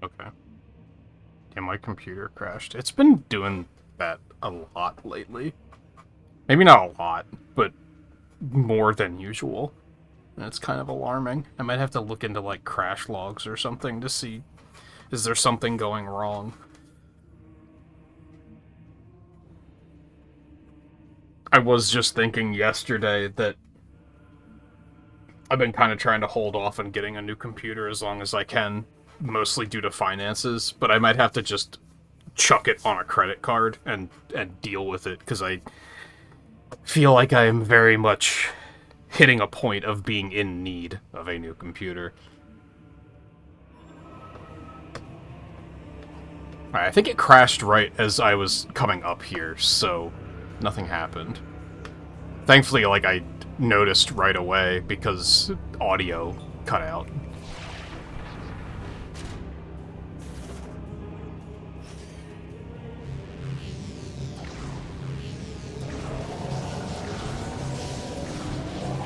Okay. Yeah, my computer crashed. It's been doing that a lot lately. Maybe not a lot, but more than usual. And it's kind of alarming. I might have to look into, like, crash logs or something to see, is there something going wrong? I was just thinking yesterday that I've been kind of trying to hold off on getting a new computer as long as I can, mostly due to finances, but I might have to just chuck it on a credit card and deal with it, because I feel like I am very much hitting a point of being in need of a new computer. Alright, I think it crashed right as I was coming up here, so nothing happened. Thankfully, like, I noticed right away because audio cut out.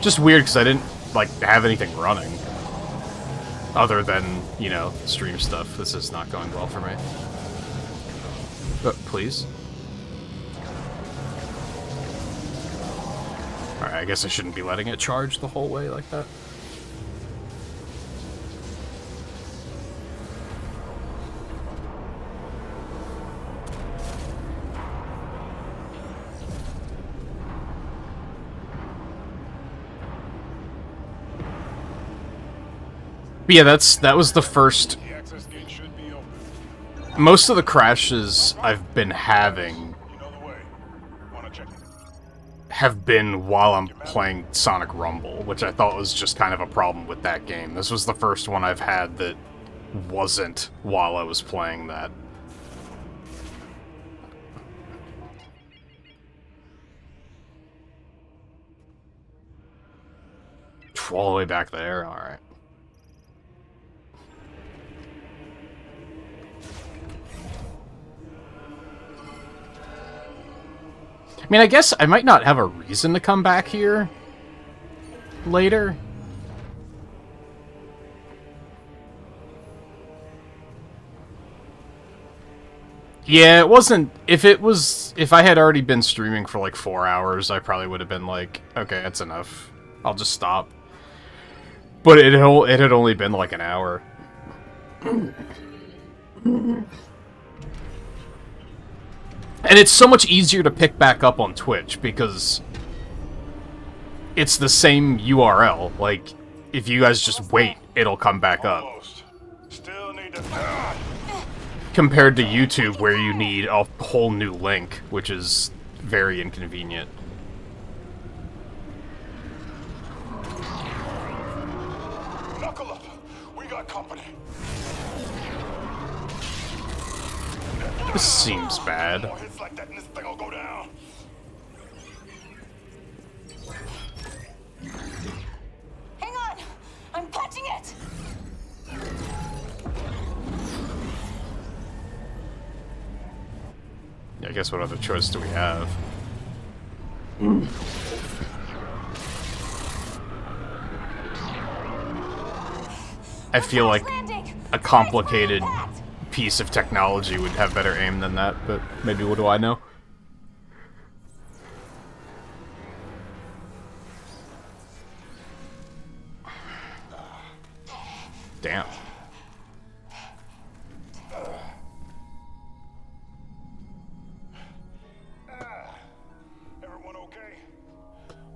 Just weird because I didn't, like, have anything running. Other than, you know, stream stuff. This is not going well for me. But, please. Alright, I guess I shouldn't be letting it charge the whole way like that. But yeah, that was the first. Most of the crashes I've been having have been while I'm playing Sonic Rumble, which I thought was just kind of a problem with that game. This was the first one I've had that wasn't while I was playing that. All the way back there? Alright. I mean, I guess I might not have a reason to come back here later. Yeah, it wasn't... If I had already been streaming for like 4 hours, I probably would have been like, okay, that's enough. I'll just stop. But it had only been like an hour. And it's so much easier to pick back up on Twitch, because it's the same URL. Like, if you guys just wait, it'll come back up. Still need to... Compared to YouTube, where you need a whole new link, which is very inconvenient. Knuckle up. We got company. This seems bad. More hits like that and this thing will go down. Hang on! I'm catching it! Yeah, I guess what other choice do we have? I feel like a complicated piece of technology would have better aim than that, but maybe what do I know? Damn. Everyone okay?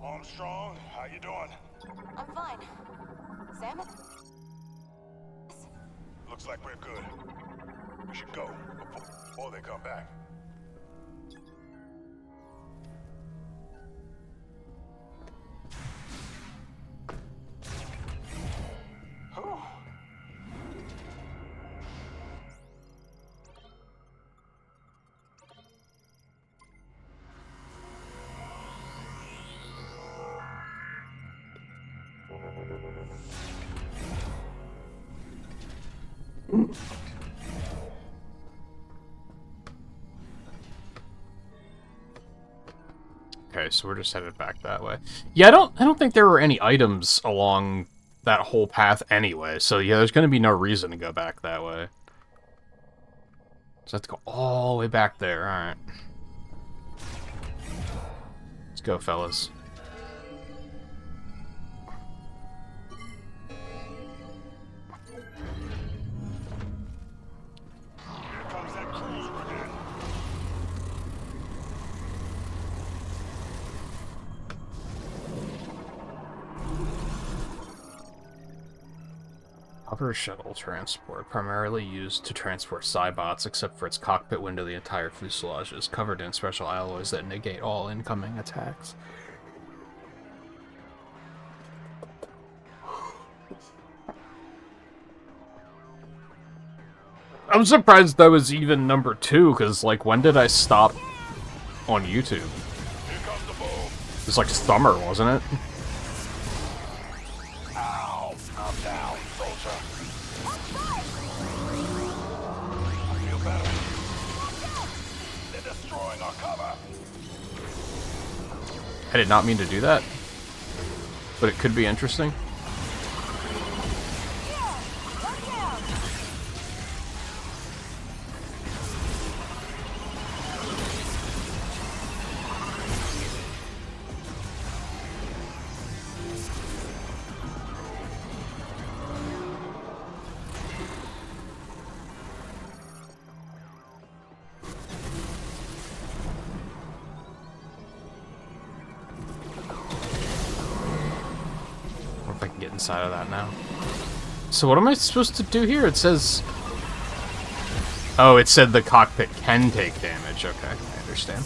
Armstrong, how you doing? I'm fine. Sam? Looks like we're good. We should go before they come back. Whew. Okay, so we're just headed back that way. Yeah, I don't think there were any items along that whole path anyway, so yeah, there's gonna be no reason to go back that way. So I have to go all the way back there. Alright. Let's go, fellas. Here comes that cruiser again. Hover shuttle transport, primarily used to transport Cybots, except for its cockpit window, the entire fuselage is covered in special alloys that negate all incoming attacks. I'm surprised that was even number 2, because, like, when did I stop on YouTube? Here comes the boom. It was like summer, wasn't it? Ow! I'm down, soldier. I feel better. They're destroying our cover. I did not mean to do that, but it could be interesting. If I can get inside of that now. So what am I supposed to do here? It says... Oh, it said the cockpit can take damage. Okay, I understand.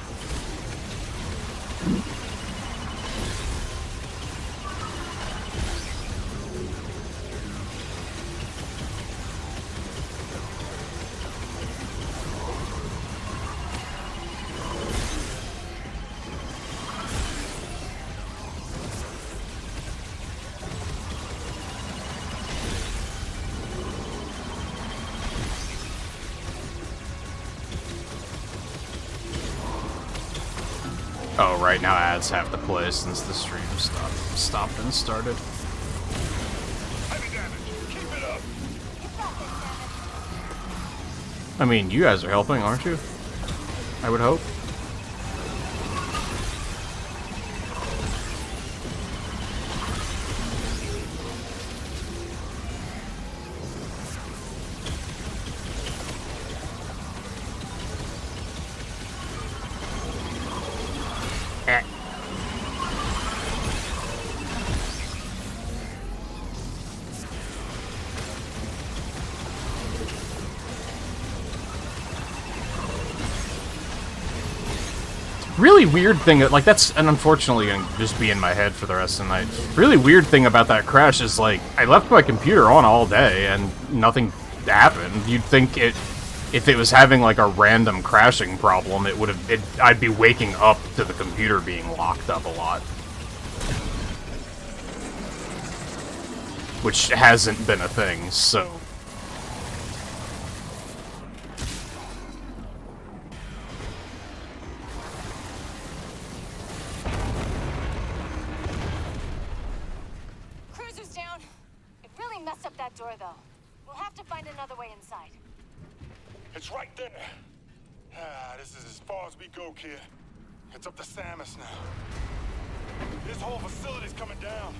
Oh, right now ads have to play since the stream stopped and started. Heavy damage. Keep it up. I mean, you guys are helping, aren't you? I would hope. Really weird thing, like, that's, and unfortunately gonna just be in my head for the rest of the night. Really weird thing about that crash is, like, I left my computer on all day and nothing happened. You'd think if it was having, like, a random crashing problem, I'd be waking up to the computer being locked up a lot. Which hasn't been a thing, so... Door, though. We'll have to find another way inside. It's right there. This is as far as we go, kid. It's up to Samus now. This whole facility's coming down,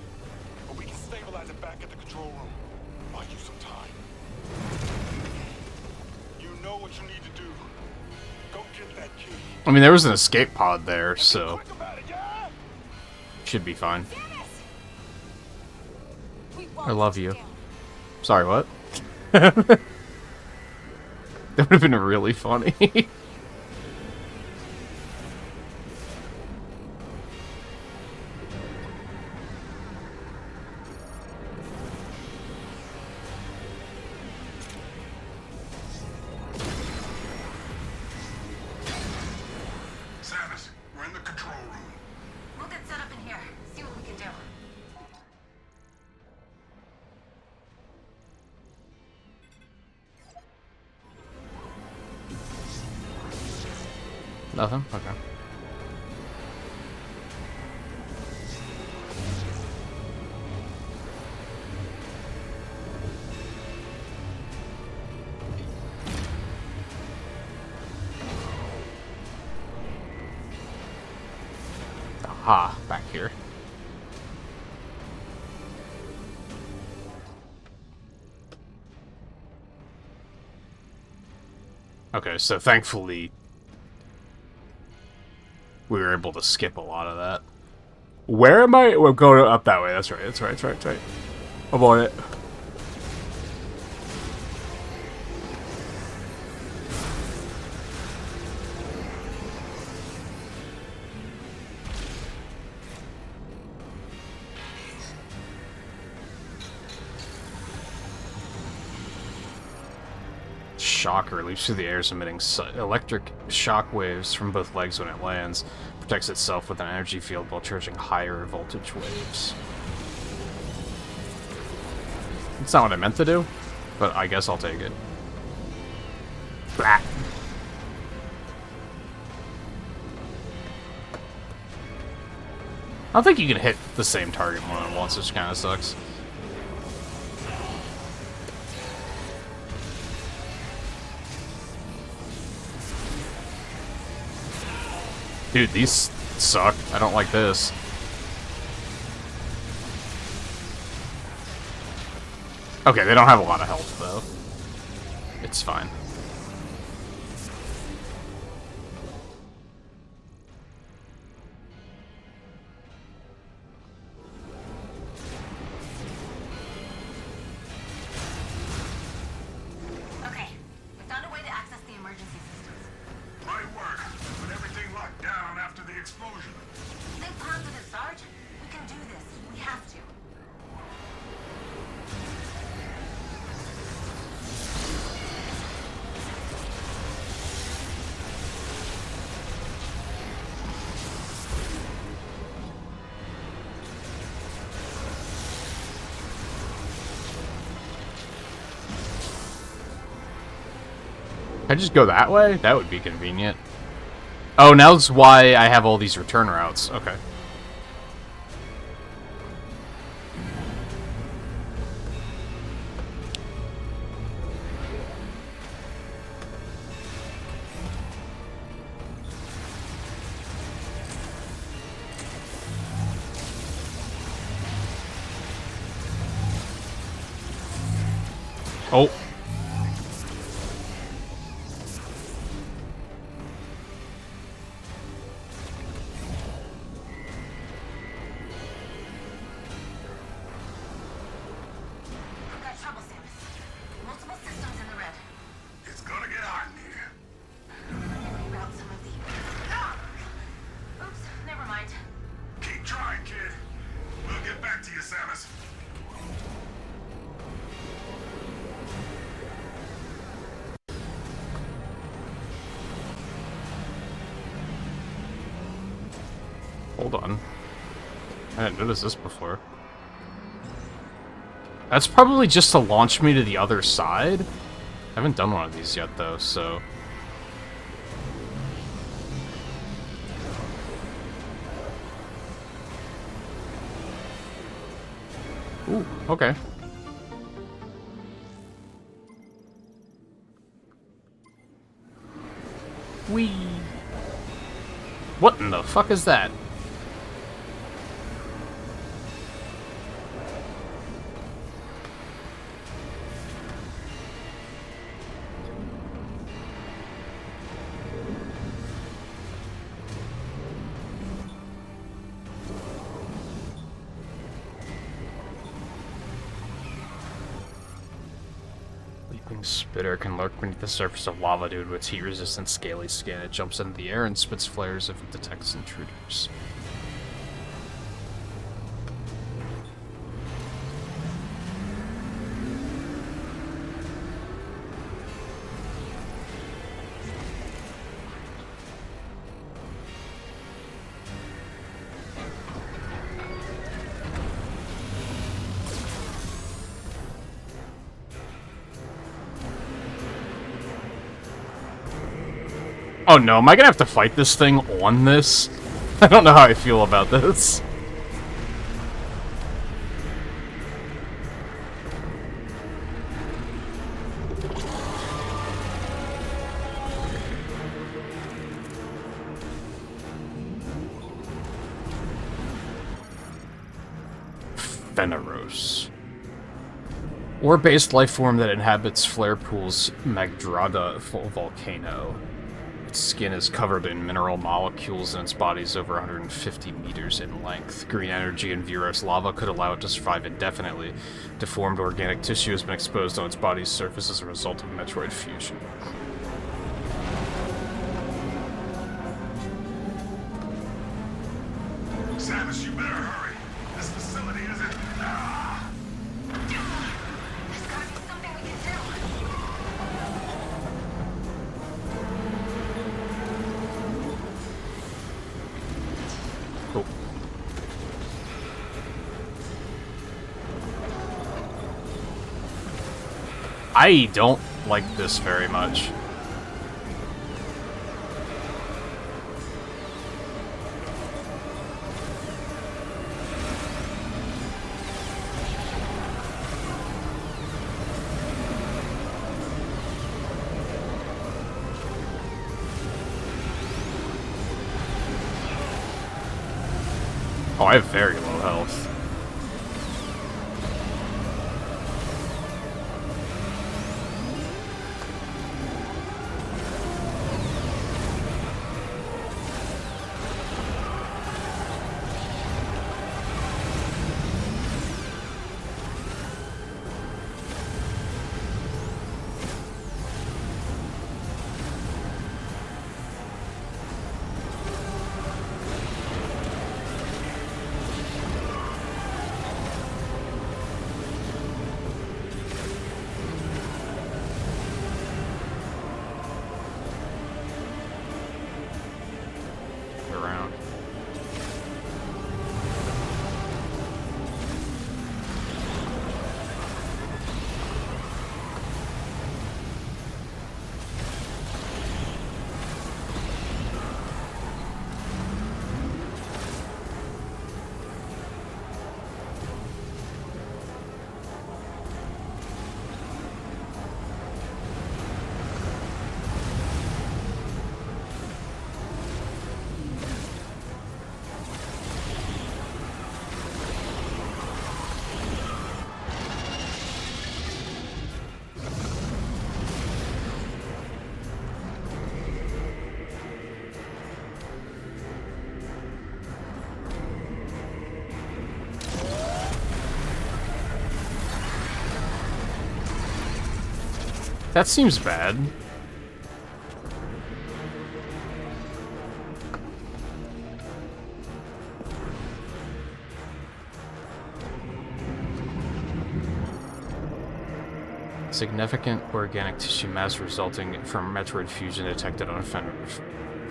but we can stabilize it back at the control room. Buy you some time. You know what you need to do. Go get that key. I mean, there was an escape pod there, so... Quick about it, yeah? Should be fine. I love you. Sorry, what? That would have been really funny. Samus, we're in the control room. We'll get set up in here. See what we can do. Nothing? Okay. Aha, back here. Okay, so thankfully we were able to skip a lot of that. Where am I? We'll go up that way. That's right. That's right. That's right. That's right. Avoid it. Shocker leaps through the air, emitting electric shock waves from both legs when it lands. Protects itself with an energy field while charging higher voltage waves. That's not what I meant to do, but I guess I'll take it. Blah. I don't think you can hit the same target more than once, which kind of sucks. Dude, these suck. I don't like this. Okay, they don't have a lot of health, though. It's fine. Okay, we found a way to access the emergency systems. Right work. But everything locked down after the explosion. Think positive, Sarge. We can do this. We have to. Can I just go that way? That would be convenient. Oh, now that's why I have all these return routes. Okay. Oh. We've got trouble, Samus. Multiple systems in the red. It's gonna get hot in here. Reroute some of the... Ah! Oops, never mind. Keep trying, kid. We'll get back to you, Samus. Hold on. I didn't notice this before. That's probably just to launch me to the other side. I haven't done one of these yet, though, so... Ooh, okay. Whee! What in the fuck is that? Leaping spitter can lurk beneath the surface of lava due to its heat-resistant scaly skin. It jumps into the air and spits flares if it detects intruders. Oh no, am I gonna have to fight this thing on this? I don't know how I feel about this. Feneros. Ore-based life form that inhabits Flare Pool's Magdrada volcano. Its skin is covered in mineral molecules and its body is over 150 meters in length. Green energy and Vuros lava could allow it to survive indefinitely. Deformed organic tissue has been exposed on its body's surface as a result of Metroid fusion. Samus, you better hurry. This facility isn't... There's gotta be something we can do. Oh. I don't like this very much. Oh, I have very low health. Around. That seems bad. Significant organic tissue mass resulting from Metroid fusion detected on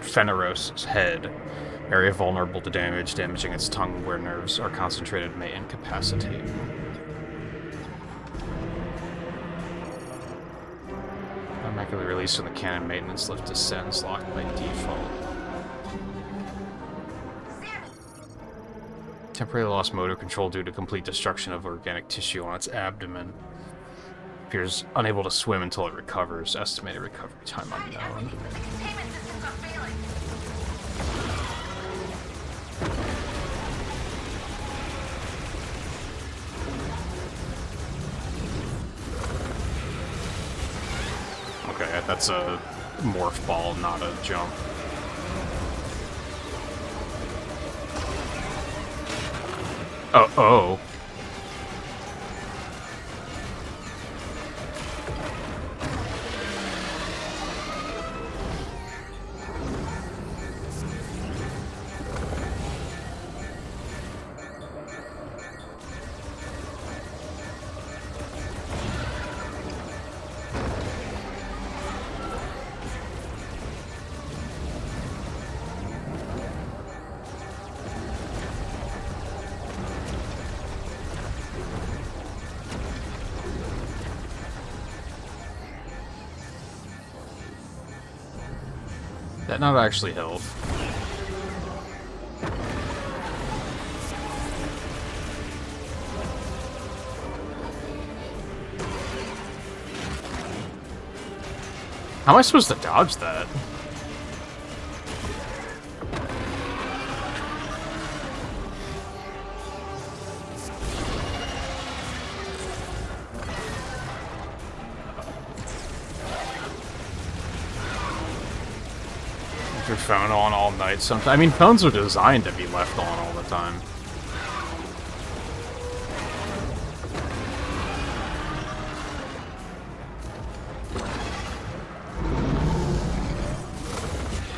Feneros' head. Area vulnerable to damage, damaging its tongue where nerves are concentrated may incapacitate. Automatically released when the cannon maintenance lift descends, locked by default. Temporarily lost motor control due to complete destruction of organic tissue on its abdomen. Appears unable to swim until it recovers. Estimated recovery time unknown. Containment systems are failing. Okay, that's a morph ball, not a jump. Oh. That not actually health. How am I supposed to dodge that? your phone on all night sometimes. I mean, phones are designed to be left on all the time.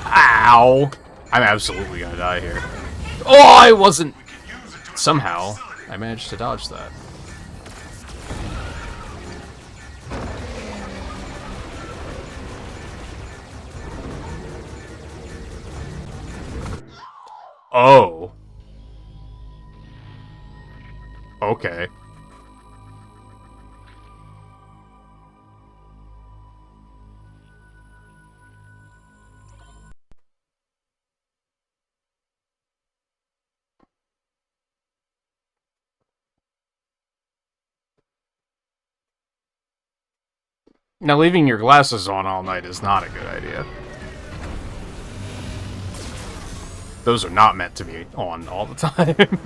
Ow! I'm absolutely gonna die here. Oh, I wasn't... Somehow, I managed to dodge that. Oh. Okay. Now, leaving your glasses on all night is not a good idea. Those are not meant to be on all the time.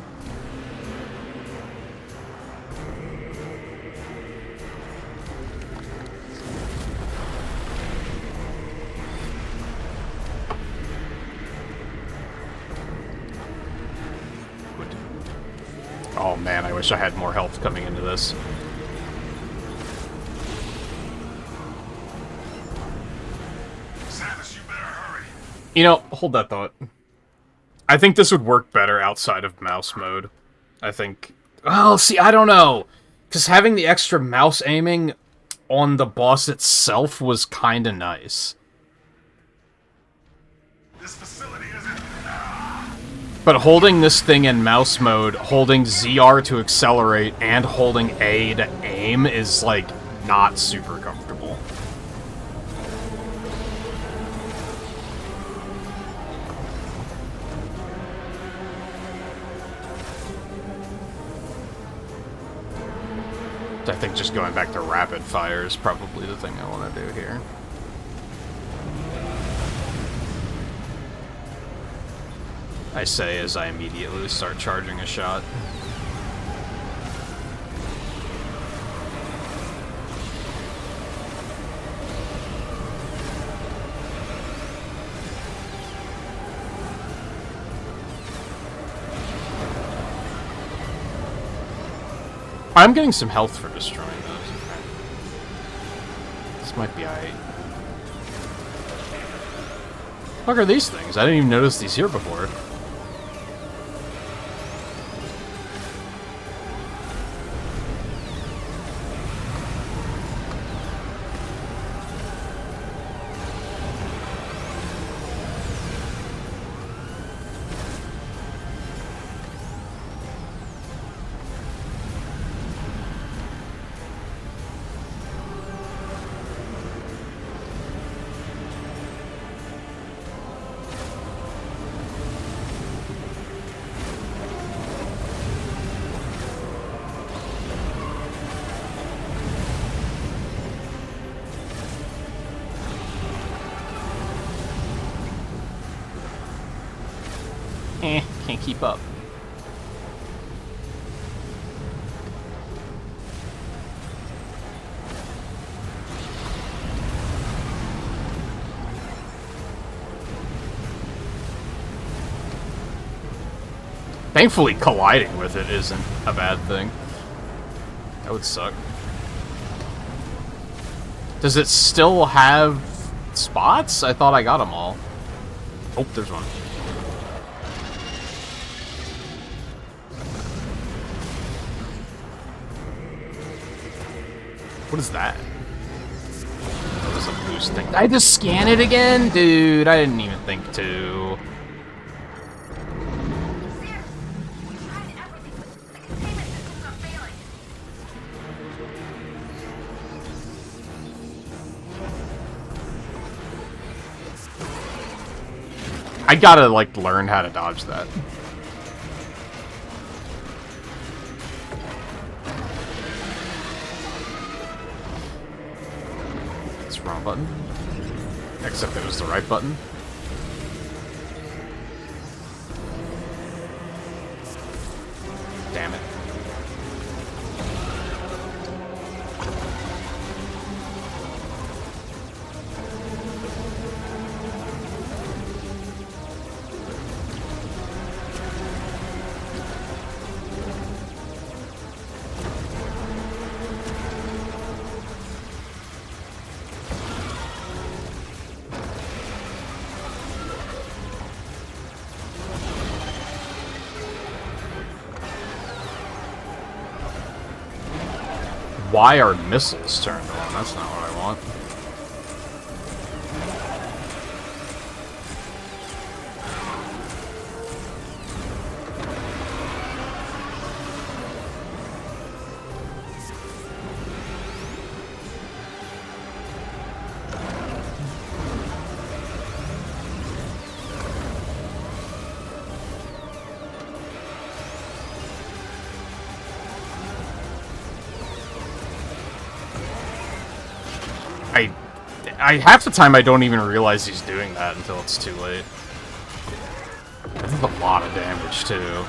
Oh man, I wish I had more health coming into this. Samus, you better hurry. You know, hold that thought. I think this would work better outside of mouse mode. I think... Well, see, I don't know. Because having the extra mouse aiming on the boss itself was kinda nice. This facility isn't... But holding this thing in mouse mode, holding ZR to accelerate, and holding A to aim is, like, not super comfortable. I think just going back to rapid fire is probably the thing I want to do here. I say as I immediately start charging a shot. I'm getting some health for destroying those. This might be aight. What are these things? I didn't even notice these here before. Can't keep up. Thankfully, colliding with it isn't a bad thing. That would suck. Does it still have spots? I thought I got them all. Oh, there's one. What is that? That was a boost thing. Did I just scan it again? Dude, I didn't even think to. I gotta, like, learn how to dodge that. It's the wrong button. Except it was the right button. Damn it. Why are missiles turned on? That's not what I want. Half the time I don't even realize he's doing that until it's too late. That's a lot of damage, too.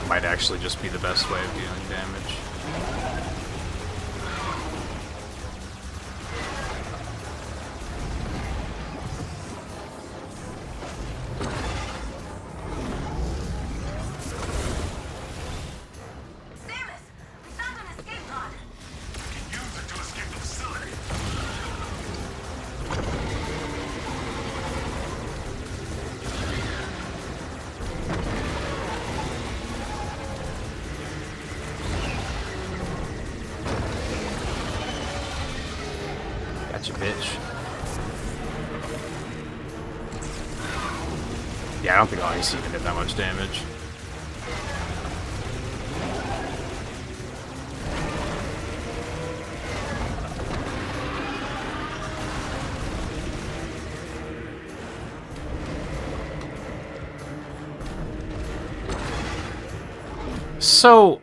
Might actually just be the best way of dealing damage. Samus, we found an escape pod. You can use it to escape the facility. Gotcha, bitch. Yeah, I don't think Ice even did that much damage. So...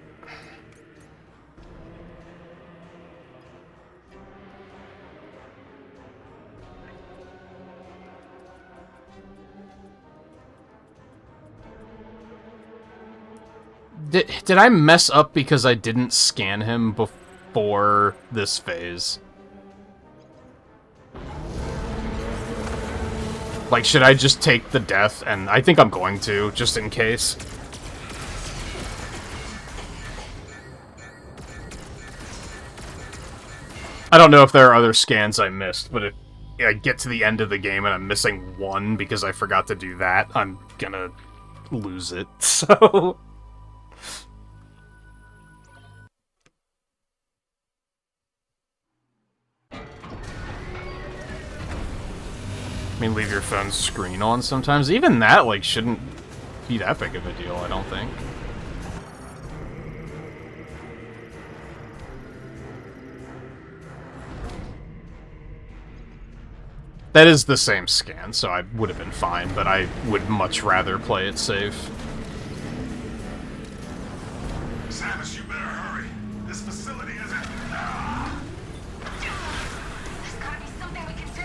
Did I mess up because I didn't scan him before this phase? Like, should I just take the death? And I think I'm going to, just in case. I don't know if there are other scans I missed, but if I get to the end of the game and I'm missing one because I forgot to do that, I'm gonna lose it, so... I mean, leave your phone's screen on sometimes. Even that, like, shouldn't be that big of a deal, I don't think. That is the same scan, so I would have been fine, but I would much rather play it safe. Samus, you better hurry. This facility isn't... There's gotta be something we can do.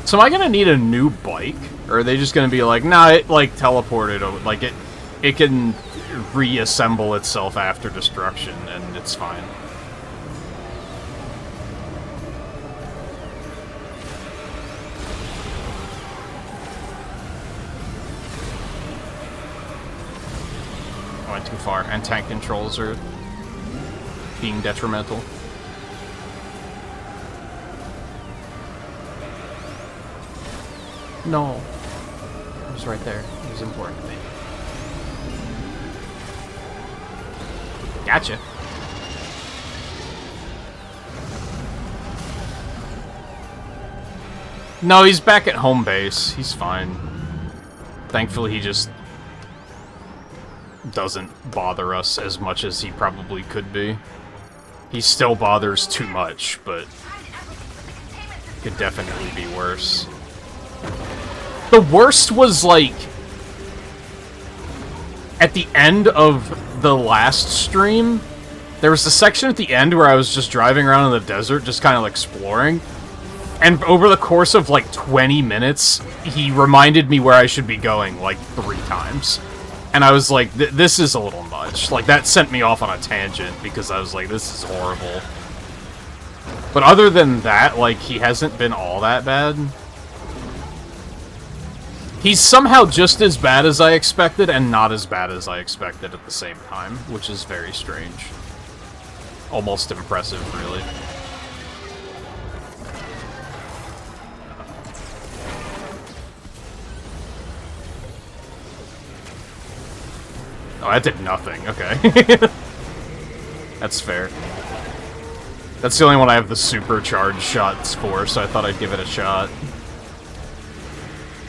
So am I gonna need a new bike? Or are they just gonna be like, nah, it, like, teleported, like, it can reassemble itself after destruction, and it's fine. I went too far, and tank controls are being detrimental. No. It was right there. It was important to me. Gotcha. No, he's back at home base. He's fine. Thankfully, he just doesn't bother us as much as he probably could be. He still bothers too much, but could definitely be worse. The worst was, like, at the end of the last stream, there was a section at the end where I was just driving around in the desert, just kind of exploring. And over the course of, like, 20 minutes, he reminded me where I should be going, like, 3 times. And I was like, this is a little much. Like, that sent me off on a tangent, because I was like, this is horrible. But other than that, like, he hasn't been all that bad. He's somehow just as bad as I expected, and not as bad as I expected at the same time, which is very strange. Almost impressive, really. Oh, that did nothing. Okay. That's fair. That's the only one I have the supercharged shots for, so I thought I'd give it a shot.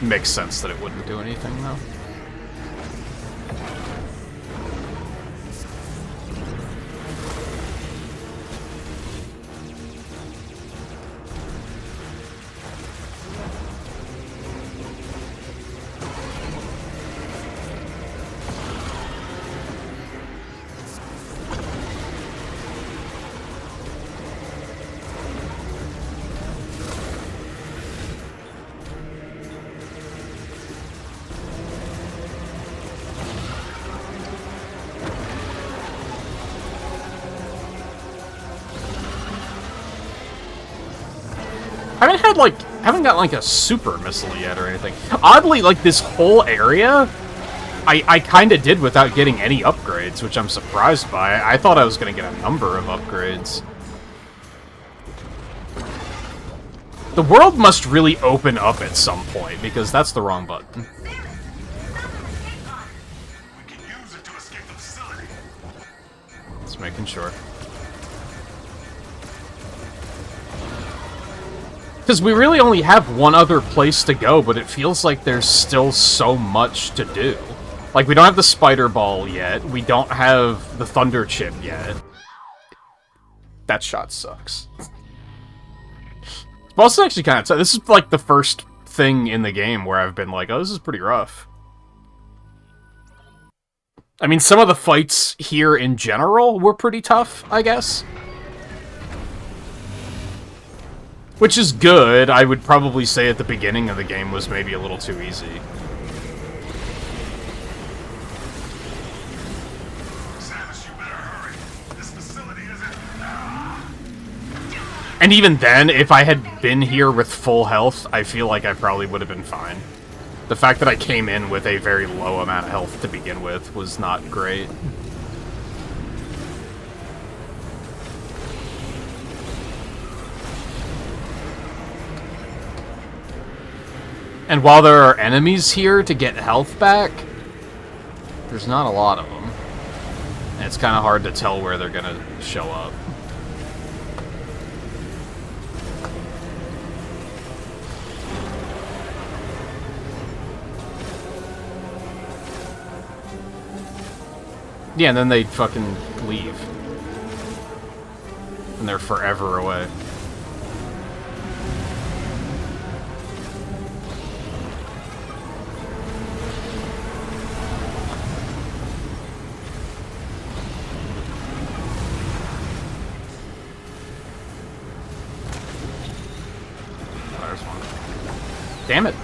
Makes sense that it wouldn't do anything, though. Haven't got like a super missile yet or anything. Oddly, like this whole area, I kind of did without getting any upgrades, which I'm surprised by. I thought I was going to get a number of upgrades. The world must really open up at some point, because that's the wrong button. We can use it to escape the facility. Just making sure. Because we really only have one other place to go, but it feels like there's still so much to do. Like, we don't have the spider ball yet. We don't have the thunder chip yet. That shot sucks. Well, it's actually kind of... This is, like, the first thing in the game where I've been like, oh, this is pretty rough. I mean, some of the fights here in general were pretty tough, I guess. Which is good. I would probably say at the beginning of the game was maybe a little too easy. Samus, you better hurry. This facility isn't... And even then, if I had been here with full health, I feel like I probably would have been fine. The fact that I came in with a very low amount of health to begin with was not great. And while there are enemies here to get health back, there's not a lot of them. And it's kind of hard to tell where they're gonna show up. Yeah, and then they fucking leave. And they're forever away. There's one. Damn it.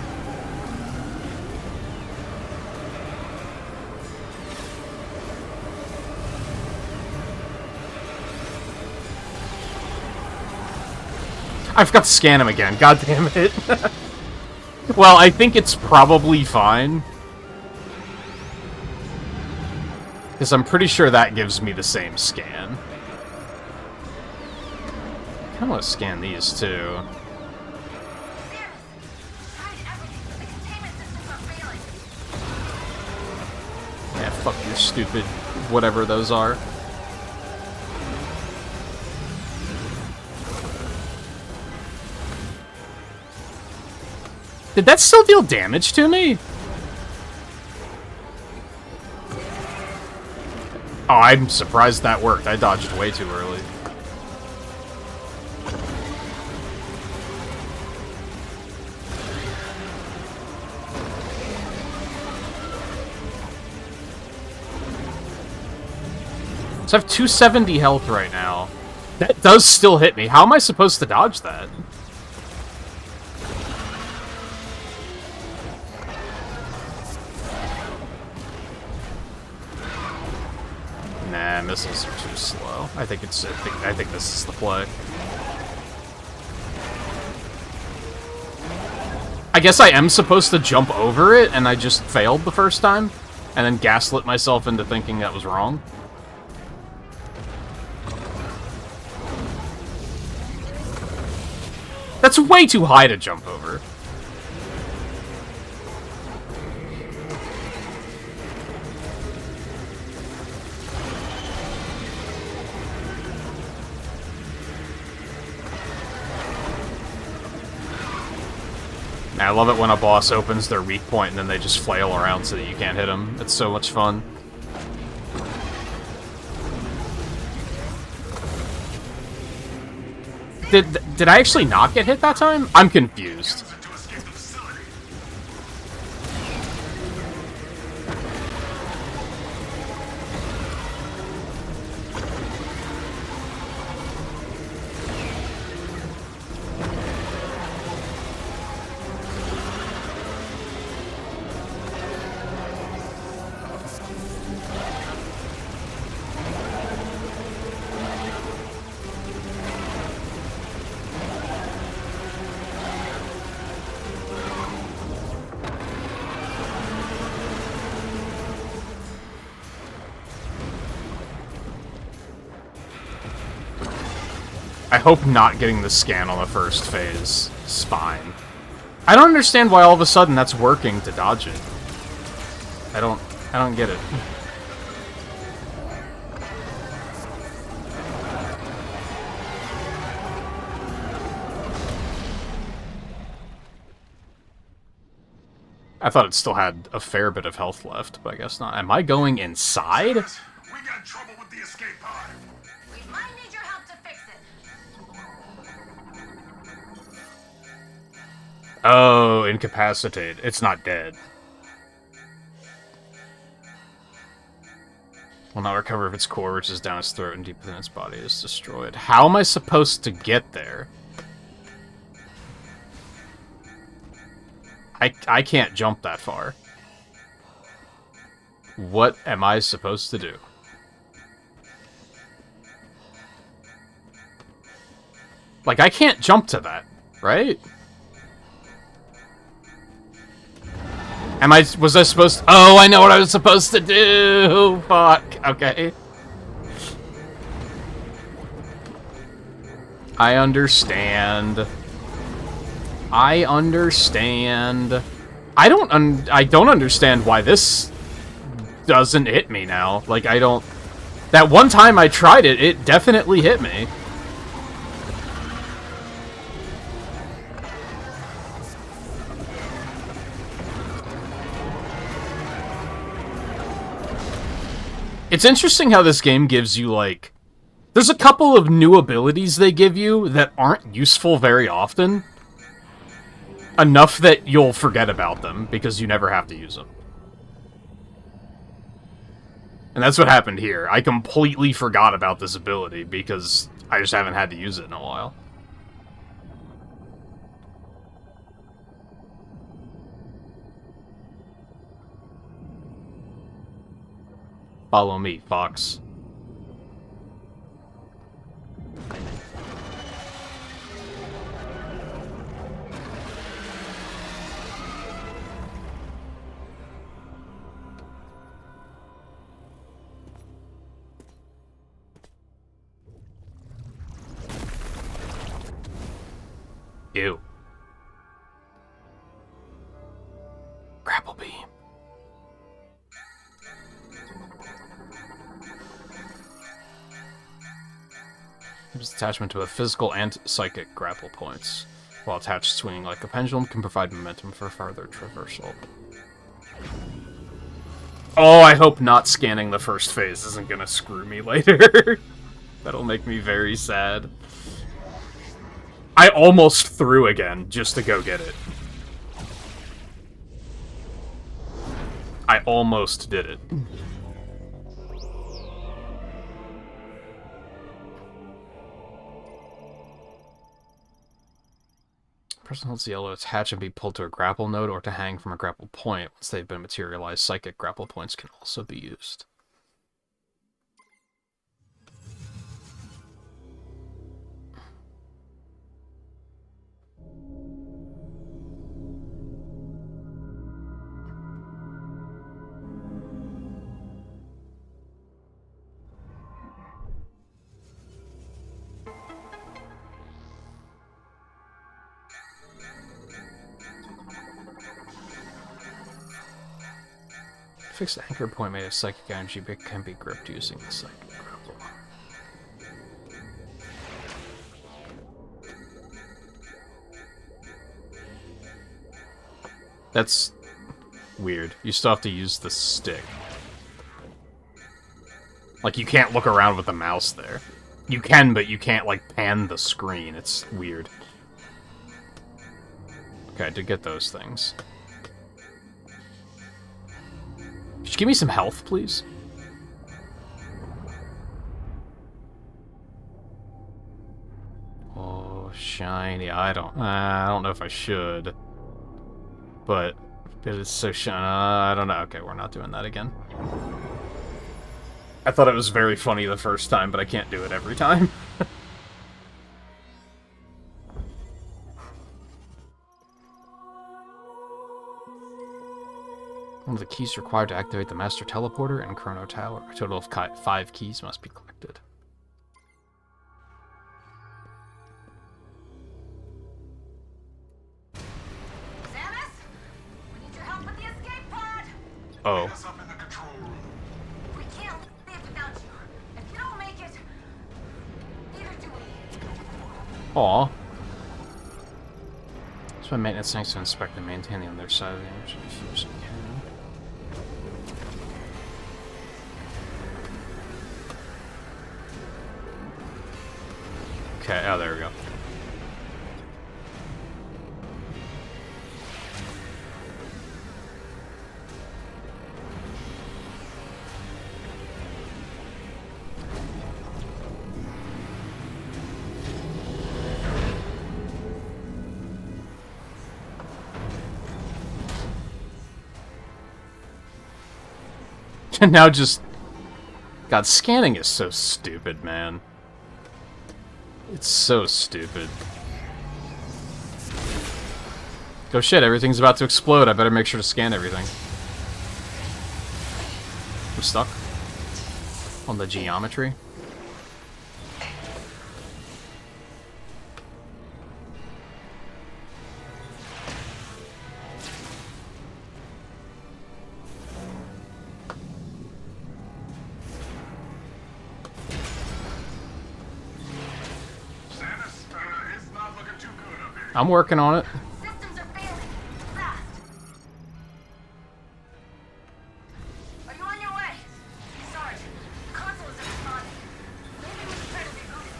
I forgot to scan him again. God damn it. Well, I think it's probably fine. Because I'm pretty sure that gives me the same scan. I kind of want to scan these too. Fuck your stupid whatever those are. Did that still deal damage to me? Oh, I'm surprised that worked. I dodged way too early. So I have 270 health right now. That does still hit me. How am I supposed to dodge that? Nah, missiles are too slow. I think this is the play. I guess I am supposed to jump over it, and I just failed the first time, and then gaslit myself into thinking that was wrong. That's way too high to jump over. I love it when a boss opens their weak point and then they just flail around so that you can't hit them. It's so much fun. Did I actually not get hit that time? I'm confused. I hope not getting the scan on the first phase is fine. I don't understand why all of a sudden that's working to dodge it. I don't get it. I thought it still had a fair bit of health left, but I guess not. Am I going inside? We got trouble with the escape pod. We might need your help to fix it. Oh, incapacitated. It's not dead. Will not recover if its core reaches down its throat and deep within its body is destroyed. How am I supposed to get there? I can't jump that far. What am I supposed to do? Like, I can't jump to that, right? Was I supposed to... Oh, I know what I was supposed to do! Fuck, okay. I understand. I understand. I don't understand why this doesn't hit me now. Like, I don't... That one time I tried it, it definitely hit me. It's interesting how this game gives you, like... There's a couple of new abilities they give you that aren't useful very often. Enough that you'll forget about them, because you never have to use them. And that's what happened here. I completely forgot about this ability, because I just haven't had to use it in a while. Follow me, Fox. Ew. Grapple beam. Its attachment to a physical and psychic grapple points. While attached, swinging like a pendulum can provide momentum for further traversal. Oh, I hope not scanning the first phase isn't gonna screw me later. That'll make me very sad. I almost threw again just to go get it. I almost did it. Person holds the yellow attach and be pulled to a grapple node or to hang from a grapple point. Once they've been materialized, psychic grapple points can also be used. Fixed anchor point made of psychic energy but can be gripped using the psychic grapple. That's weird. You still have to use the stick. Like, you can't look around with the mouse there. You can, but you can't, like, pan the screen. It's weird. Okay, I did get those things. Just give me some health, please. Oh, shiny. I don't know if I should. But it's so shiny. I don't know. Okay, we're not doing that again. I thought it was very funny the first time, but I can't do it every time. One of the keys required to activate the Master Teleporter and Chrono Tower. A total of 5 keys must be collected. Samus, we need your help with the escape pod. Oh. Meet us up in the control room. We can't live without you. If you don't make it, neither do we. Aw. So my maintenance tanks to inspect and maintain the other side of the energy diffusion cannon. Okay, oh, there we go. And now just... God, scanning is so stupid, man. It's so stupid. Oh shit, everything's about to explode. I better make sure to scan everything. I'm stuck on the geometry. I'm working on it. Systems are failing. Fast. Are you on your way? Sarge, the console isn't responding. Maybe we should try to reboot it.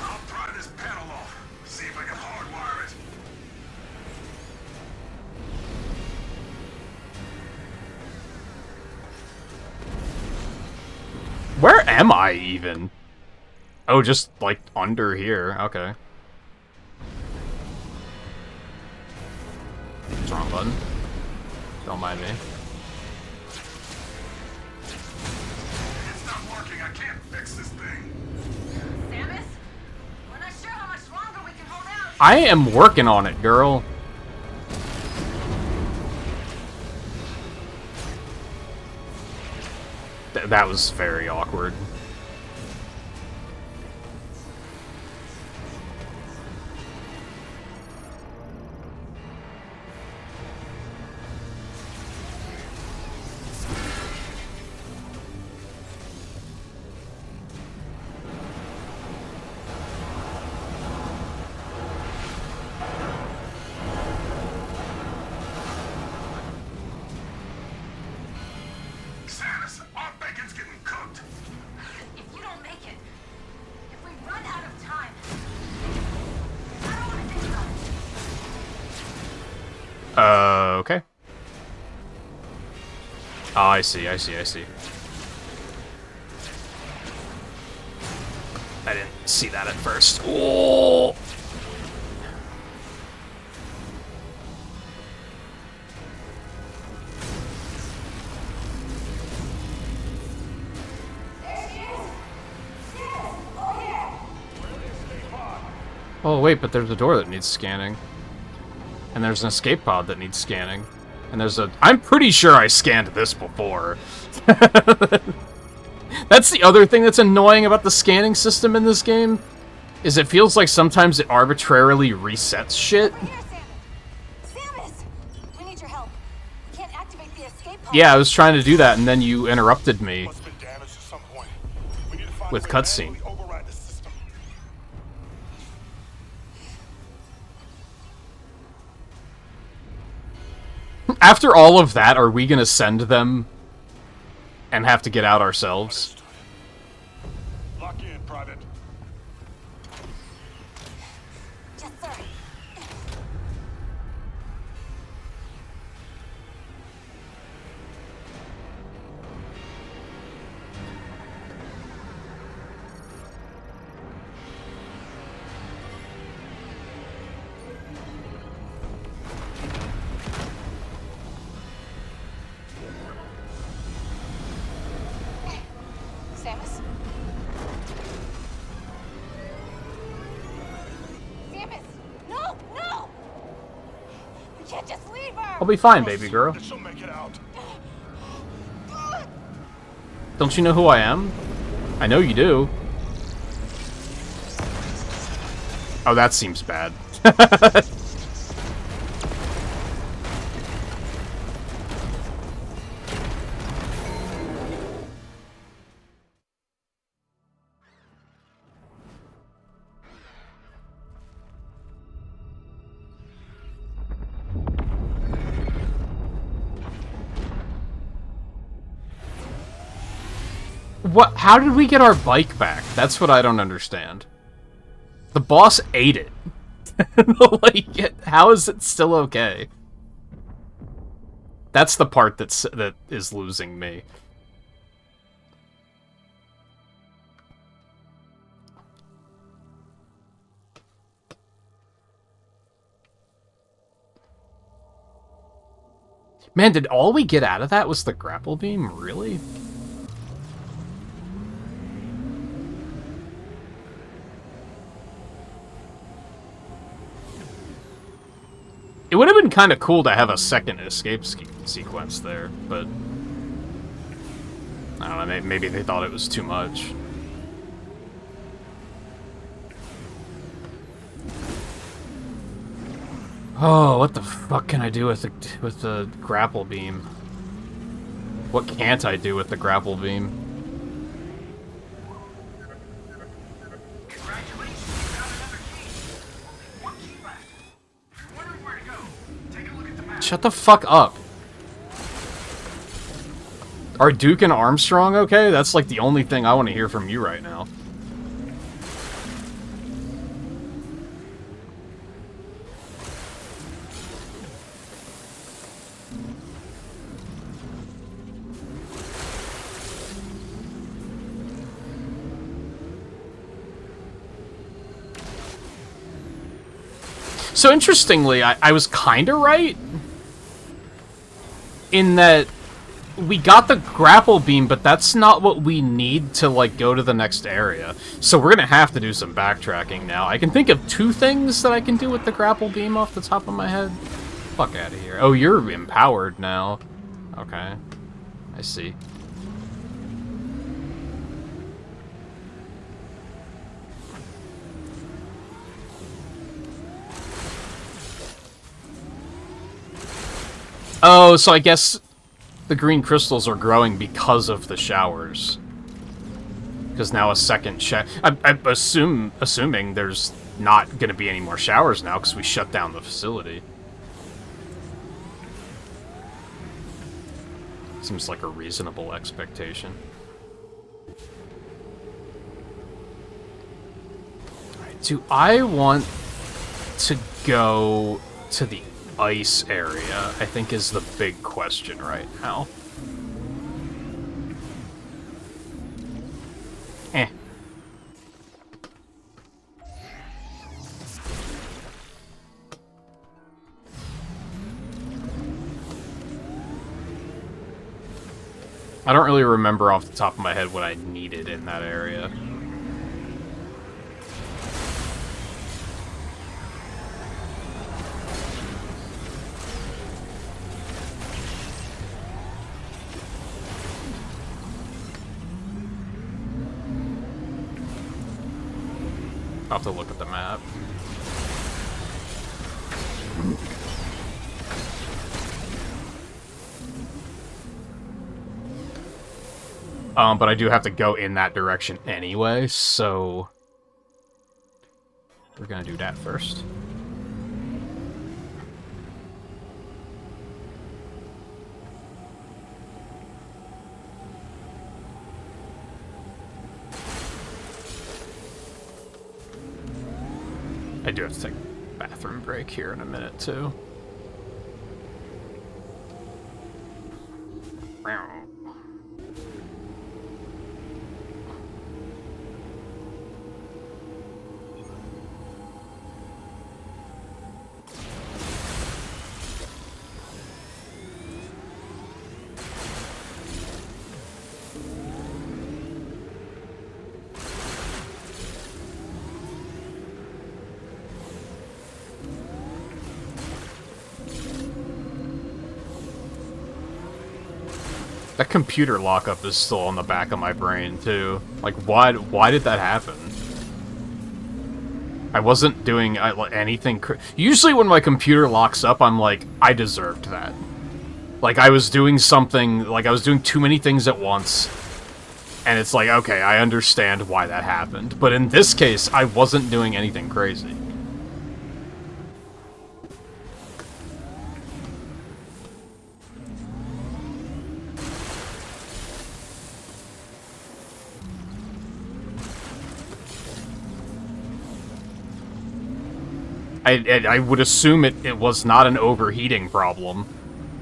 I'll pry this panel off. See if I can hardwire it. Where am I even? Oh, just like under here. Okay. Wrong button. Don't mind me. It's not working. I can't fix this thing. Samus, we're not sure how much longer we can hold out. I am working on it, girl. That was very awkward. Oh, I see, I see, I see. I didn't see that at first. Oh! Oh, wait, but there's a door that needs scanning. And there's an escape pod that needs scanning. And there's a... I'm pretty sure I scanned this before. That's the other thing that's annoying about the scanning system in this game. Is it feels like sometimes it arbitrarily resets shit. We're here, Samus! We need your help. We can't activate the escape pod. Yeah, I was trying to do that, and then you interrupted me Must have been damaged at some point. We need to find with a way to cutscene. manually override the system. After all of that, are we gonna send them and have to get out ourselves? Lock in, Private. Yes, sir. Samus? Samus! No! No! We can't just leave her! I'll be fine, baby girl. She'll make it out. Don't you know who I am? I know you do. Oh, that seems bad. What? How did we get our bike back? That's what I don't understand. The boss ate it. Like, how is it still okay? That's the part that is losing me. Man, did all we get out of that was the grapple beam? Really? It would have been kind of cool to have a second escape sequence there, but... I don't know, maybe they thought it was too much. Oh, what the fuck can I do with the grapple beam? What can't I do with the grapple beam? Shut the fuck up. Are Duke and Armstrong okay? That's like the only thing I want to hear from you right now. So interestingly, I was kinda right in that we got the grapple beam, but that's not what we need to, like, go to the next area. So we're gonna have to do some backtracking now. I can think of 2 things that I can do with the grapple beam off the top of my head. Fuck out of here. Oh, you're empowered now. Okay. I see. Oh, so I guess the green crystals are growing because of the showers. Because now a second I'm assuming there's not going to be any more showers now because we shut down the facility. Seems like a reasonable expectation. Alright, do I want to go to the ice area, I think, is the big question right now. I don't really remember off the top of my head what I needed in that area. I'll have to look at the map. But I do have to go in that direction anyway, so we're gonna do that first. I do have to take a bathroom break here in a minute, too. That computer lockup is still on the back of my brain, too. Like, why did that happen? I wasn't doing anything usually when my computer locks up, I'm like, I deserved that. Like, I was doing something, like, I was doing too many things at once, and it's like, okay, I understand why that happened. But in this case, I wasn't doing anything crazy. I would assume it was not an overheating problem,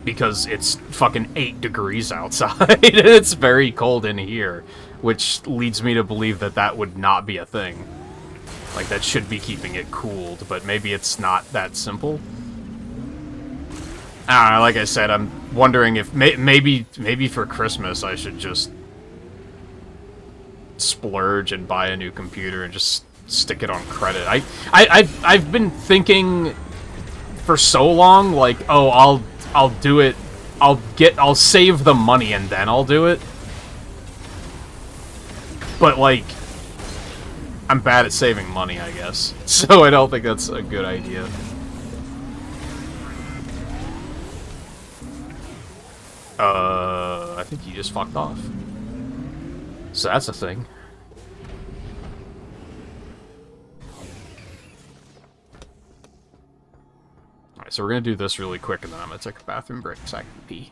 because it's fucking 8 degrees outside. It's very cold in here, which leads me to believe that that would not be a thing. Like, that should be keeping it cooled, but maybe it's not that simple. I don't know, like I said, I'm wondering if maybe for Christmas I should just splurge and buy a new computer and just stick it on credit. I've been thinking for so long, like, oh, I'll do it. I'll save the money and then I'll do it. But, like, I'm bad at saving money, I guess. So I don't think that's a good idea. I think he just fucked off. So that's a thing. Alright, so we're gonna do this really quick, and then I'm gonna take a bathroom break so I can pee.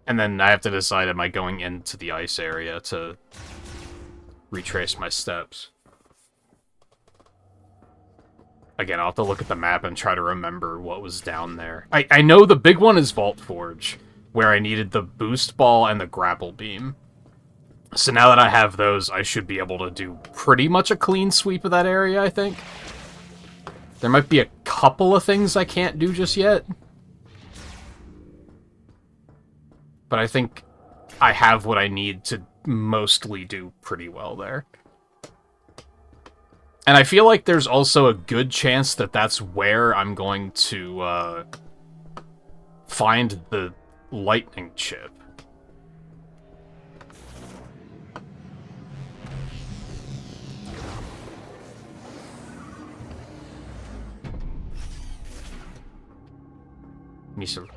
And then I have to decide, am I going into the ice area to retrace my steps? Again, I'll have to look at the map and try to remember what was down there. I know the big one is Vault Forge, where I needed the boost ball and the grapple beam. So now that I have those, I should be able to do pretty much a clean sweep of that area, I think. There might be a couple of things I can't do just yet. But I think I have what I need to mostly do pretty well there. And I feel like there's also a good chance that that's where I'm going to find the lightning chip. Misa.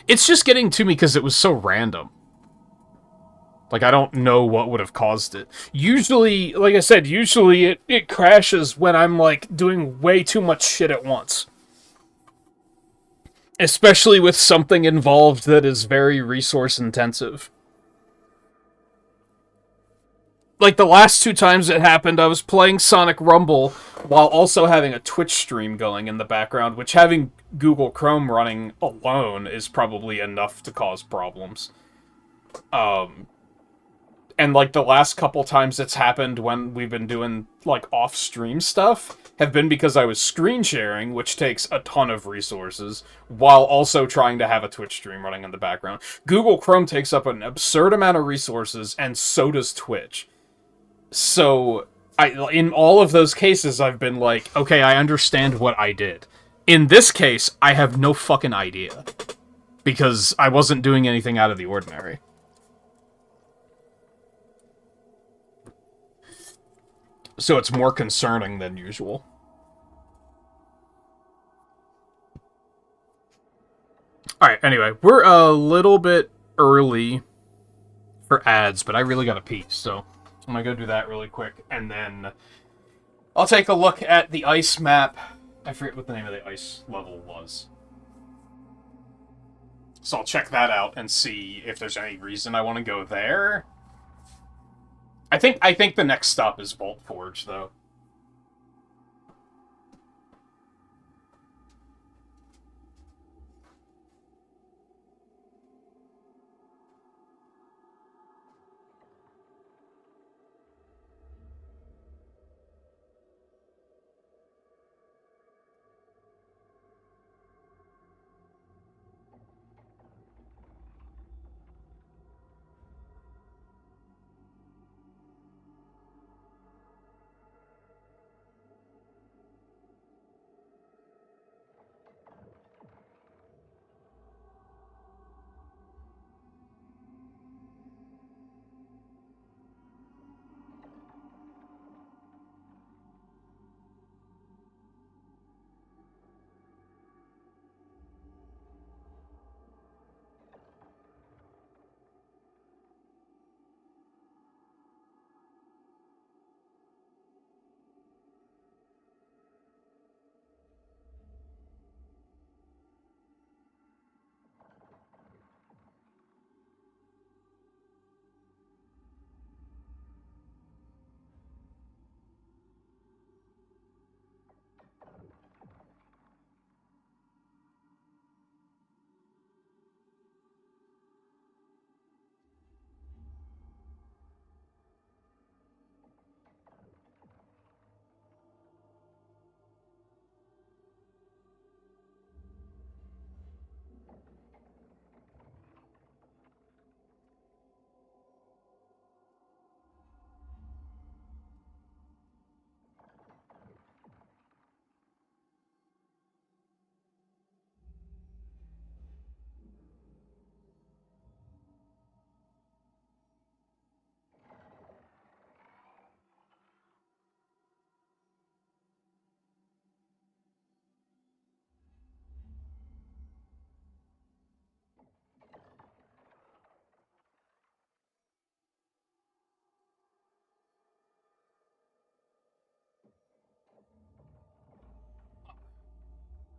It's just getting to me because it was so random. Like, I don't know what would have caused it. Usually, like I said, usually it crashes when I'm, like, doing way too much shit at once. Especially with something involved that is very resource-intensive. Like, the last 2 times it happened, I was playing Sonic Rumble while also having a Twitch stream going in the background, which having Google Chrome running alone is probably enough to cause problems. And, like, the last couple times it's happened when we've been doing, like, off-stream stuff have been because I was screen sharing, which takes a ton of resources, while also trying to have a Twitch stream running in the background. Google Chrome takes up an absurd amount of resources, and so does Twitch. So, in all of those cases, I've been like, okay, I understand what I did. In this case, I have no fucking idea. Because I wasn't doing anything out of the ordinary. So it's more concerning than usual. Alright, anyway, we're a little bit early for ads, but I really gotta pee, so I'm gonna go do that really quick, and then I'll take a look at the ice map. I forget what the name of the ice level was. So I'll check that out and see if there's any reason I want to go there. I think the next stop is Vault Forge, though.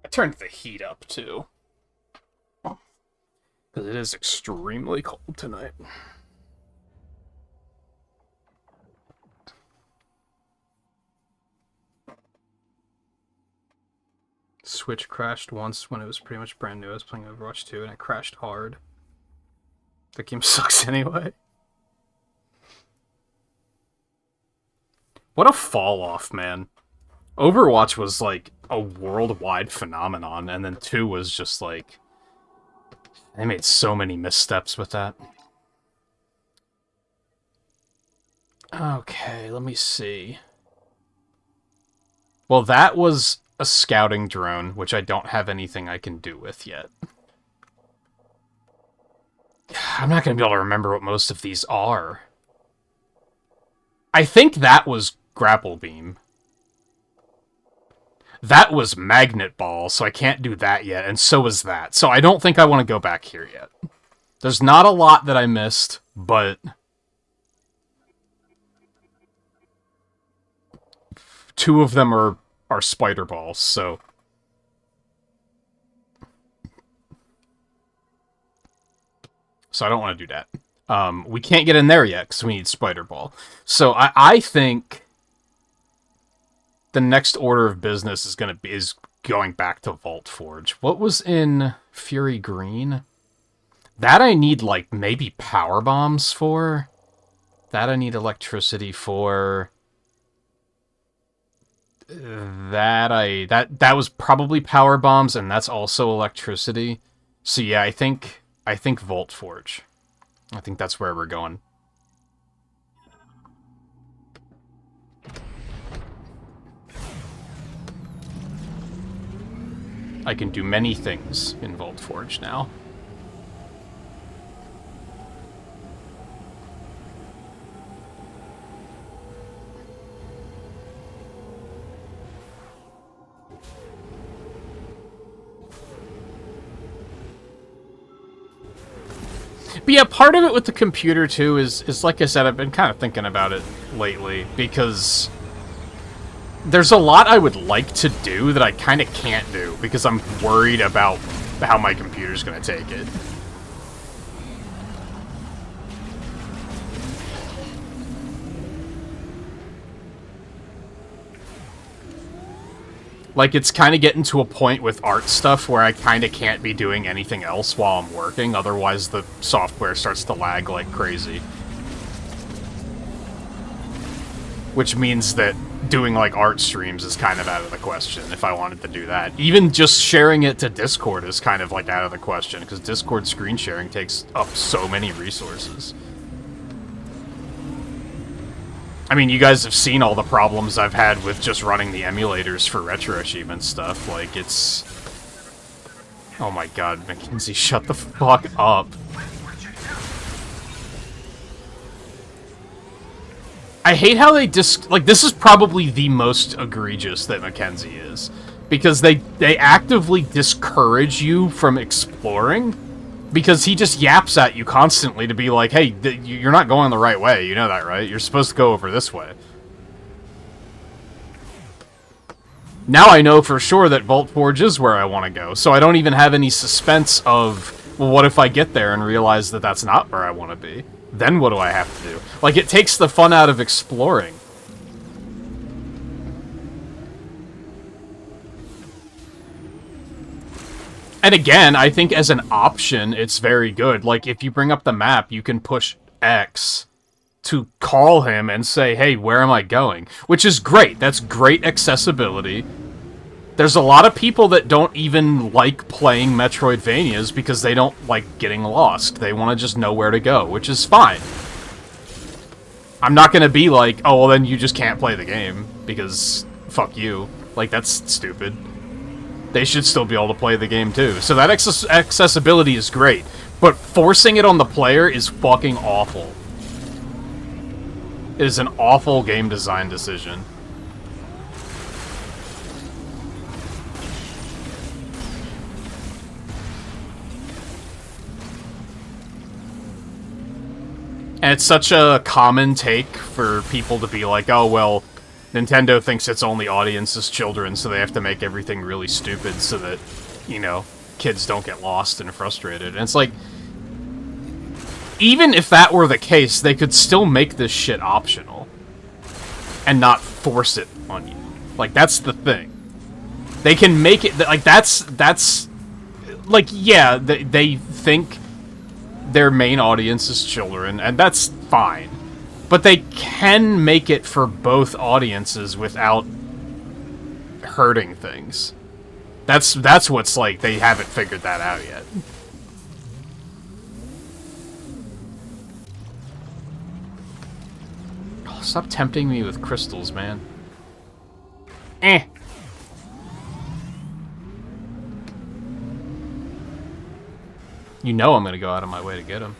I turned the heat up, too. Because it is extremely cold tonight. Switch crashed once when it was pretty much brand new. I was playing Overwatch 2 and it crashed hard. The game sucks anyway. What a fall off, man. Overwatch was like a worldwide phenomenon, and then 2 was just like... They made so many missteps with that. Okay, let me see. Well, that was a scouting drone, which I don't have anything I can do with yet. I'm not going to be able to remember what most of these are. I think that was Grapple Beam. That was Magnet Ball, so I can't do that yet, and so is that. So I don't think I want to go back here yet. There's not a lot that I missed, but... 2 of them are Spider Balls, so... So I don't want to do that. We can't get in there yet, because we need Spider Ball. So I think... the next order of business is going back to Vault Forge. What was in Fury Green? That I need, like, maybe power bombs for. That I need electricity for. That was probably power bombs, and that's also electricity. So yeah, I think Vault Forge. I think that's where we're going. I can do many things in Vault Forge now. But yeah, part of it with the computer, too, is like I said, I've been kind of thinking about it lately, because there's a lot I would like to do that I kind of can't do, because I'm worried about how my computer's going to take it. Like, it's kind of getting to a point with art stuff where I kind of can't be doing anything else while I'm working, otherwise the software starts to lag like crazy. Which means that doing, like, art streams is kind of out of the question if I wanted to do that. Even just sharing it to Discord is kind of, like, out of the question, because Discord screen sharing takes up so many resources. I mean, you guys have seen all the problems I've had with just running the emulators for retro achievement stuff. Like, it's... Oh my god, Mackenzie, shut the fuck up. I hate how they like, this is probably the most egregious that Mackenzie is. Because they actively discourage you from exploring. Because he just yaps at you constantly to be like, hey, you're not going the right way, you know that, right? You're supposed to go over this way. Now I know for sure that Vault Forge is where I want to go, so I don't even have any suspense of, well, what if I get there and realize that that's not where I want to be? Then what do I have to do? Like, it takes the fun out of exploring. And again, I think as an option, it's very good. Like, if you bring up the map, you can push X to call him and say, hey, where am I going? Which is great. That's great accessibility. There's a lot of people that don't even like playing Metroidvanias because they don't like getting lost. They want to just know where to go, which is fine. I'm not going to be like, oh, well, then you just can't play the game because fuck you. Like, that's stupid. They should still be able to play the game too. So that accessibility is great, but forcing it on the player is fucking awful. It is an awful game design decision. And it's such a common take for people to be like, oh, well, Nintendo thinks its only audience is children, so they have to make everything really stupid so that, you know, kids don't get lost and frustrated. And it's like, even if that were the case, they could still make this shit optional. And not force it on you. Like, that's the thing. They can make it, like, that's, like, yeah, they think their main audience is children, and that's fine. But they can make it for both audiences without hurting things. That's what's like, they haven't figured that out yet. Oh, stop tempting me with crystals, man. Eh. You know I'm gonna go out of my way to get them.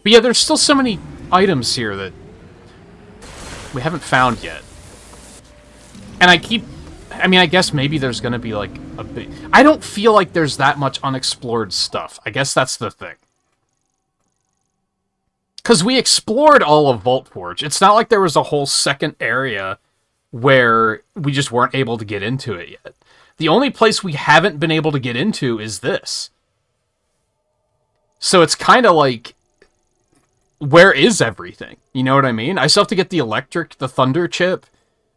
But yeah, there's still so many items here that we haven't found yet. And I mean, I guess maybe there's gonna be, like, a bit... I don't feel like there's that much unexplored stuff. I guess that's the thing. Because we explored all of Vault Forge. It's not like there was a whole second area where we just weren't able to get into it yet. The only place we haven't been able to get into is this. So it's kind of like, where is everything? You know what I mean? I still have to get the thunder chip,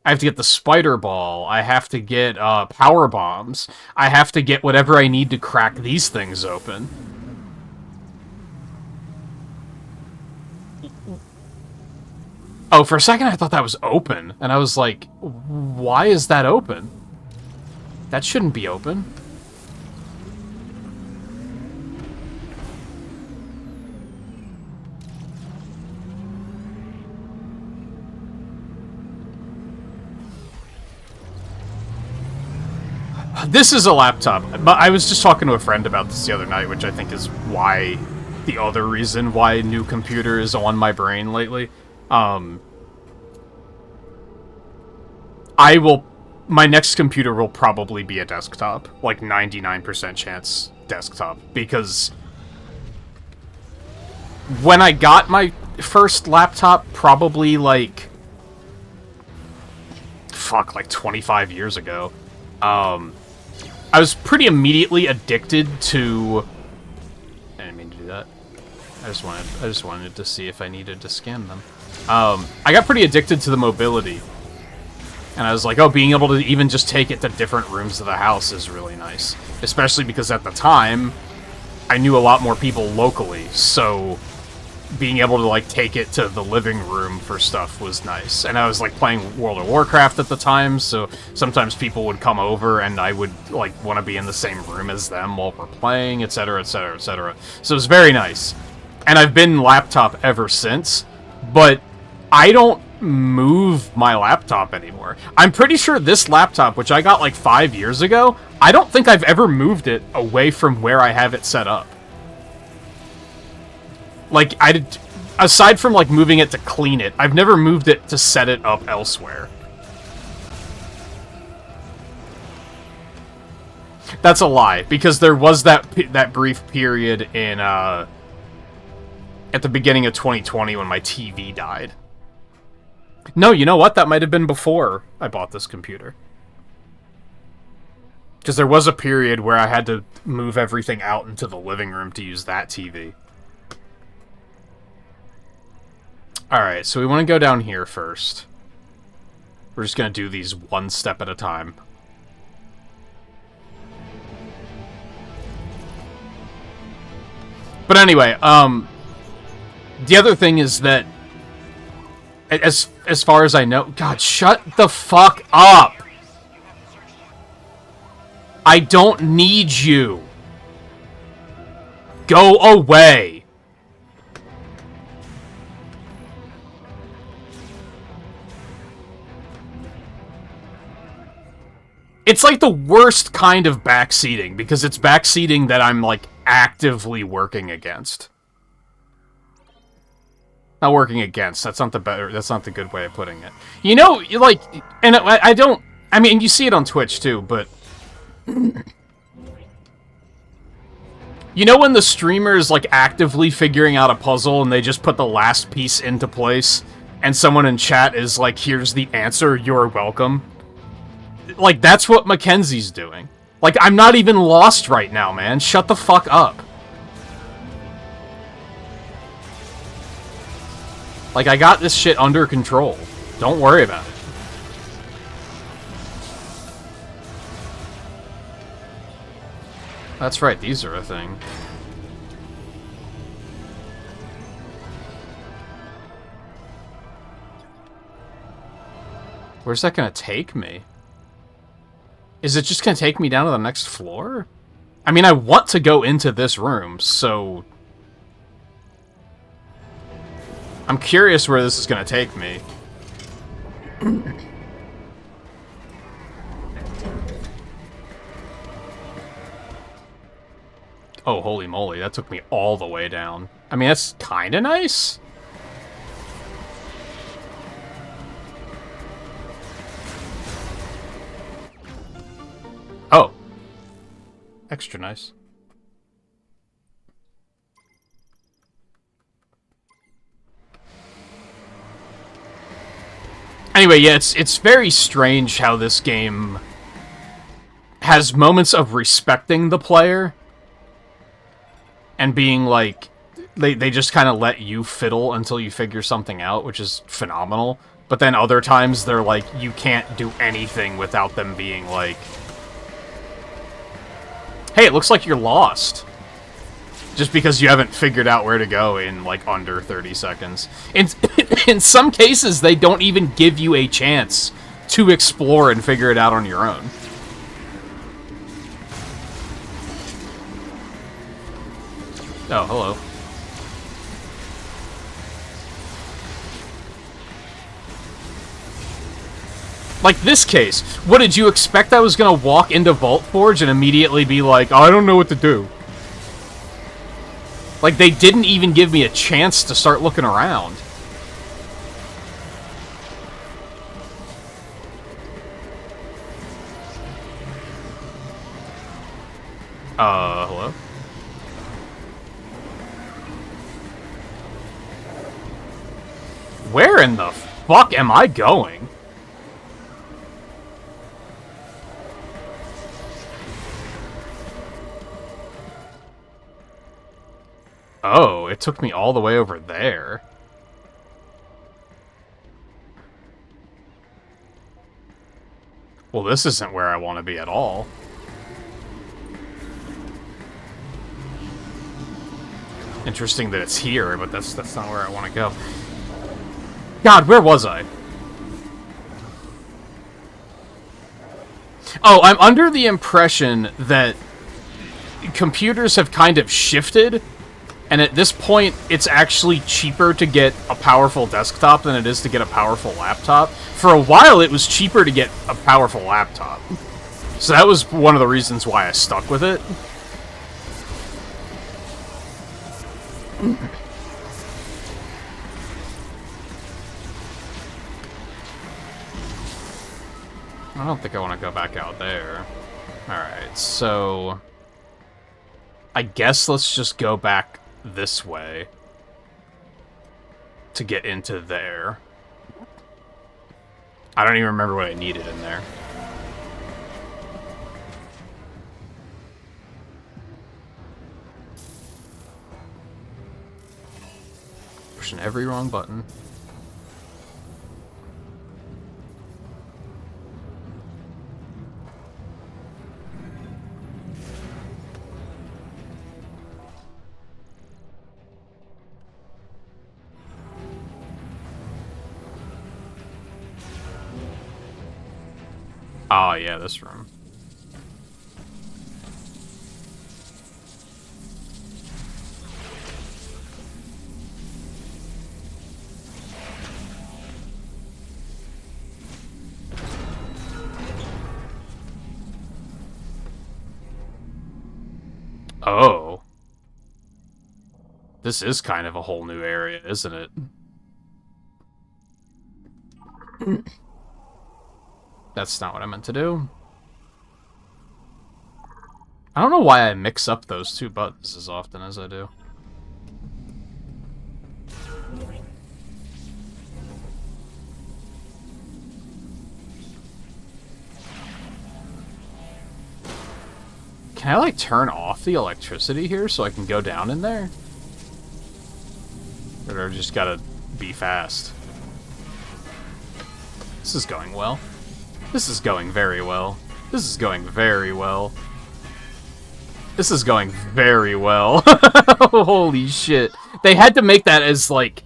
I have to get the spider ball. I have to get power bombs. I have to get whatever I need to crack these things open. Oh, for a second I thought that was open, and I was like, why is that open? That shouldn't be open. This is a laptop. I was just talking to a friend about this the other night, which I think is why, the other reason why new computer is on my brain lately. My next computer will probably be a desktop. Like 99% chance desktop. Because when I got my first laptop, probably like 25 years ago, I was pretty immediately addicted to... I didn't mean to do that. I just wanted to see if I needed to scan them. I got pretty addicted to the mobility. And I was like, oh, being able to even just take it to different rooms of the house is really nice. Especially because at the time, I knew a lot more people locally, so being able to, like, take it to the living room for stuff was nice. And I was, like, playing World of Warcraft at the time, so sometimes people would come over and I would, like, want to be in the same room as them while we're playing, etc., etc., etc. So it was very nice. And I've been laptop ever since, but I don't move my laptop anymore. I'm pretty sure this laptop, which I got like 5 years ago, I don't think I've ever moved it away from where I have it set up. Like, aside from like moving it to clean it, I've never moved it to set it up elsewhere. That's a lie, because there was that brief period in at the beginning of 2020 when my TV died. No, you know what? That might have been before I bought this computer. Because there was a period where I had to move everything out into the living room to use that TV. Alright, so we want to go down here first. We're just going to do these one step at a time. But anyway, the other thing is that as far as I know... God, shut the fuck up! I don't need you! Go away! It's like the worst kind of backseating, because it's backseating that I'm, like, actively working against. Not working against. That's not the good way of putting it. You know, you like, and I mean, you see it on Twitch too, but you know when the streamer is like actively figuring out a puzzle and they just put the last piece into place and someone in chat is like, here's the answer, you're welcome. Like, that's what Mackenzie's doing. Like, I'm not even lost right now, man. Shut the fuck up. Like, I got this shit under control. Don't worry about it. That's right, these are a thing. Where's that gonna take me? Is it just gonna take me down to the next floor? I mean, I want to go into this room, so... I'm curious where this is gonna take me. Oh, holy moly, that took me all the way down. I mean, that's kinda nice. Oh. Extra nice. Anyway, yeah, it's very strange how this game has moments of respecting the player and being like, They just kind of let you fiddle until you figure something out, which is phenomenal. But then other times they're like, you can't do anything without them being like, hey, it looks like you're lost. Just because you haven't figured out where to go in, like, under 30 seconds. In some cases, they don't even give you a chance to explore and figure it out on your own. Oh, hello. Like this case, what did you expect I was gonna walk into Vault Forge and immediately be like, oh, I don't know what to do? Like, they didn't even give me a chance to start looking around. Hello? Where in the fuck am I going? Oh, it took me all the way over there. Well, this isn't where I want to be at all. Interesting that it's here, but that's not where I want to go. God, where was I? Oh, I'm under the impression that computers have kind of shifted, and at this point, it's actually cheaper to get a powerful desktop than it is to get a powerful laptop. For a while, it was cheaper to get a powerful laptop. So that was one of the reasons why I stuck with it. I don't think I want to go back out there. Alright, so I guess let's just go back this way to get into there. I don't even remember what I needed in there. Pushing every wrong button. Oh, yeah, this room. Oh. This is kind of a whole new area, isn't it? That's not what I meant to do. I don't know why I mix up those two buttons as often as I do. Can I, like, turn off the electricity here so I can go down in there? Or do I just gotta be fast? This is going well. This is going very well. This is going very well. This is going very well. Holy shit. They had to make that as, like,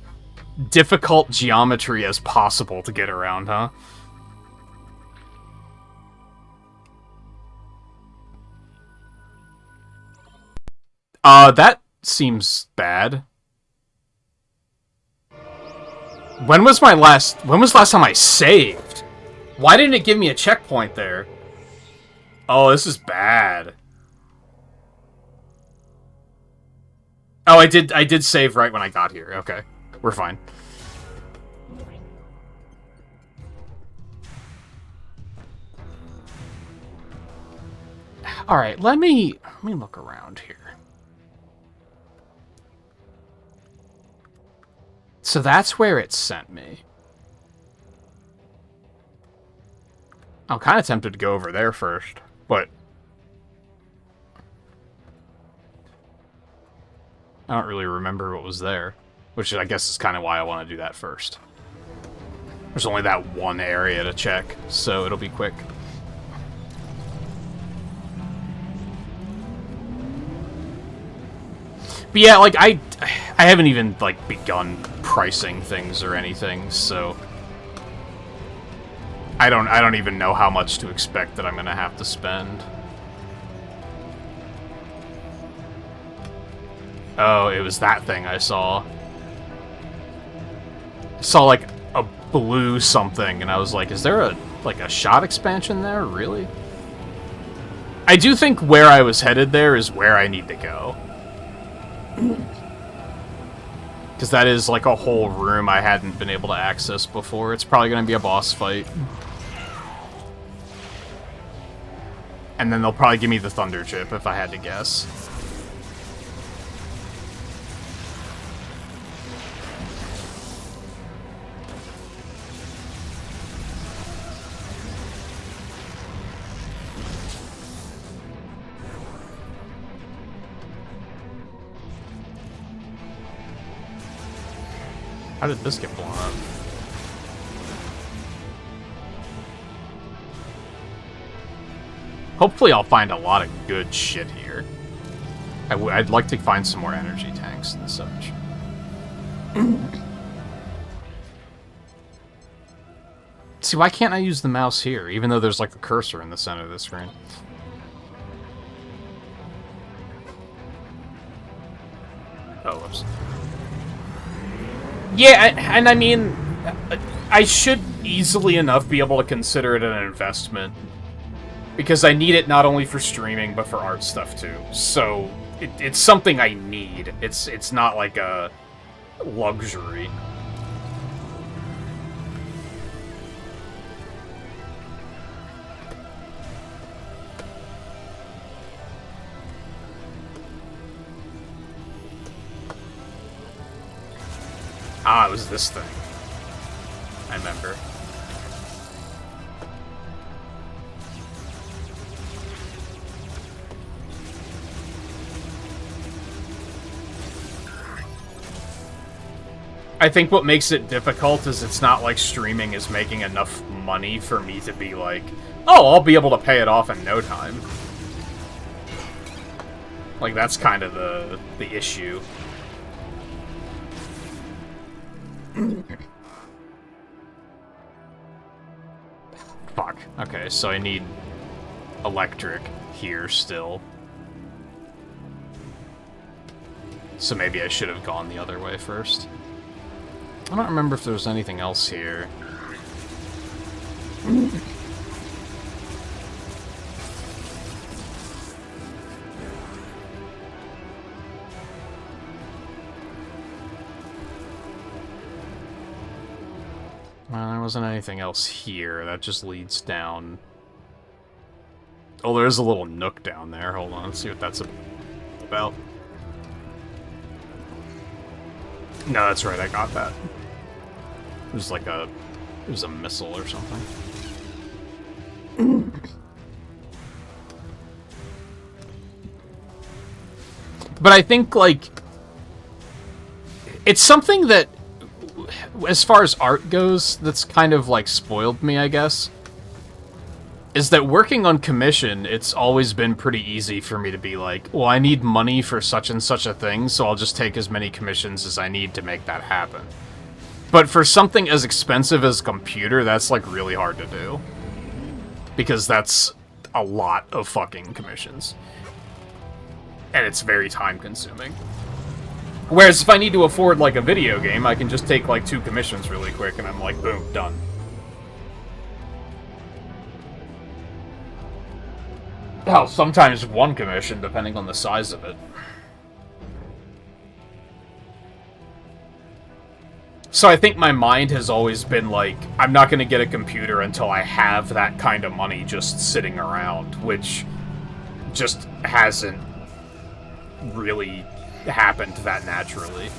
difficult geometry as possible to get around, huh? That seems bad. When was last time I saved? Why didn't it give me a checkpoint there? Oh, this is bad. Oh, I did save right when I got here. Okay. We're fine. Alright, let me look around here. So that's where it sent me. I'm kind of tempted to go over there first, but I don't really remember what was there, which I guess is kind of why I want to do that first. There's only that one area to check, so it'll be quick. But yeah, like, I haven't even, like, begun pricing things or anything, so I don't even know how much to expect that I'm gonna have to spend. Oh, it was that thing I saw. I saw, like, a blue something, and I was like, is there a shot expansion there? Really? I do think where I was headed there is where I need to go. Because that is, like, a whole room I hadn't been able to access before. It's probably going to be a boss fight. And then they'll probably give me the Thunder Chip, if I had to guess. How did this get blown up? Hopefully I'll find a lot of good shit here. I'd like to find some more energy tanks and such. See, why can't I use the mouse here, even though there's like a cursor in the center of the screen? Oh, whoops. Yeah, and I mean, I should easily enough be able to consider it an investment. Because I need it not only for streaming, but for art stuff too. So, it's something I need. It's not like a luxury. Ah, it was this thing. I remember. I think what makes it difficult is it's not like streaming is making enough money for me to be like, oh, I'll be able to pay it off in no time. Like, that's kind of the issue. Fuck. Okay, so I need electric here still. So maybe I should have gone the other way first. I don't remember if there was anything else here. Well, there wasn't anything else here. That just leads down. Oh, there's a little nook down there. Hold on, let's see what that's about. No, that's right, I got that. It was like it was a missile or something. But I think, like, it's something that, as far as art goes, that's kind of, like, spoiled me, I guess. Is that working on commission, it's always been pretty easy for me to be like, well, I need money for such and such a thing, so I'll just take as many commissions as I need to make that happen. But for something as expensive as a computer, that's, like, really hard to do. Because that's a lot of fucking commissions. And it's very time-consuming. Whereas if I need to afford, like, a video game, I can just take, like, 2 commissions really quick, and I'm like, boom, done. Hell, sometimes 1 commission, depending on the size of it. So I think my mind has always been like, I'm not going to get a computer until I have that kind of money just sitting around, which just hasn't really happened that naturally.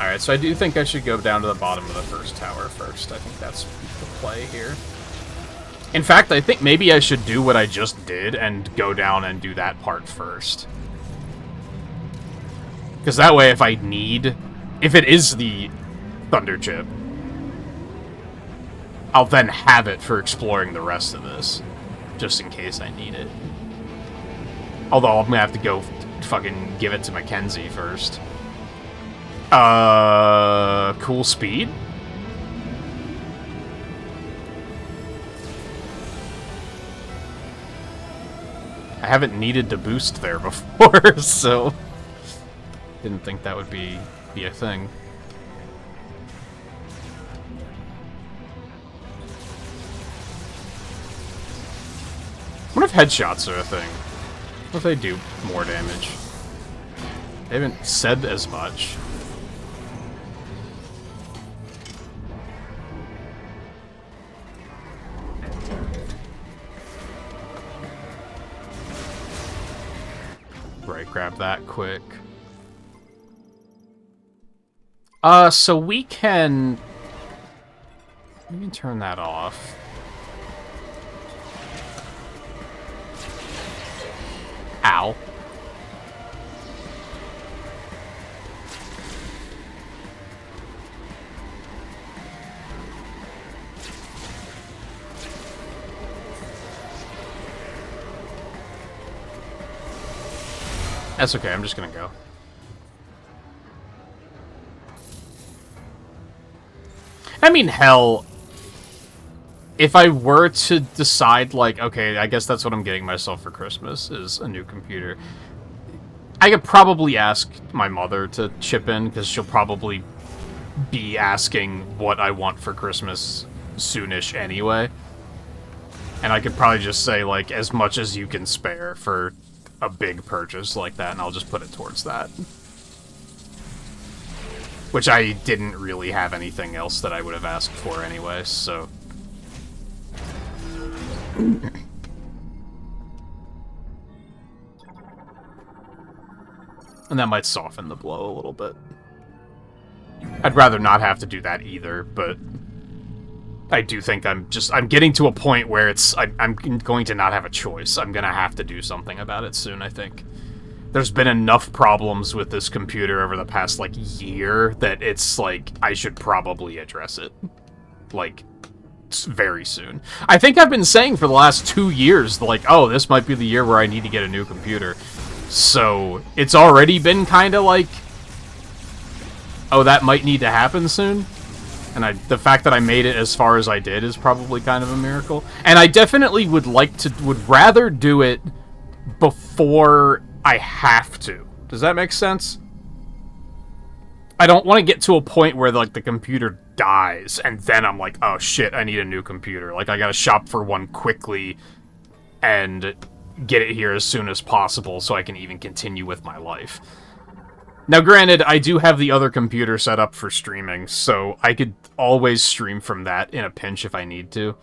Alright, so I do think I should go down to the bottom of the first tower first. I think that's the play here. In fact, I think maybe I should do what I just did and go down and do that part first. Because that way, if it is the Thunder Chip, I'll then have it for exploring the rest of this. Just in case I need it. Although, I'm gonna have to go fucking give it to Mackenzie first. Cool speed? I haven't needed to boost there before, so... Didn't think that would be a thing. What if headshots are a thing? What if they do more damage? They haven't said as much. Right, grab that quick. So we can turn that off. Ow. That's okay, I'm just gonna go. I mean, hell, if I were to decide, like, okay, I guess that's what I'm getting myself for Christmas, is a new computer, I could probably ask my mother to chip in, because she'll probably be asking what I want for Christmas soonish anyway. And I could probably just say, like, as much as you can spare for a big purchase like that, and I'll just put it towards that. Which I didn't really have anything else that I would have asked for anyway, so... And that might soften the blow a little bit. I'd rather not have to do that either, but... I do think I'm getting to a point where I'm going to not have a choice. I'm gonna have to do something about it soon, I think. There's been enough problems with this computer over the past, like, year that it's, like, I should probably address it. Like, very soon. I think I've been saying for the last 2 years, like, oh, this might be the year where I need to get a new computer. So, it's already been kind of like, oh, that might need to happen soon. And the fact that I made it as far as I did is probably kind of a miracle. And I definitely would rather do it before I have to. Does that make sense? I don't want to get to a point where, like, the computer dies, and then I'm like, oh shit, I need a new computer. Like, I gotta shop for one quickly, and get it here as soon as possible so I can even continue with my life. Now, granted, I do have the other computer set up for streaming, so I could always stream from that in a pinch if I need to.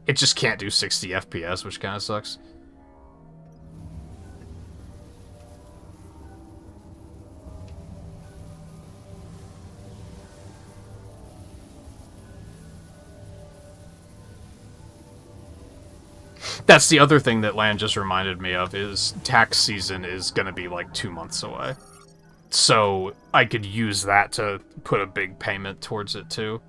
It just can't do 60 FPS, which kind of sucks. That's the other thing that Lan just reminded me of, is tax season is going to be like 2 months away. So I could use that to put a big payment towards it too.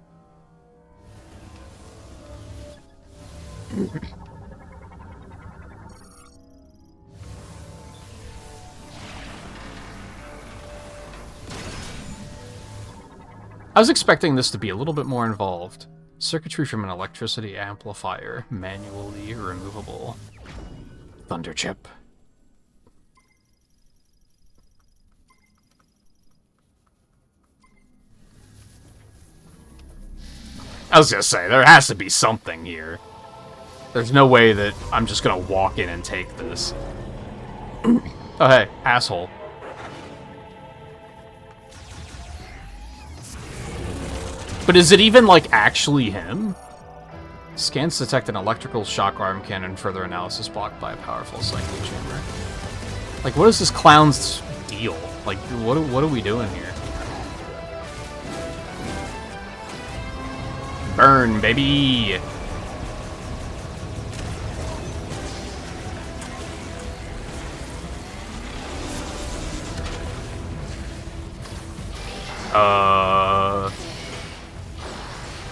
I was expecting this to be a little bit more involved. Circuitry from an electricity amplifier, manually removable. Thunder chip. I was gonna say, there has to be something here. There's no way that I'm just gonna walk in and take this. Oh hey, asshole. But is it even, like, actually him? Scans detect an electrical shock arm cannon, further analysis blocked by a powerful cycling chamber. Like, what is this clown's deal? Like, what are we doing here? Burn, baby!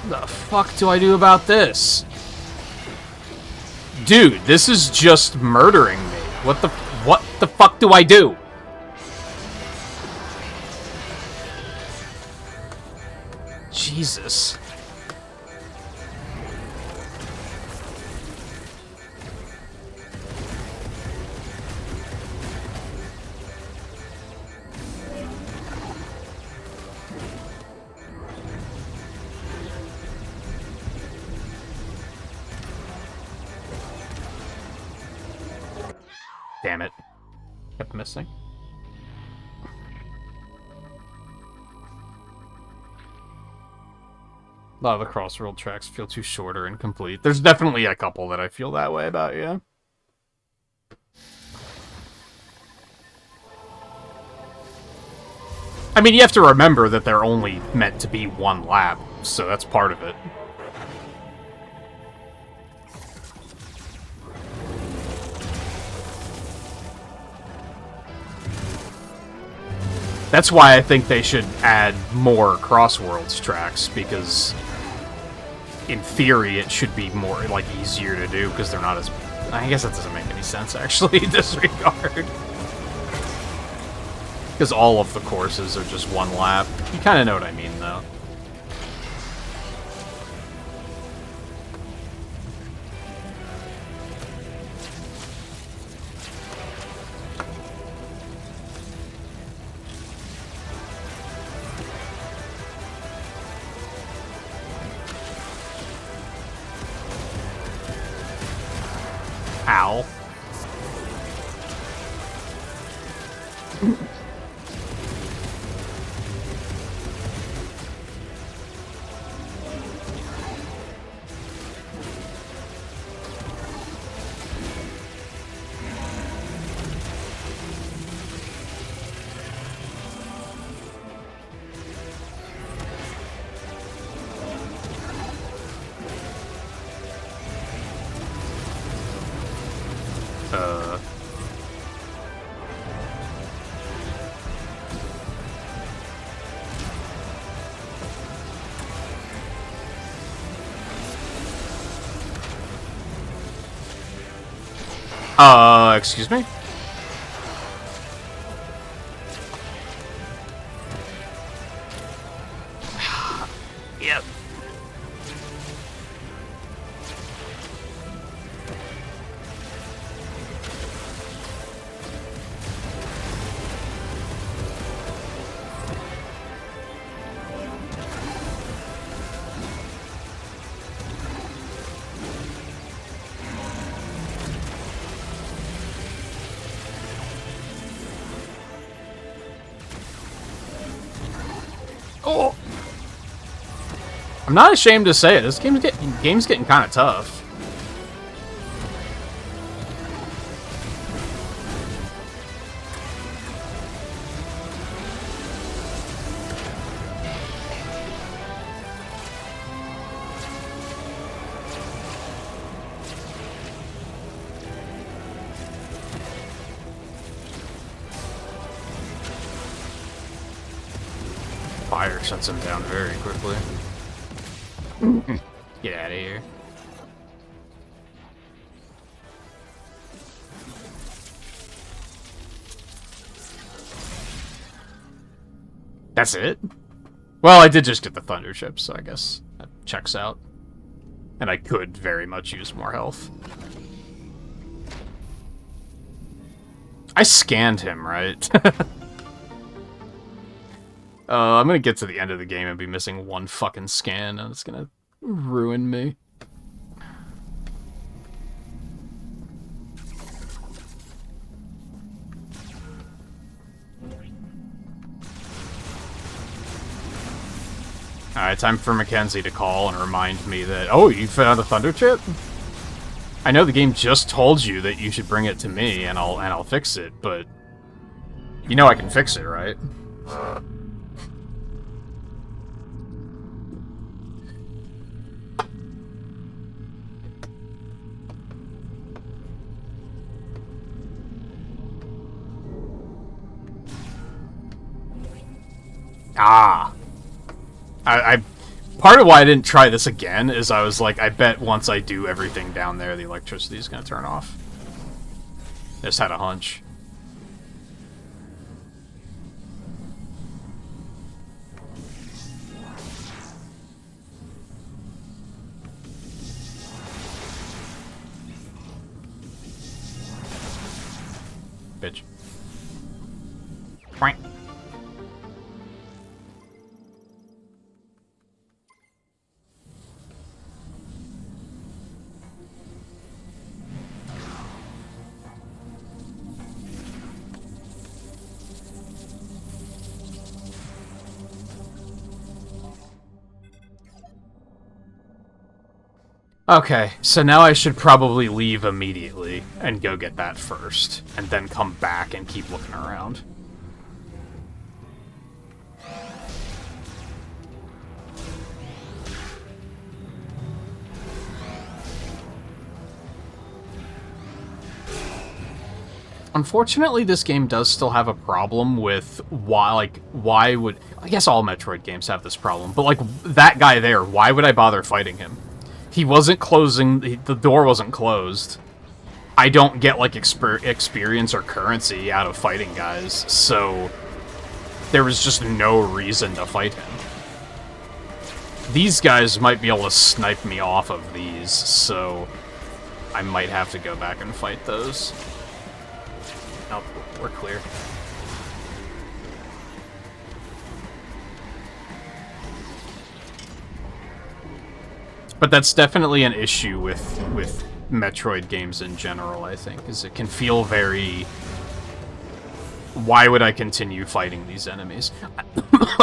The fuck do I do about this? Dude, this is just murdering me. What the fuck do I do? Jesus. Damn it. Kept missing. A lot of the crossworld tracks feel too short or incomplete. There's definitely a couple that I feel that way about, yeah. I mean, you have to remember that they're only meant to be one lap, so that's part of it. That's why I think they should add more Crossworlds tracks, because in theory it should be more, like, easier to do, because they're not as... I guess that doesn't make any sense, actually, in this regard. Because all of the courses are just one lap. You kind of know what I mean, though. Ow. Excuse me? Yep. Oh. I'm not ashamed to say it. This game's getting kind of tough. Fire shuts him down very quickly. Get out of here. That's it? Well, I did just get the thunder chip, so I guess that checks out. And I could very much use more health. I scanned him, right? I'm gonna get to the end of the game and be missing one fucking scan, and it's gonna ruin me. Alright, time for Mackenzie to call and remind me that, oh, you found a thunder chip? I know the game just told you that you should bring it to me and I'll fix it, but you know I can fix it, right? Ah. I part of why I didn't try this again is I was like, I bet once I do everything down there, the electricity is going to turn off. I just had a hunch. Bitch. Frank. Okay, so now I should probably leave immediately and go get that first, and then come back and keep looking around. Unfortunately, this game does still have a problem with why would... I guess all Metroid games have this problem, but, like, that guy there, why would I bother fighting him? He wasn't closing... The door wasn't closed. I don't get, like, experience or currency out of fighting guys, so... There was just no reason to fight him. These guys might be able to snipe me off of these, so... I might have to go back and fight those. Nope, we're clear. But that's definitely an issue with Metroid games in general, I think, is it can feel very... Why would I continue fighting these enemies?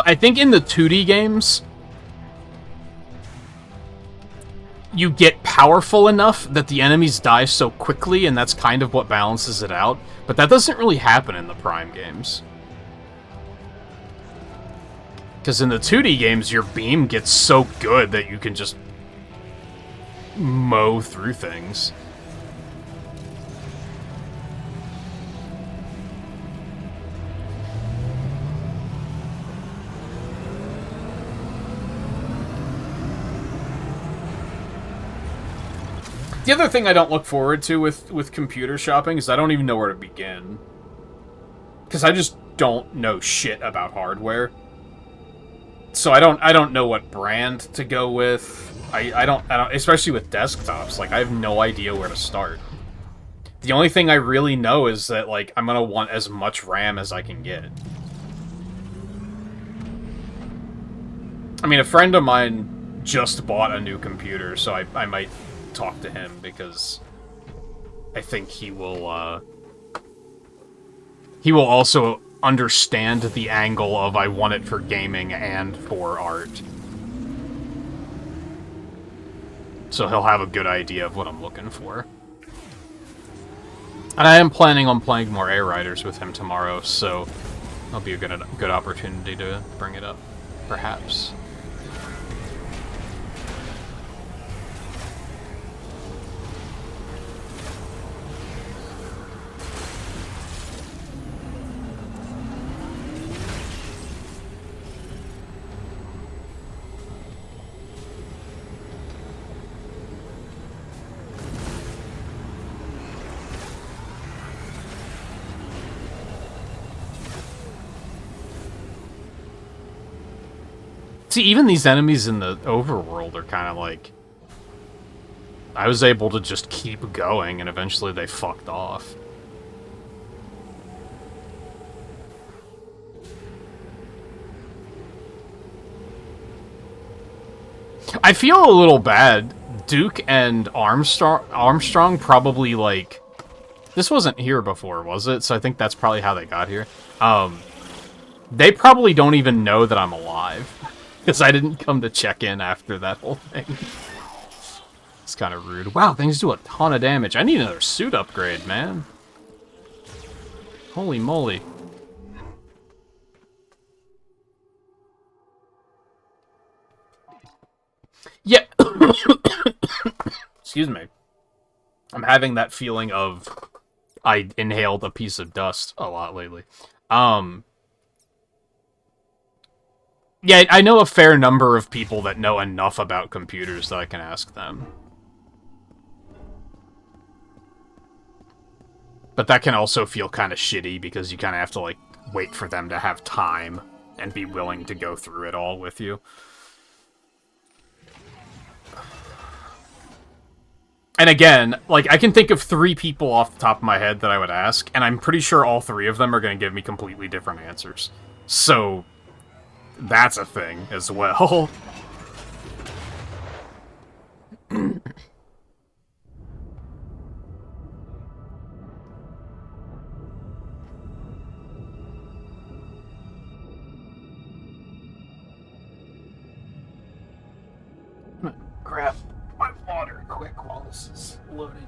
I think in the 2D games, you get powerful enough that the enemies die so quickly, and that's kind of what balances it out. But that doesn't really happen in the Prime games. Because in the 2D games, your beam gets so good that you can just mow through things. The other thing I don't look forward to with computer shopping is I don't even know where to begin. Because I just don't know shit about hardware. So I don't know what brand to go with. I don't, especially with desktops, like, I have no idea where to start. The only thing I really know is that, like, I'm gonna want as much RAM as I can get. I mean, a friend of mine just bought a new computer, so I might talk to him, because I think he will also understand the angle of I want it for gaming and for art. So he'll have a good idea of what I'm looking for. And I am planning on playing more Air Riders with him tomorrow, so that'll be a good opportunity to bring it up, perhaps. See, even these enemies in the overworld are kind of like... I was able to just keep going, and eventually they fucked off. I feel a little bad. Duke and Armstrong probably, like... This wasn't here before, was it? So I think that's probably how they got here. They probably don't even know that I'm alive. Because I didn't come to check in after that whole thing. It's kind of rude. Wow, things do a ton of damage. I need another suit upgrade, man. Holy moly. Yeah. Excuse me. I'm having that feeling of I inhaled a piece of dust a lot lately. Yeah, I know a fair number of people that know enough about computers that I can ask them. But that can also feel kind of shitty because you kind of have to, like, wait for them to have time and be willing to go through it all with you. And again, like, I can think of 3 people off the top of my head that I would ask, and I'm pretty sure all 3 of them are going to give me completely different answers. So, that's a thing as well. Grab my water quick while this is loading me.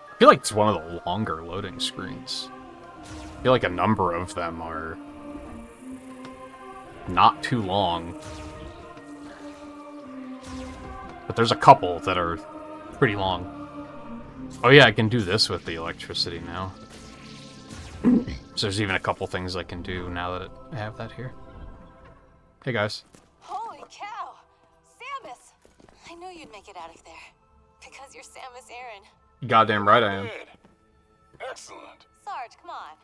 I feel like it's one of the longer loading screens. I feel like a number of them are not too long. But there's a couple that are pretty long. Oh yeah, I can do this with the electricity now. So there's even a couple things I can do now that I have that here. Hey guys. Holy cow! Samus! I knew you'd make it out of there. Because you're Samus Aran. Goddamn right I am. Good. Excellent. Sarge, come on.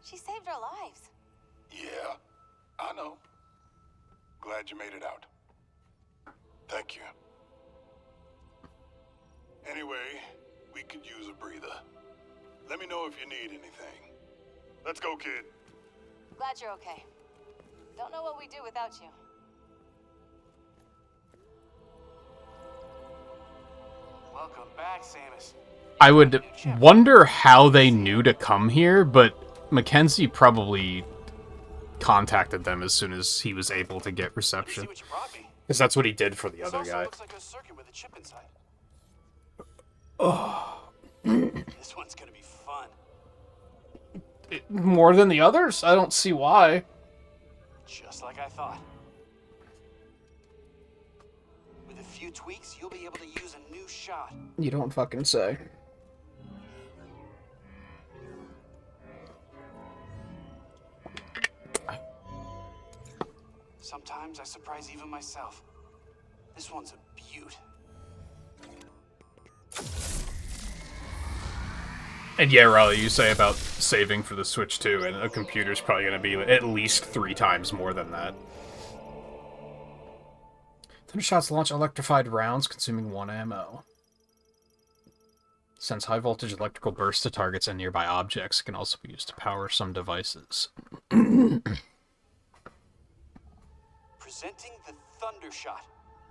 She saved our lives. Yeah, I know. Glad you made it out. Thank you. Anyway, we could use a breather. Let me know if you need anything. Let's go, kid. Glad you're okay. Don't know what we'd do without you. Welcome back, Samus. I would wonder how they knew to come here, but Mackenzie probably contacted them as soon as he was able to get See reception. what you brought me. Because that's what he did for the This other also guy. looks like a circuit with a chip inside. Oh. This one's gonna be fun. More than the others? I don't see why. Just like I thought. With a few tweaks, you'll be able to use a new shot. You don't fucking say. Sometimes I surprise even myself. This one's a beaut. And yeah, Riley, you say about saving for the Switch 2, and a computer's probably going to be at least 3 times more than that. Thundershots launch electrified rounds, consuming 1 ammo. Sends high-voltage electrical bursts to targets and nearby objects. It can also be used to power some devices. Presenting the Thunder Shot.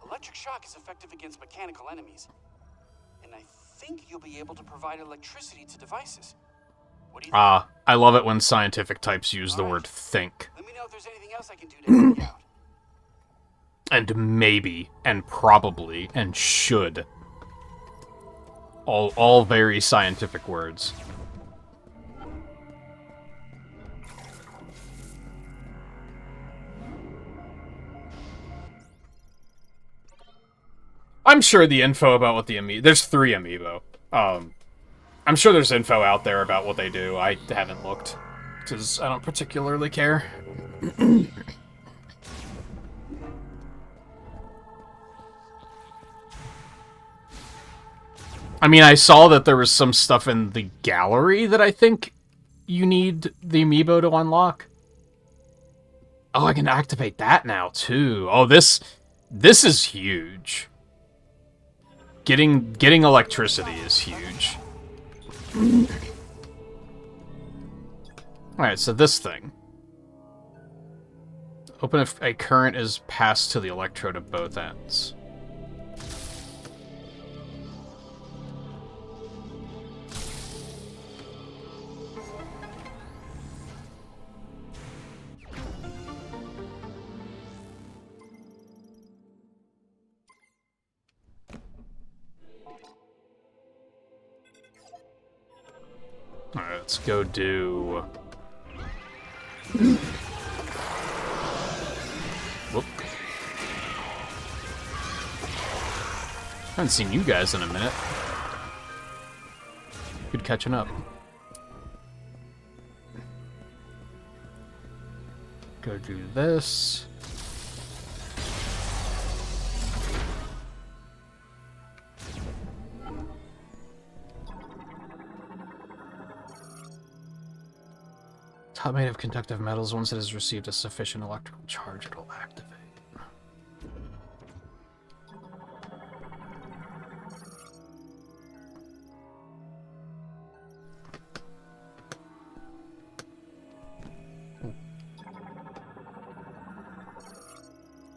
Electric shock is effective against mechanical enemies. And I think you'll be able to provide electricity to devices. What do you think? I love it when scientific types use the word think. Let me know if there's anything else I can do to help you out. And maybe, and probably, and should. All very scientific words. I'm sure the info about what the amiibo... There's 3 amiibo. I'm sure there's info out there about what they do. I haven't looked, because I don't particularly care. I mean, I saw that there was some stuff in the gallery that I think you need the amiibo to unlock. Oh, I can activate that now, too. Oh, this is huge. Getting electricity is huge. Alright, so this thing. Open if a current is passed to the electrode at both ends. Alright, let's go do... Whoop. Haven't seen you guys in a minute. Good catching up. Go do this. Top made of conductive metals. Once it has received a sufficient electrical charge, it will activate.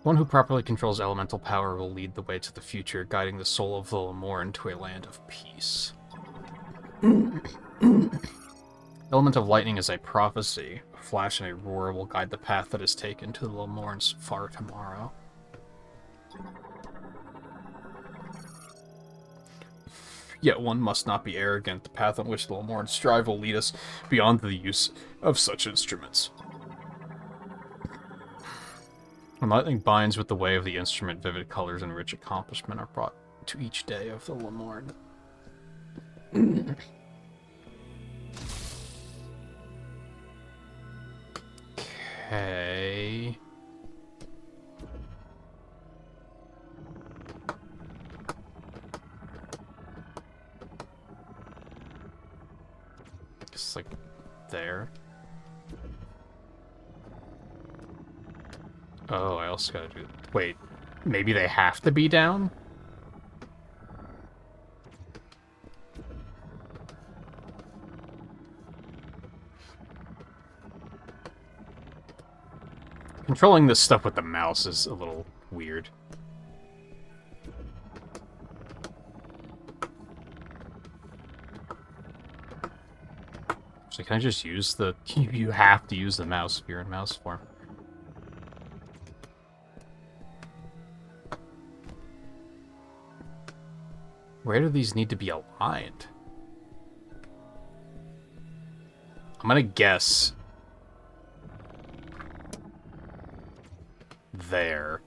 One who properly controls elemental power will lead the way to the future, guiding the soul of the Lamorn to a land of peace. Element of lightning is a prophecy. A flash and a roar will guide the path that is taken to the Lamorn's far tomorrow. Yet one must not be arrogant. The path on which the Lamorn strive will lead us beyond the use of such instruments. When lightning binds with the way of the instrument, vivid colors and rich accomplishment are brought to each day of the Lamorn. Okay. Just like there. Oh, I also gotta do... Wait, maybe they have to be down? Controlling this stuff with the mouse is a little weird. So can I just use the... You have to use the mouse if you're in mouse form. Where do these need to be aligned? I'm gonna guess... there.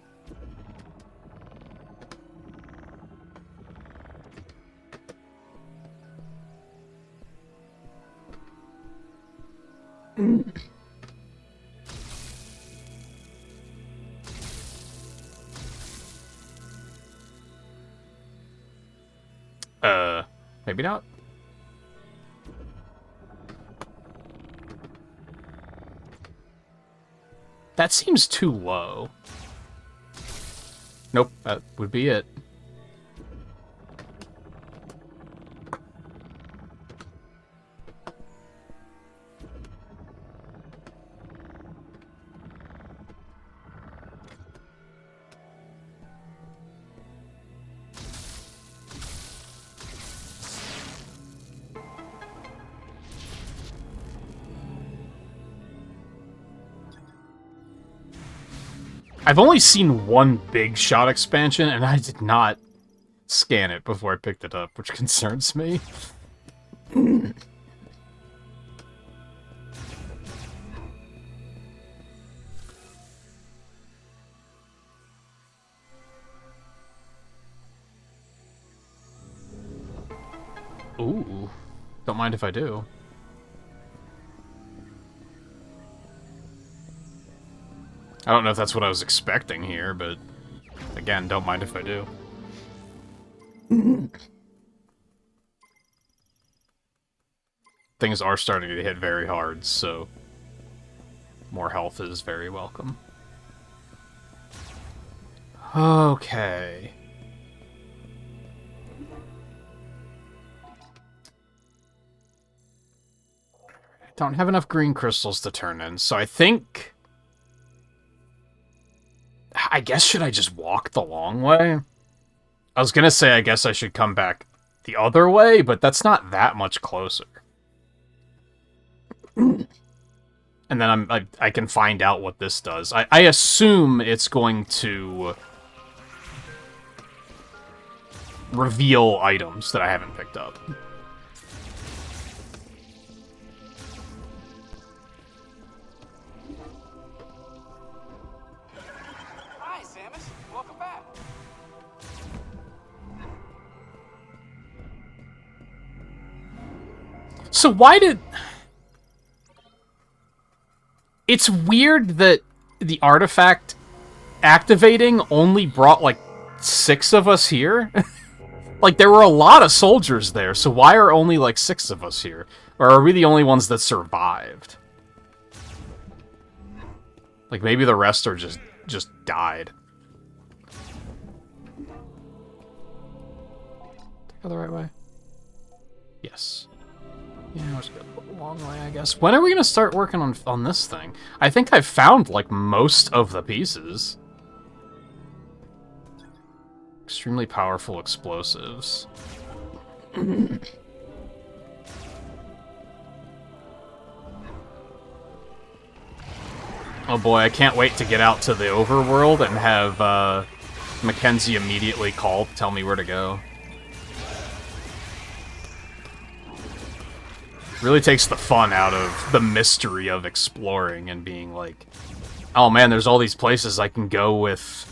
Maybe not. That seems too low. Nope, that would be it. I've only seen one big shot expansion, and I did not scan it before I picked it up, which concerns me. Ooh, don't mind if I do. I don't know if that's what I was expecting here, but again, don't mind if I do. Things are starting to hit very hard, so more health is very welcome. Okay. I don't have enough green crystals to turn in, so I think... I guess, should I just walk the long way? I was gonna say I guess I should come back the other way, but that's not that much closer. And then I can find out what this does. I assume it's going to reveal items that I haven't picked up. So why did... It's weird that the artifact activating only brought, like, 6 of us here. Like, there were a lot of soldiers there, so why are only, like, 6 of us here? Or are we the only ones that survived? Like, maybe the rest are just died. Go the right way? Yes. Yeah, let's go the long way, I guess. When are we gonna start working on this thing? I think I've found, like, most of the pieces. Extremely powerful explosives. Oh boy, I can't wait to get out to the overworld and have Mackenzie immediately call to tell me where to go. Really takes the fun out of the mystery of exploring and being like, oh man, there's all these places I can go with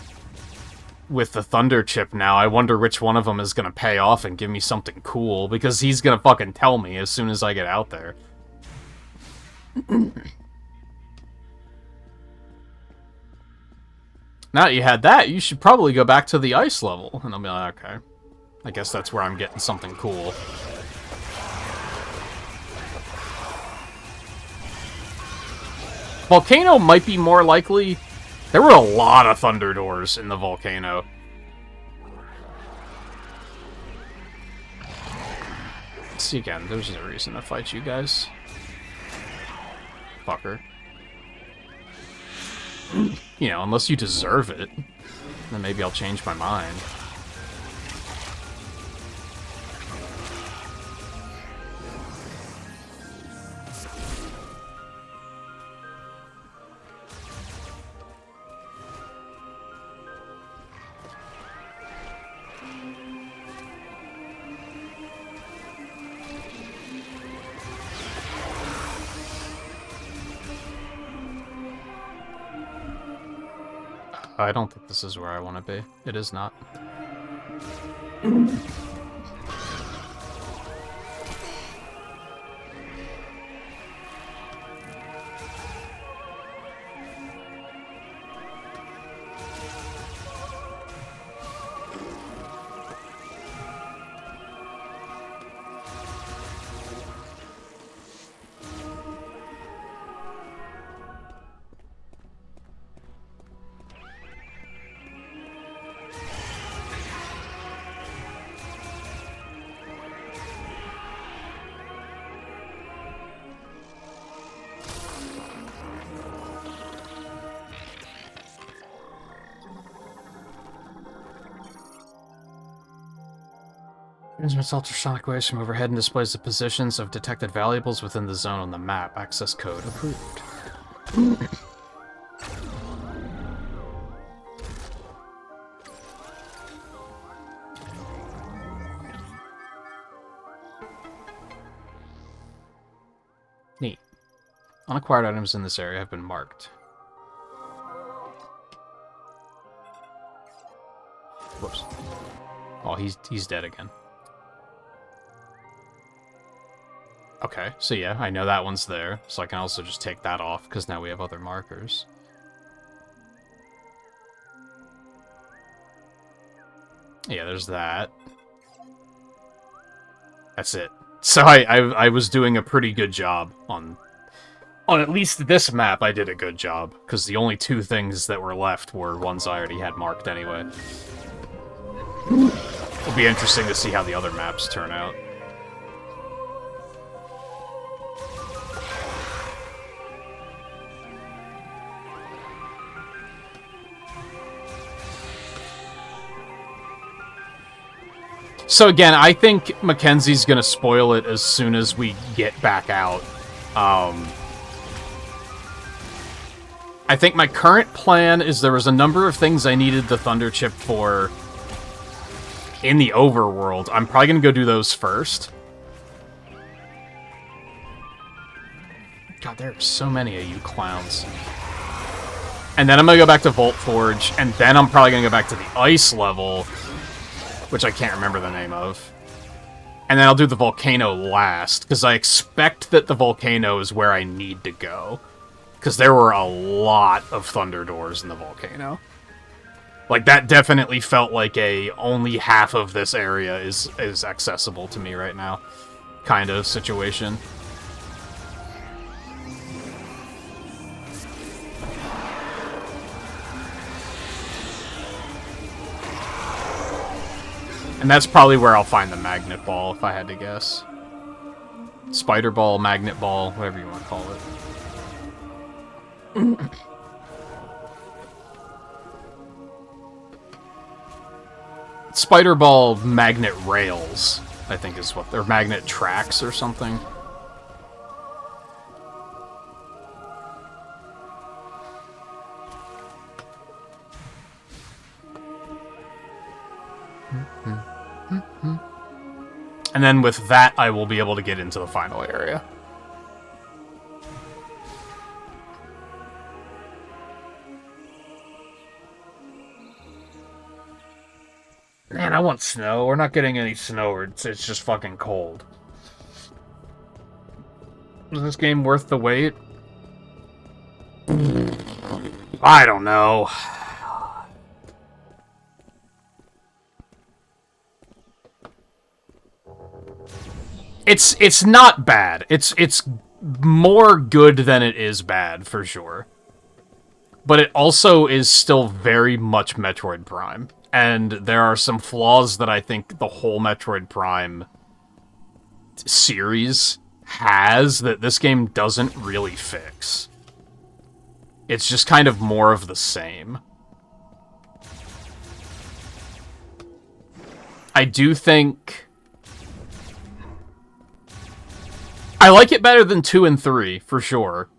the Thunder Chip now. I wonder which one of them is gonna pay off and give me something cool, because he's gonna fucking tell me as soon as I get out there. Now that you had that, you should probably go back to the ice level. And I'll be like, okay. I guess that's where I'm getting something cool. Volcano might be more likely. There were a lot of thunder doors in the volcano. Let's see again. There's no reason to fight you guys. Fucker. You know, unless you deserve it, then maybe I'll change my mind. I don't think this is where I want to be. It is not. Transmits ultrasonic waves from overhead and displays the positions of detected valuables within the zone on the map. Access code approved. Neat. Unacquired items in this area have been marked. Whoops. Oh, he's dead again. Okay, so yeah, I know that one's there, so I can also just take that off, because now we have other markers. Yeah, there's that. That's it. So I was doing a pretty good job on at least this map. I did a good job, because the only 2 things that were left were ones I already had marked anyway. It'll be interesting to see how the other maps turn out. So again, I think Mackenzie's gonna spoil it as soon as we get back out. I think my current plan is there was a number of things I needed the Thunder Chip for in the overworld. I'm probably gonna go do those first. God, there are so many of you clowns. And then I'm gonna go back to Volt Forge, and then I'm probably gonna go back to the ice level, which I can't remember the name of. And then I'll do the volcano last, because I expect that the volcano is where I need to go. Because there were a lot of thunder doors in the volcano. Like, that definitely felt like only half of this area is accessible to me right now kind of situation. And that's probably where I'll find the magnet ball, if I had to guess. Spider ball, magnet ball, whatever you want to call it. Spider ball magnet rails, I think is what they're, magnet tracks or something. And then with that, I will be able to get into the final area. Man, I want snow. We're not getting any snow. It's just fucking cold. Is this game worth the wait? I don't know. It's not bad. It's more good than it is bad, for sure. But it also is still very much Metroid Prime. And there are some flaws that I think the whole Metroid Prime series has that this game doesn't really fix. It's just kind of more of the same. I do think I like it better than 2 and 3, for sure.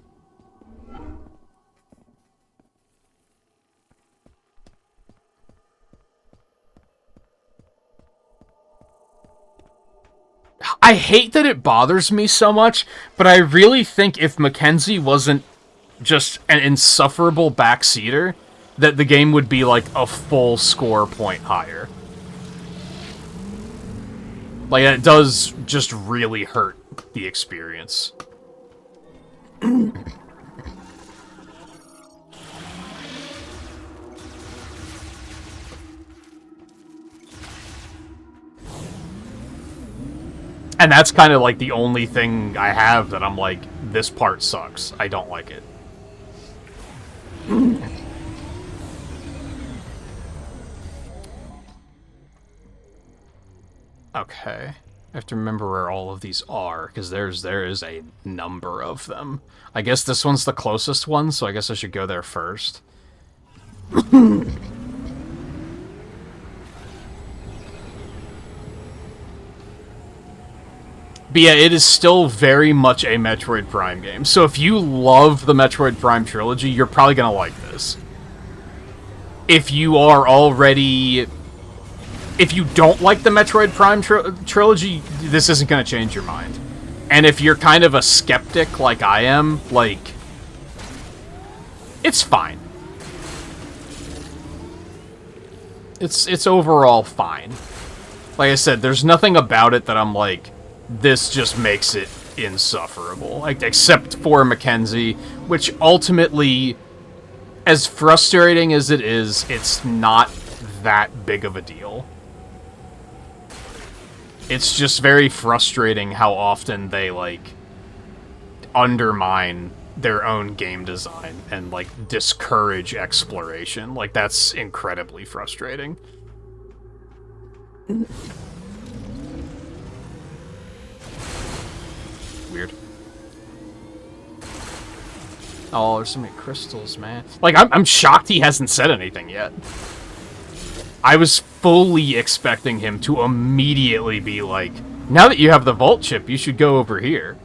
I hate that it bothers me so much, but I really think if Mackenzie wasn't just an insufferable backseater, that the game would be like a full score point higher. Like, it does just really hurt the experience. And that's kind of like the only thing I have that I'm like, this part sucks. I don't like it. Okay. I have to remember where all of these are, because there is a number of them. I guess this one's the closest one, so I guess I should go there first. But yeah, it is still very much a Metroid Prime game. So if you love the Metroid Prime trilogy, you're probably going to like this. If you are already... If you don't like the Metroid Prime trilogy, this isn't going to change your mind. And if you're kind of a skeptic like I am, like... It's fine. It's overall fine. Like I said, there's nothing about it that I'm like... This just makes it insufferable. Like, except for Mackenzie, which ultimately, as frustrating as it is, it's not that big of a deal. It's just very frustrating how often they, like, undermine their own game design and, like, discourage exploration. Like, that's incredibly frustrating. Weird. Oh, there's so many crystals, man. Like, I'm shocked he hasn't said anything yet. I was fully expecting him to immediately be like, now that you have the vault chip, you should go over here.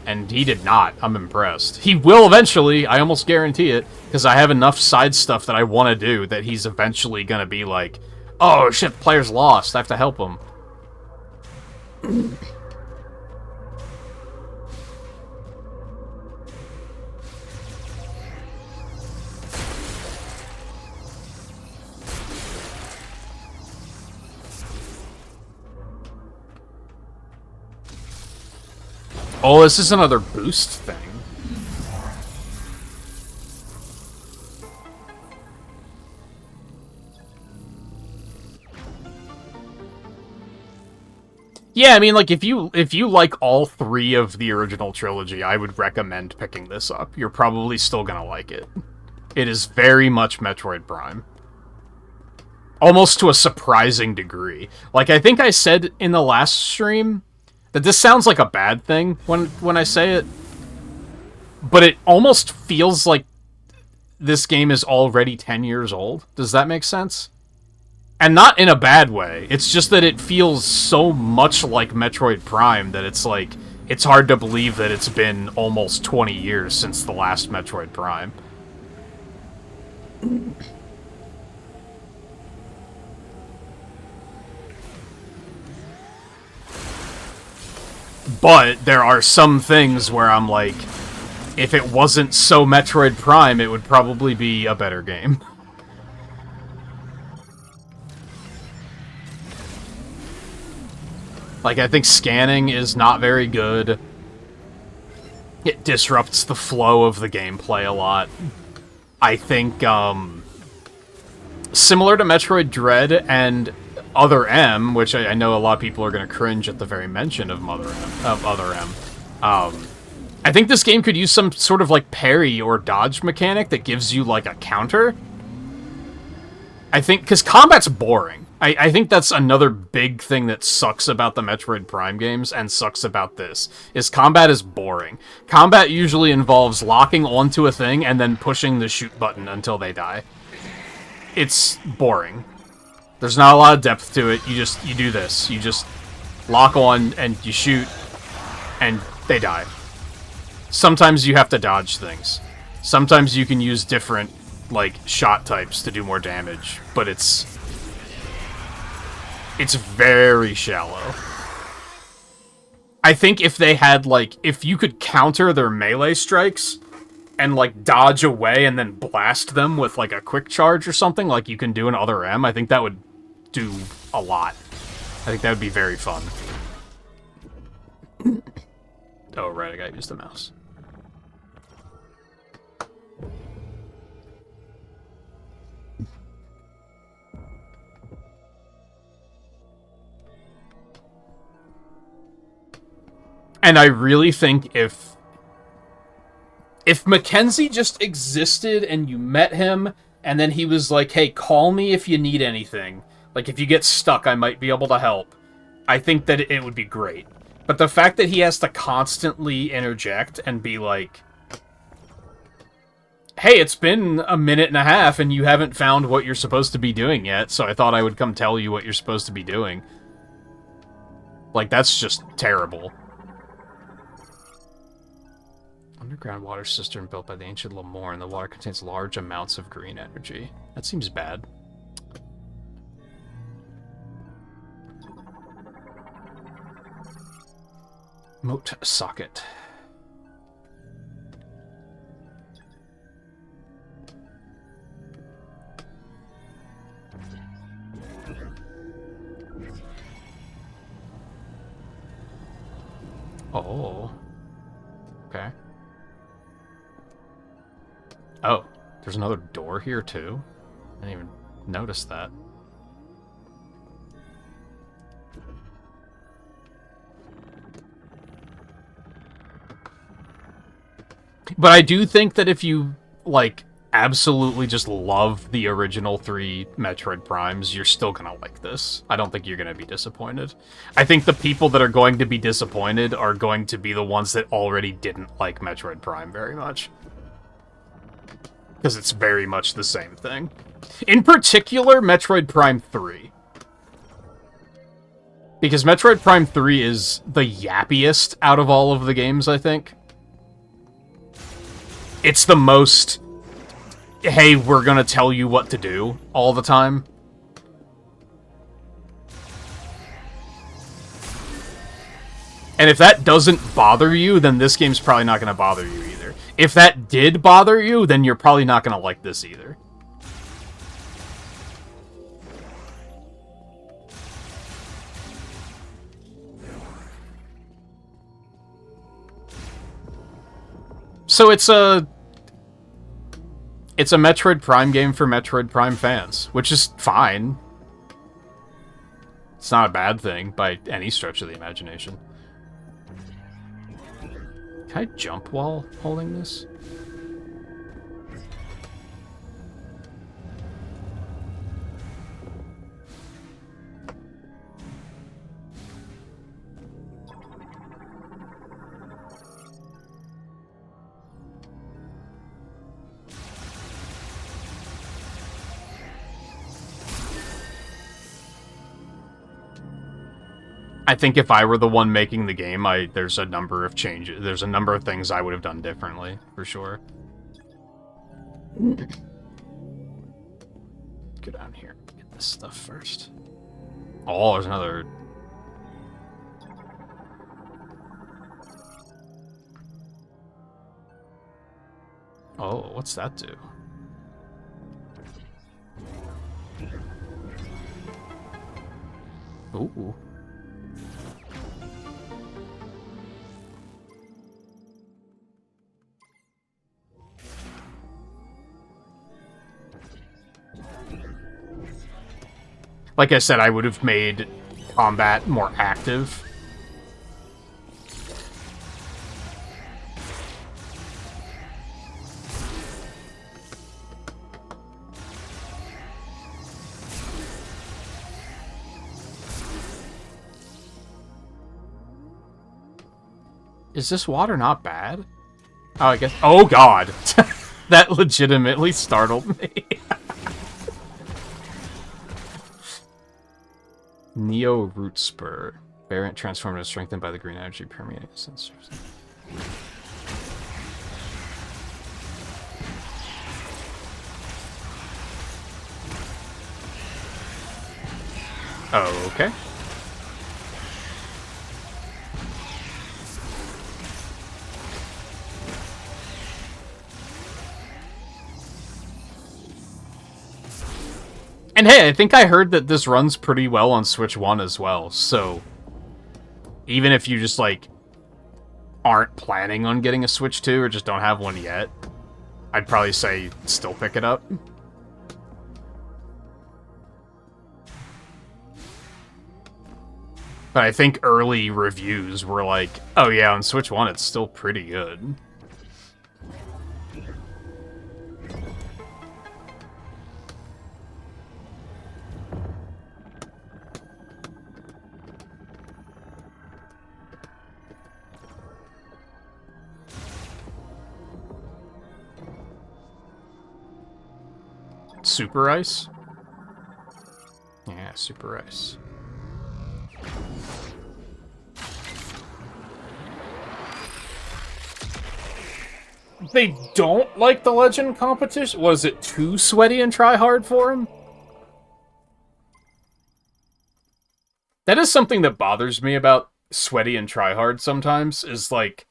And he did not. I'm impressed. He will eventually, I almost guarantee it, because I have enough side stuff that I want to do that he's eventually going to be like, oh shit, the player's lost, I have to help him. Oh, this is another boost thing. Yeah, I mean, like, if you like all 3 of the original trilogy, I would recommend picking this up. You're probably still gonna like it. It is very much Metroid Prime. Almost to a surprising degree. Like, I think I said in the last stream that this sounds like a bad thing when I say it, but it almost feels like this game is already 10 years old. Does that make sense? And not in a bad way. It's just that it feels so much like Metroid Prime that it's like, it's hard to believe that it's been almost 20 years since the last Metroid Prime. But there are some things where I'm like, if it wasn't so Metroid Prime, it would probably be a better game. Like, I think scanning is not very good. It disrupts the flow of the gameplay a lot. I think, similar to Metroid Dread and Other M, which I know a lot of people are going to cringe at the very mention of Other M. I think this game could use some sort of, like, parry or dodge mechanic that gives you, like, a counter. I think, because combat's boring. I think that's another big thing that sucks about the Metroid Prime games and sucks about this, is combat is boring. Combat usually involves locking onto a thing and then pushing the shoot button until they die. It's boring. There's not a lot of depth to it. You do this. You just lock on and you shoot and they die. Sometimes you have to dodge things. Sometimes you can use different, like, shot types to do more damage, but it's very shallow. I think if they had, like, if you could counter their melee strikes and, like, dodge away and then blast them with, like, a quick charge or something like you can do in Other M, I think that would do a lot. I think that would be very fun. Oh, right, I gotta use the mouse. And I really think if Mackenzie just existed and you met him, and then he was like, hey, call me if you need anything. Like, if you get stuck, I might be able to help. I think that it would be great. But the fact that he has to constantly interject and be like, hey, it's been a minute and a half and you haven't found what you're supposed to be doing yet, so I thought I would come tell you what you're supposed to be doing. Like, that's just terrible. Underground water cistern built by the ancient Lemorne. The water contains large amounts of green energy. That seems bad. Moat socket. Oh. Okay. Oh, there's another door here too? I didn't even notice that. But I do think that if you, like, absolutely just love the original 3 Metroid Primes, you're still gonna like this. I don't think you're gonna be disappointed. I think the people that are going to be disappointed are going to be the ones that already didn't like Metroid Prime very much. Because it's very much the same thing. In particular, Metroid Prime 3. Because Metroid Prime 3 is the yappiest out of all of the games, I think. It's the most, hey, we're gonna tell you what to do all the time. And if that doesn't bother you, then this game's probably not gonna bother you either. If that did bother you, then you're probably not gonna like this either. So it's a Metroid Prime game for Metroid Prime fans, which is fine. It's not a bad thing by any stretch of the imagination. Can I jump while holding this? I think if I were the one making the game, there's a number of changes. There's a number of things I would have done differently, for sure. Go down here. Get this stuff first. Oh, there's another... Oh, what's that do? Ooh. Like I said, I would have made combat more active. Is this water not bad? Oh, I guess... Oh, God! That legitimately startled me. Neo Root Spur. Variant transformed and strengthened by the green energy permeating sensors. Oh, okay. And hey, I think I heard that this runs pretty well on Switch 1 as well, so... Even if you just, like, aren't planning on getting a Switch 2 or just don't have one yet, I'd probably say still pick it up. But I think early reviews were like, oh yeah, on Switch 1 it's still pretty good. Super Ice? Yeah, Super Ice. They don't like the Legend competition? Was it too sweaty and try hard for him? That is something that bothers me about sweaty and try hard sometimes, is like...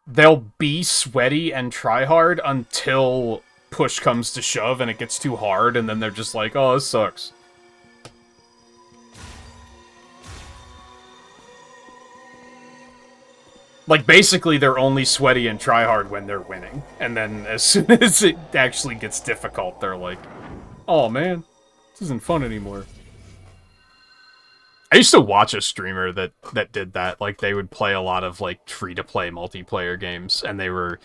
They'll be sweaty and try hard until push comes to shove and it gets too hard, and then they're just like, oh, this sucks. Like, basically, they're only sweaty and try hard when they're winning. And then as soon as it actually gets difficult, they're like, oh man, this isn't fun anymore. I used to watch a streamer that did that. Like, they would play a lot of, like, free-to-play multiplayer games, and they were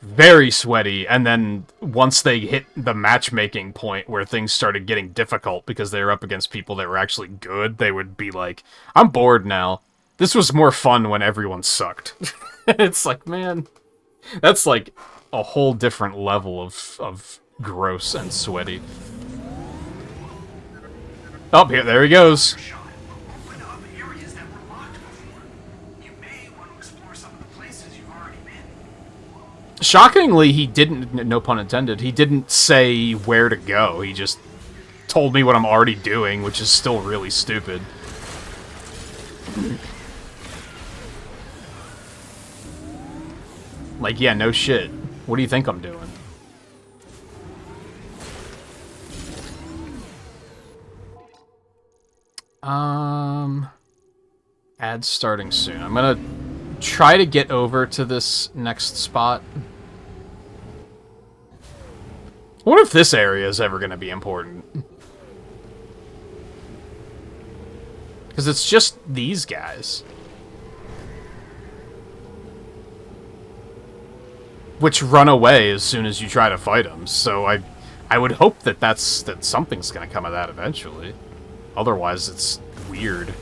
very sweaty, and then once they hit the matchmaking point where things started getting difficult because they were up against people that were actually good, they would be like, I'm bored now. This was more fun when everyone sucked. It's like, man, that's like a whole different level of gross and sweaty. Oh, here, there he goes. Shockingly, he didn't, no pun intended, he didn't say where to go. He just told me what I'm already doing, which is still really stupid. Like, yeah, no shit. What do you think I'm doing? Ads starting soon. I'm gonna try to get over to this next spot. I wonder if this area is ever going to be important. Because it's just these guys. Which run away as soon as you try to fight them. So I would hope that something's going to come of that eventually. Otherwise, it's weird.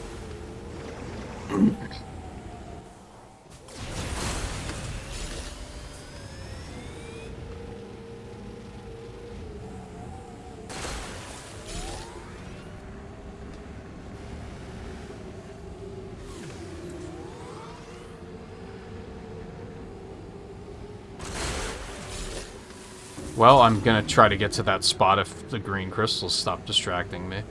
Well, I'm gonna try to get to that spot if the green crystals stop distracting me.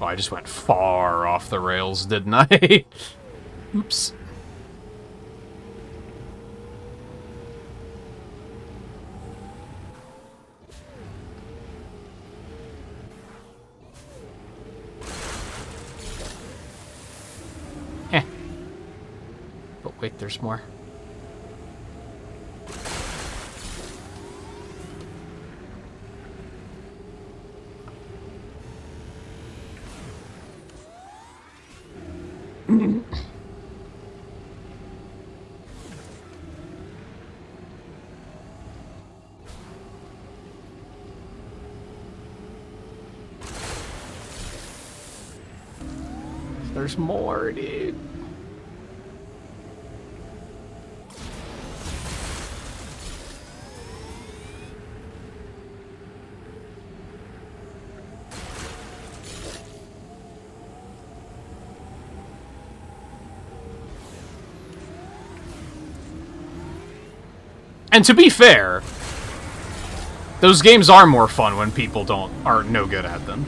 Oh, I just went far off the rails, didn't I? Oops. Eh. But wait, there's more. There's more, dude. And to be fair, those games are more fun when people are no good at them.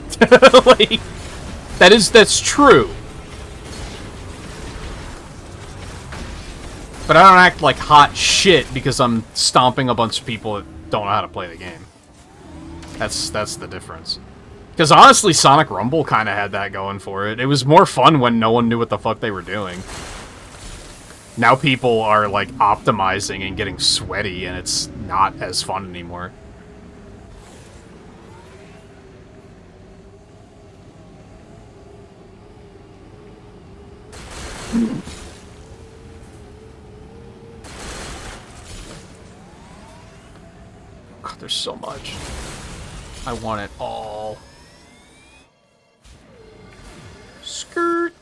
Like, that's true. But I don't act like hot shit because I'm stomping a bunch of people that don't know how to play the game. That's the difference. Because honestly, Sonic Rumble kind of had that going for it. It was more fun when no one knew what the fuck they were doing. Now people are, like, optimizing and getting sweaty, and it's not as fun anymore. God, there's so much. I want it all. Skirt.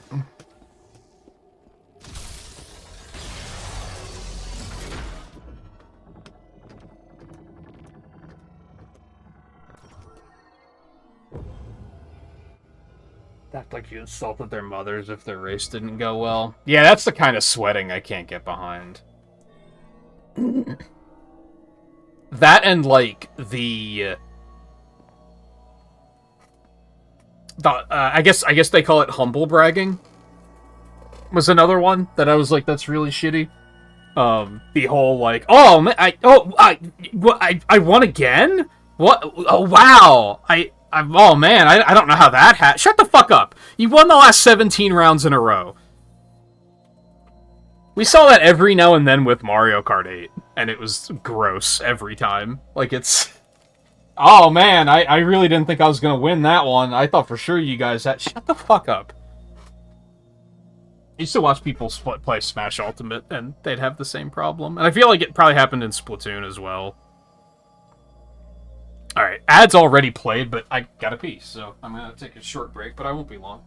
Act like you insulted their mothers if their race didn't go well. Yeah, that's the kind of sweating I can't get behind. That and, like, I guess they call it humble bragging. Was another one that I was like, that's really shitty. The whole, like, oh man, I won again? What? Oh wow! Oh man, I don't know how that happened. Shut the fuck up! You won the last 17 rounds in a row. We saw that every now and then with Mario Kart 8, and it was gross every time. Like, it's... Oh man, I really didn't think I was gonna win that one. I thought for sure you guys had... Shut the fuck up. I used to watch people play Smash Ultimate, and they'd have the same problem. And I feel like it probably happened in Splatoon as well. Alright, ad's already played, but I gotta pee, so I'm gonna take a short break, but I won't be long.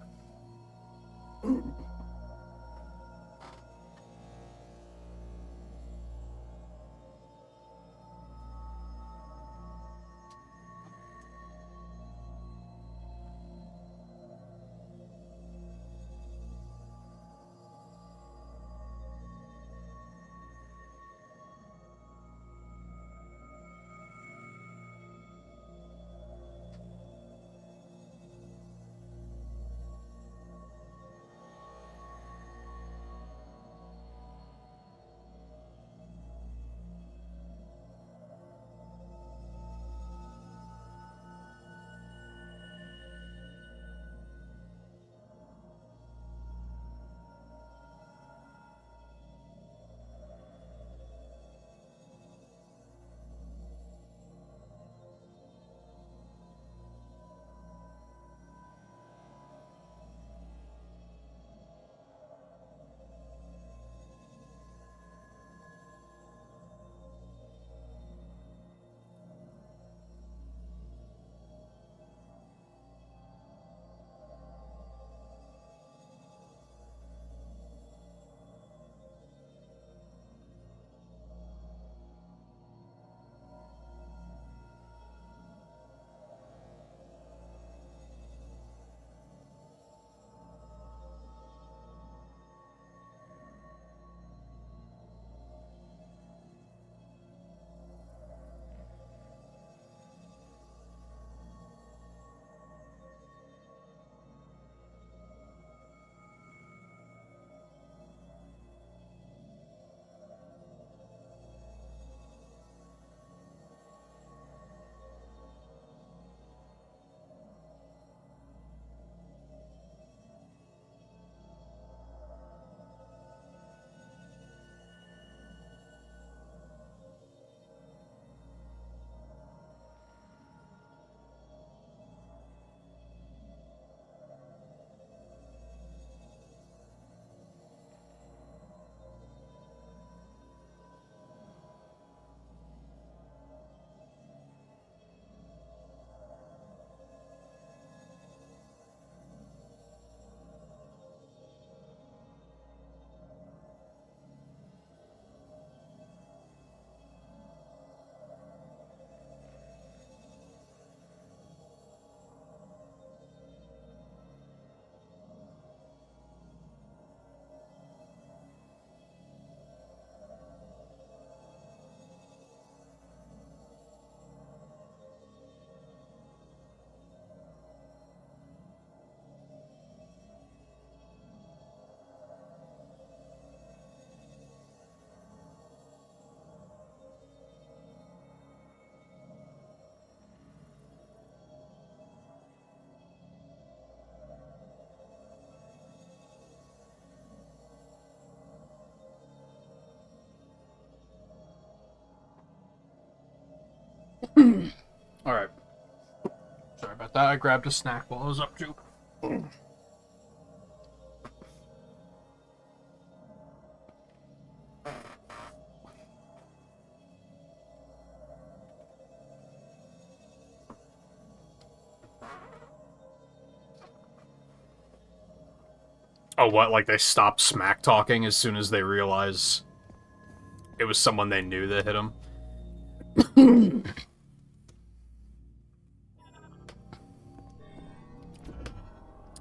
Alright. Sorry about that. I grabbed a snack while I was up too. Oh, what? Like they stopped smack talking as soon as they realize it was someone they knew that hit them?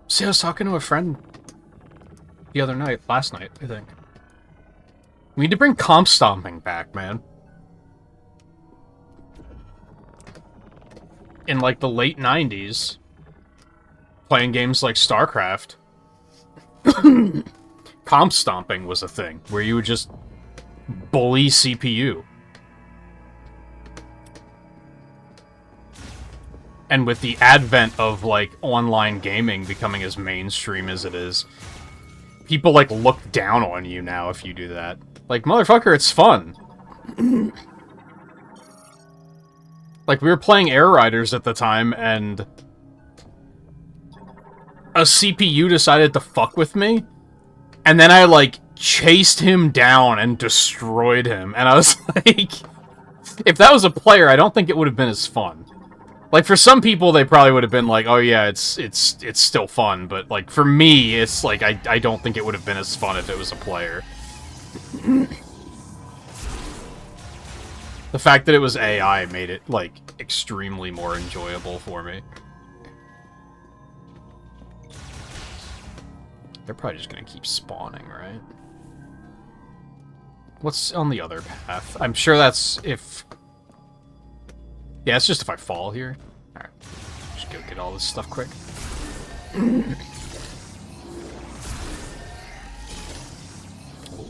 See, I was talking to a friend the other night, last night, I think. We need to bring comp stomping back, man. In, like, the late 90s, playing games like StarCraft, comp stomping was a thing, where you would just bully CPU. And with the advent of, like, online gaming becoming as mainstream as it is, people, like, look down on you now if you do that. Like, motherfucker, it's fun. Like, we were playing Air Riders at the time, and a CPU decided to fuck with me, and then I, like, chased him down and destroyed him, and I was like, if that was a player, I don't think it would have been as fun. Like, for some people, they probably would have been like, oh yeah, it's still fun, but, like, for me, it's like, I don't think it would have been as fun if it was a player. The fact that it was AI made it, like, extremely more enjoyable for me. They're probably just gonna keep spawning, right? What's on the other path? I'm sure that's if... Yeah, it's just if I fall here. Alright. Just go get all this stuff quick.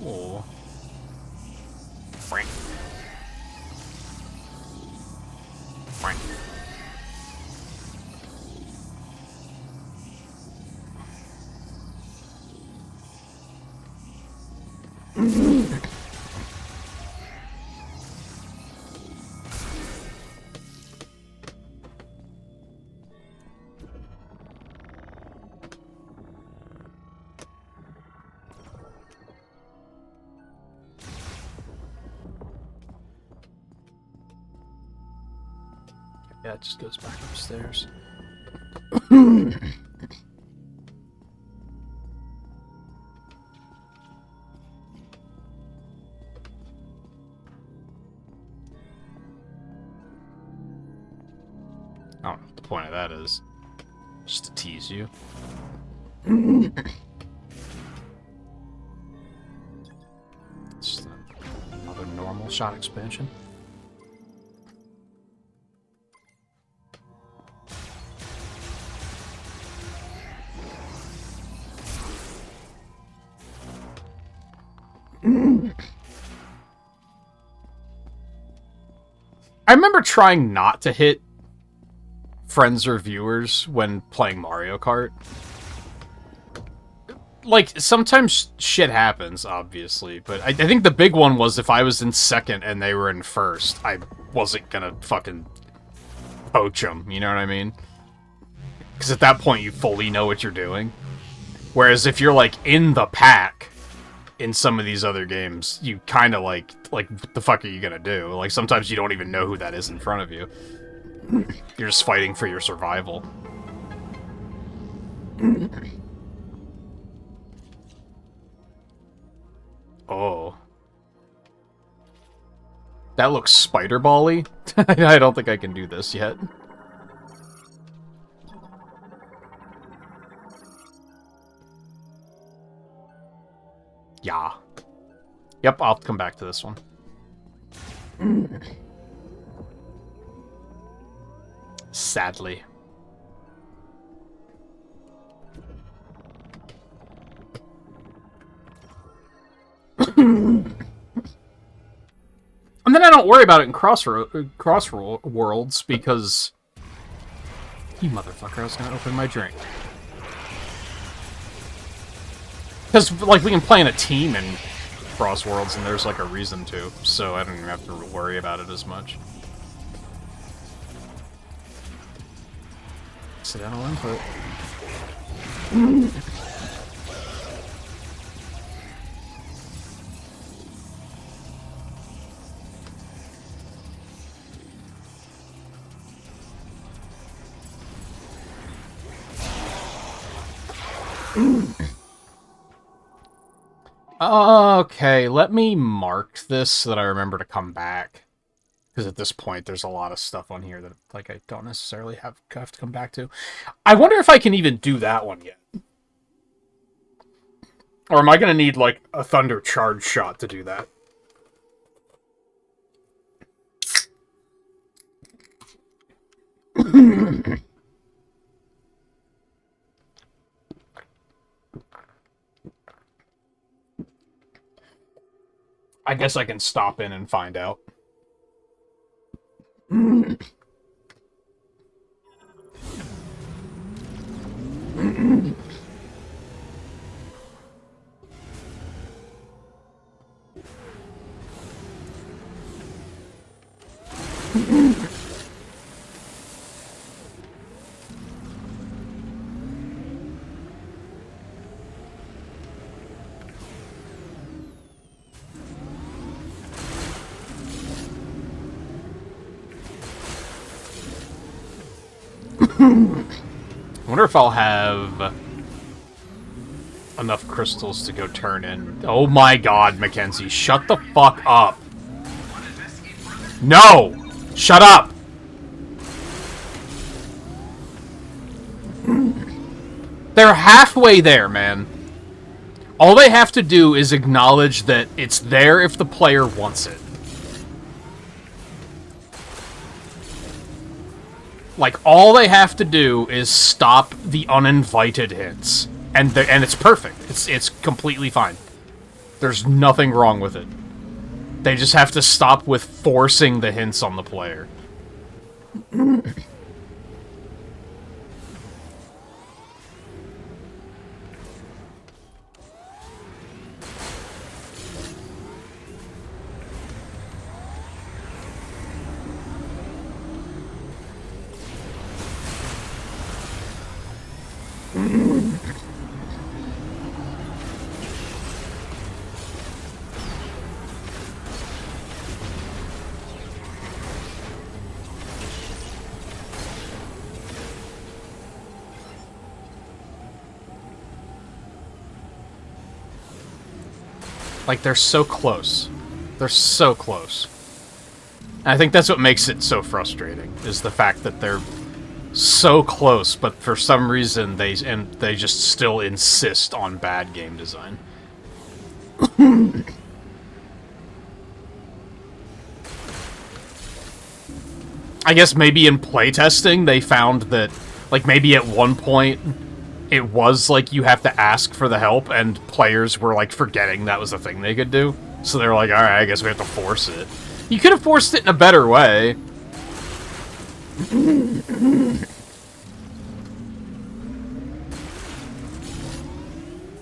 Ooh. Frank. Frank. Yeah, it just goes back upstairs. I don't know what the point of that is. Just to tease you. Just another normal shot expansion. I remember trying not to hit friends or viewers when playing Mario Kart. Like, sometimes shit happens, obviously, but I think the big one was if I was in second and they were in first, I wasn't gonna fucking poach them, you know what I mean? Because at that point, you fully know what you're doing. Whereas if you're, like, in the pack in some of these other games, you kind of, like, what the fuck are you gonna do? Like, sometimes you don't even know who that is in front of you. You're just fighting for your survival. Oh. That looks spider-ball-y. I don't think I can do this yet. Yeah. Yep, I'll come back to this one. Sadly. And then I don't worry about it in Crossworlds because... You motherfucker, I was gonna open my drink. Because, like, we can play in a team in Crossworlds, and there's, like, a reason to, so I don't even have to worry about it as much. accidental input. Okay, let me mark this so that I remember to come back. Because at this point, there's a lot of stuff on here that like I don't necessarily have to come back to. I wonder if I can even do that one yet. Or am I going to need, like, a thunder charge shot to do that? I guess I can stop in and find out. I wonder if I'll have enough crystals to go turn in. Oh my god, Mackenzie, shut the fuck up. No! Shut up! They're halfway there, man. All they have to do is acknowledge that it's there if the player wants it. Like, all they have to do is stop the uninvited hints. And it's perfect. It's completely fine. There's nothing wrong with it. They just have to stop with forcing the hints on the player. Like, they're so close. They're so close. And I think that's what makes it so frustrating, is the fact that they're so close, but for some reason they just still insist on bad game design. I guess maybe in playtesting they found that, like, maybe at one point it was like you have to ask for the help, and players were like forgetting that was a thing they could do. So they were like, alright, I guess we have to force it. You could have forced it in a better way.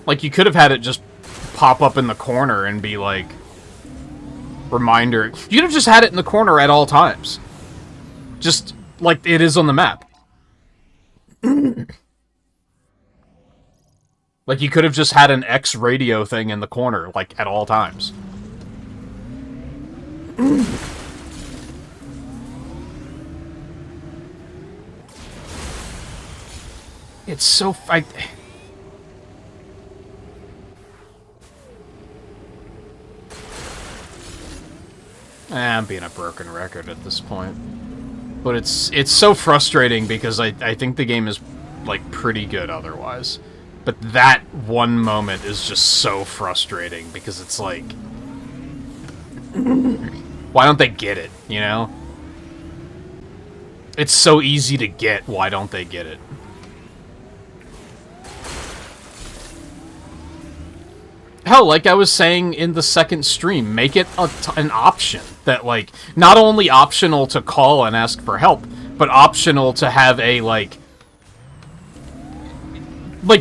Like, you could have had it just pop up in the corner and be like, reminder. You could have just had it in the corner at all times. Just like it is on the map. Like, you could have just had an X radio thing in the corner, like, at all times. It's so... I'm being a broken record at this point. But it's so frustrating because I think the game is, like, pretty good otherwise. But that one moment is just so frustrating because it's like... why don't they get it, you know? It's so easy to get, why don't they get it? Hell, like I was saying in the second stream, make it an option. That, like, not only optional to call and ask for help, but optional to have a, like,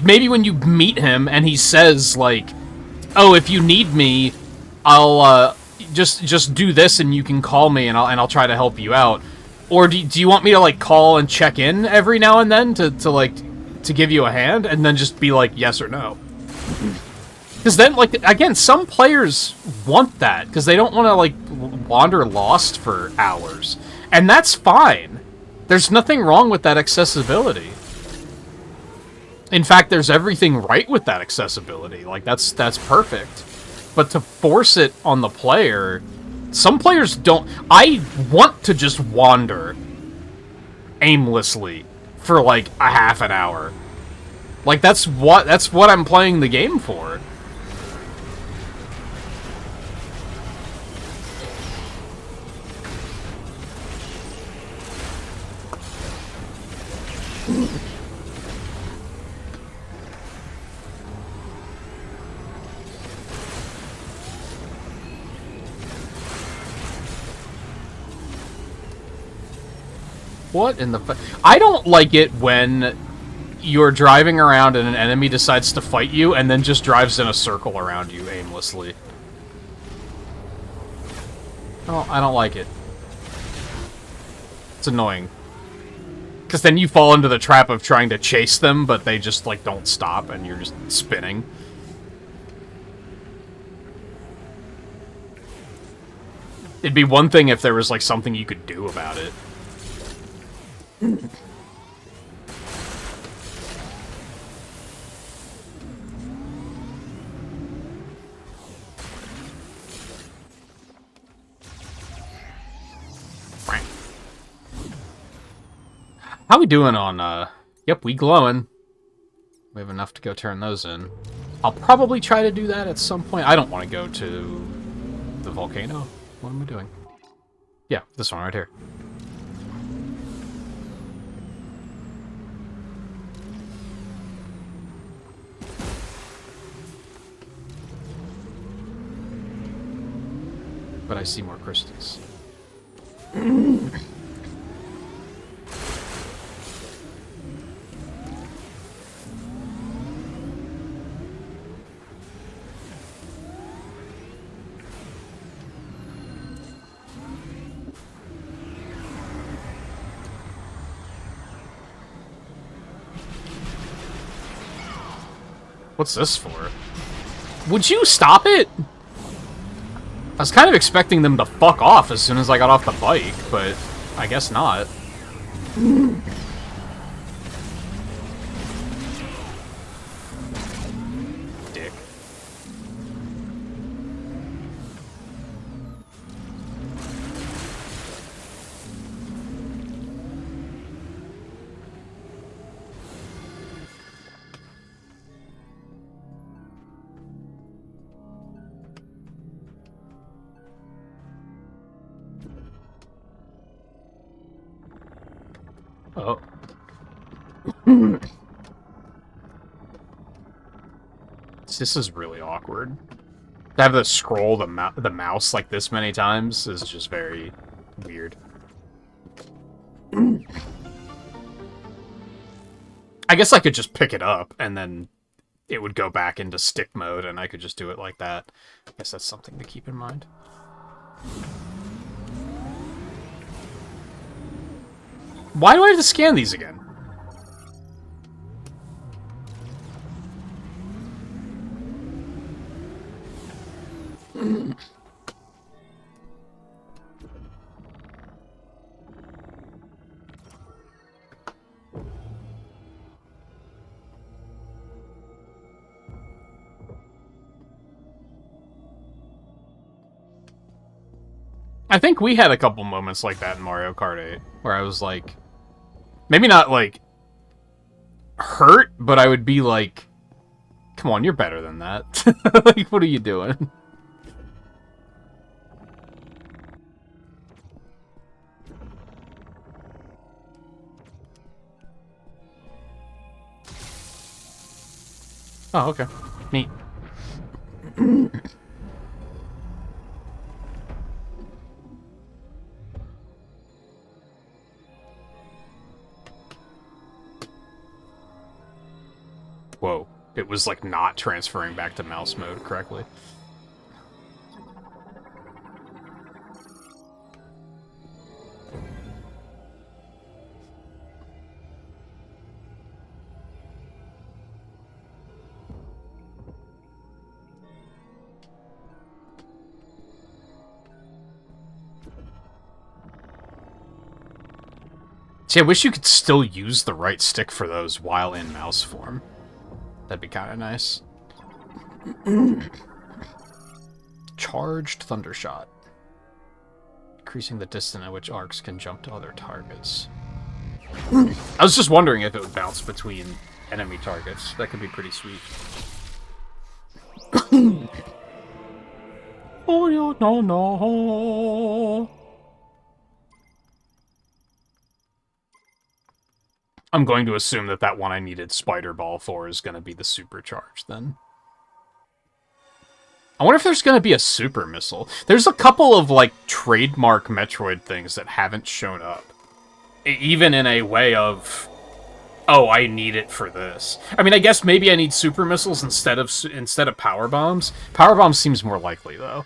maybe when you meet him and he says, like, oh, if you need me, I'll, just do this and you can call me and I'll try to help you out. Or do you want me to, like, call and check in every now and then to give you a hand, and then just be like, yes or no? Because then, like, again, some players want that, because they don't want to, like, wander lost for hours. And that's fine. There's nothing wrong with that accessibility. In fact, there's everything right with that accessibility. Like, that's perfect. But to force it on the player... Some players don't... I want to just wander aimlessly for, like, a half an hour. Like, that's what I'm playing the game for. What in the I don't like it when you're driving around and an enemy decides to fight you and then just drives in a circle around you aimlessly. Oh, I don't like it. It's annoying. Because then you fall into the trap of trying to chase them, but they just, like, don't stop and you're just spinning. It'd be one thing if there was, like, something you could do about it. How we doing on, Yep, we glowing. We have enough to go turn those in. I'll probably try to do that at some point. I don't want to go to the volcano. What am I doing? Yeah, this one right here. But I see more crystals. What's this for? Would you stop it? I was kind of expecting them to fuck off as soon as I got off the bike, but I guess not. Dick. Oh. This is really awkward. To have to scroll the mouse like this many times is just very weird. I guess I could just pick it up and then it would go back into stick mode and I could just do it like that. I guess that's something to keep in mind. Why do I have to scan these again? I think we had a couple moments like that in Mario Kart 8, where I was like, maybe not like hurt, but I would be like, come on, you're better than that. Like, what are you doing? Oh, okay. Neat. Whoa. It was, like, not transferring back to mouse mode correctly. See, I wish you could still use the right stick for those while in mouse form. That'd be kind of nice. Charged Thundershot. Increasing the distance at which arcs can jump to other targets. I was just wondering if it would bounce between enemy targets. That could be pretty sweet. Oh, yeah, no, no. I'm going to assume that that one I needed Spider Ball for is going to be the supercharged, then. I wonder if there's going to be a super missile. There's a couple of, like, trademark Metroid things that haven't shown up. Even in a way of, oh, I need it for this. I mean, I guess maybe I need super missiles instead of power bombs. Power bombs seems more likely, though.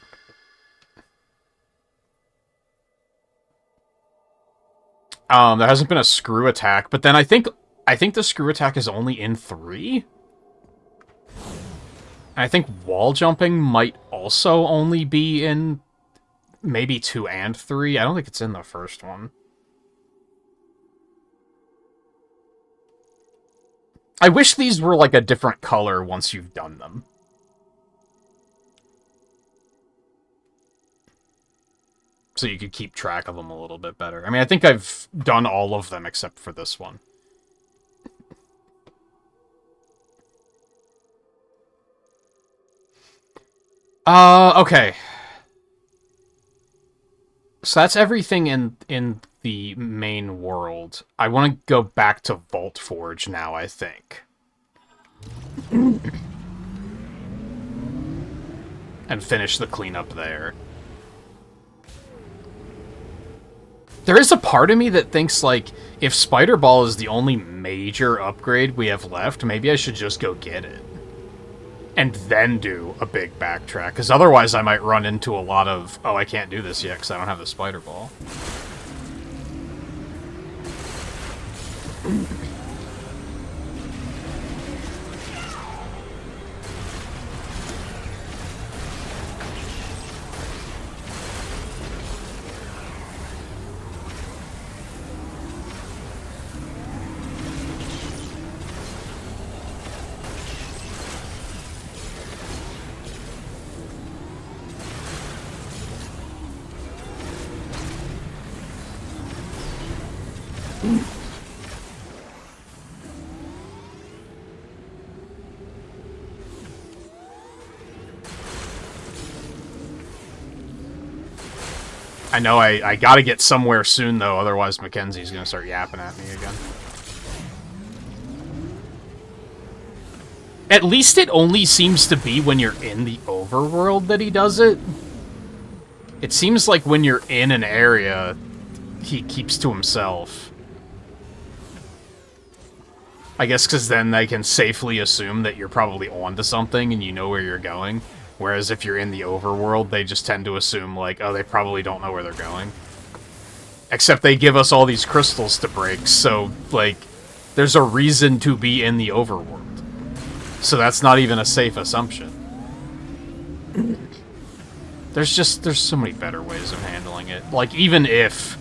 There hasn't been a screw attack, but then I think the screw attack is only in 3. And I think wall jumping might also only be in maybe 2 and 3. I don't think it's in the first one. I wish these were like a different color once you've done them. So you could keep track of them a little bit better. I mean, I think I've done all of them except for this one. Okay. So that's everything in the main world. I want to go back to Vault Forge now, I think. And finish the cleanup there. There is a part of me that thinks, like, if Spider Ball is the only major upgrade we have left, maybe I should just go get it. And then do a big backtrack, because otherwise I might run into a lot of, oh, I can't do this yet because I don't have the Spider Ball. I know I gotta get somewhere soon, though, otherwise Mackenzie's gonna start yapping at me again. At least it only seems to be when you're in the overworld that he does it. It seems like when you're in an area, he keeps to himself. I guess because then they can safely assume that you're probably onto something and you know where you're going. Whereas if you're in the overworld, they just tend to assume, like, oh, they probably don't know where they're going. Except they give us all these crystals to break, so, like, there's a reason to be in the overworld. So that's not even a safe assumption. There's so many better ways of handling it. Like, even if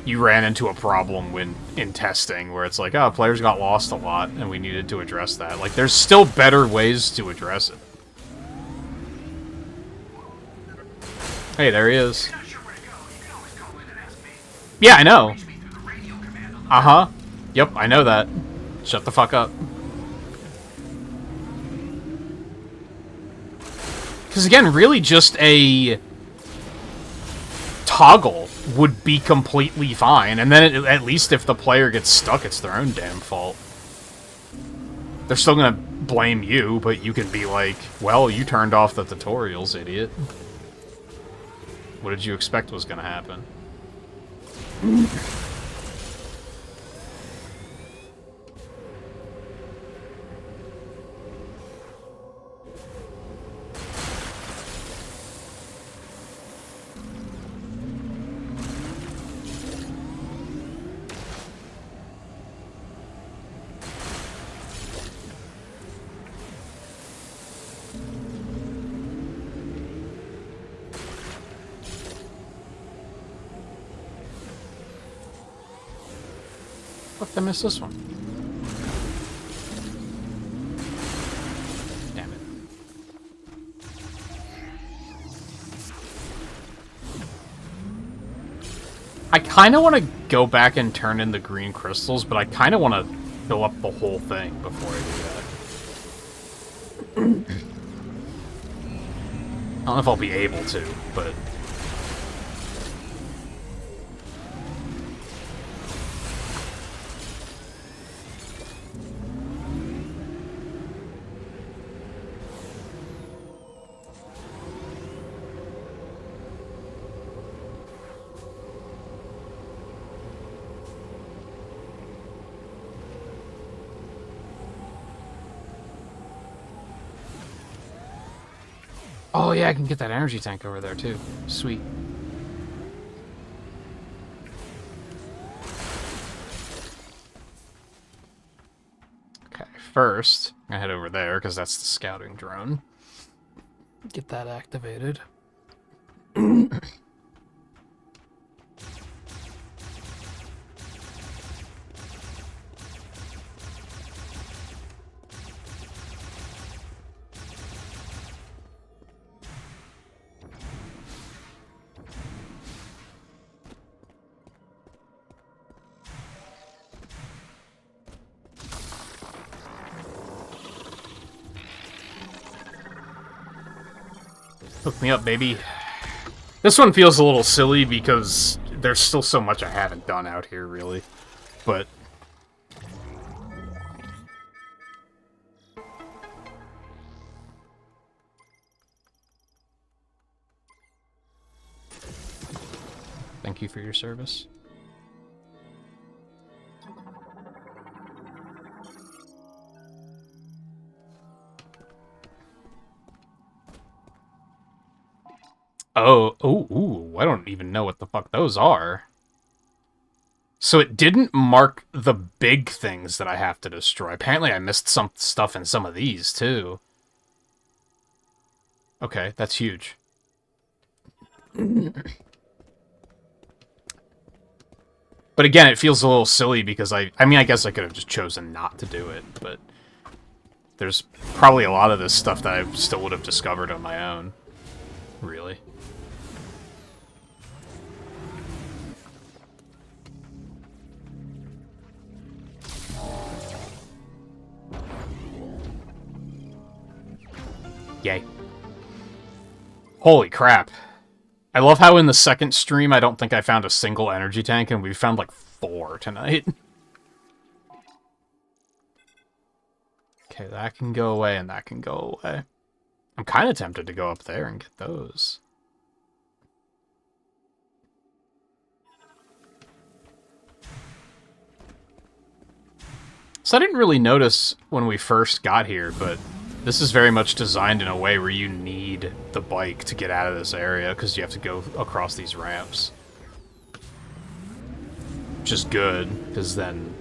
you ran into a problem when in testing, where it's like, oh, players got lost a lot, and we needed to address that. Like, there's still better ways to address it. Hey, there he is. Yeah, I know. Uh-huh. Yep, I know that. Shut the fuck up. Because again, really just a toggle would be completely fine. And then at least if the player gets stuck, it's their own damn fault. They're still gonna blame you, but you can be like, well, you turned off the tutorials, idiot. What did you expect was gonna happen? fuck did I miss this one? Damn it. I kind of want to go back and turn in the green crystals, but I kind of want to fill up the whole thing before I do that. I don't know if I'll be able to, but... Oh yeah, I can get that energy tank over there too. Sweet. Okay, first, I head over there because that's the scouting drone. Get that activated. Hook me up, baby. This one feels a little silly because there's still so much I haven't done out here, really. But... thank you for your service. Oh, ooh, I don't even know what the fuck those are. So it didn't mark the big things that I have to destroy. Apparently I missed some stuff in some of these, too. Okay, that's huge. But again, it feels a little silly because I mean, I guess I could have just chosen not to do it, but... there's probably a lot of this stuff that I still would have discovered on my own. Really. Yay. Holy crap. I love how in the second stream I don't think I found a single energy tank, and we found like 4 tonight. Okay, that can go away, and that can go away. I'm kind of tempted to go up there and get those. So I didn't really notice when we first got here, but this is very much designed in a way where you need the bike to get out of this area, because you have to go across these ramps. Which is good, because then,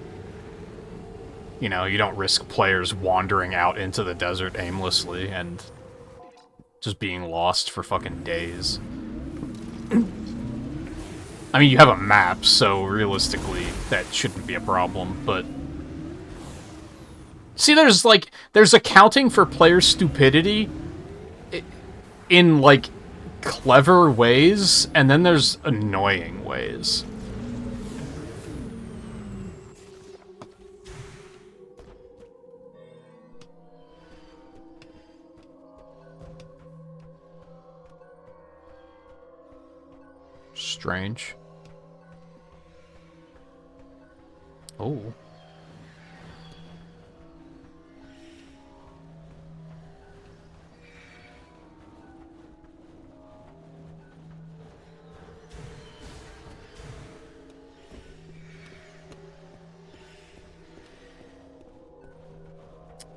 you know, you don't risk players wandering out into the desert aimlessly and just being lost for fucking days. I mean, you have a map, so realistically, that shouldn't be a problem, but... see, there's accounting for player stupidity in, like, clever ways, and then there's annoying ways. Strange. Oh.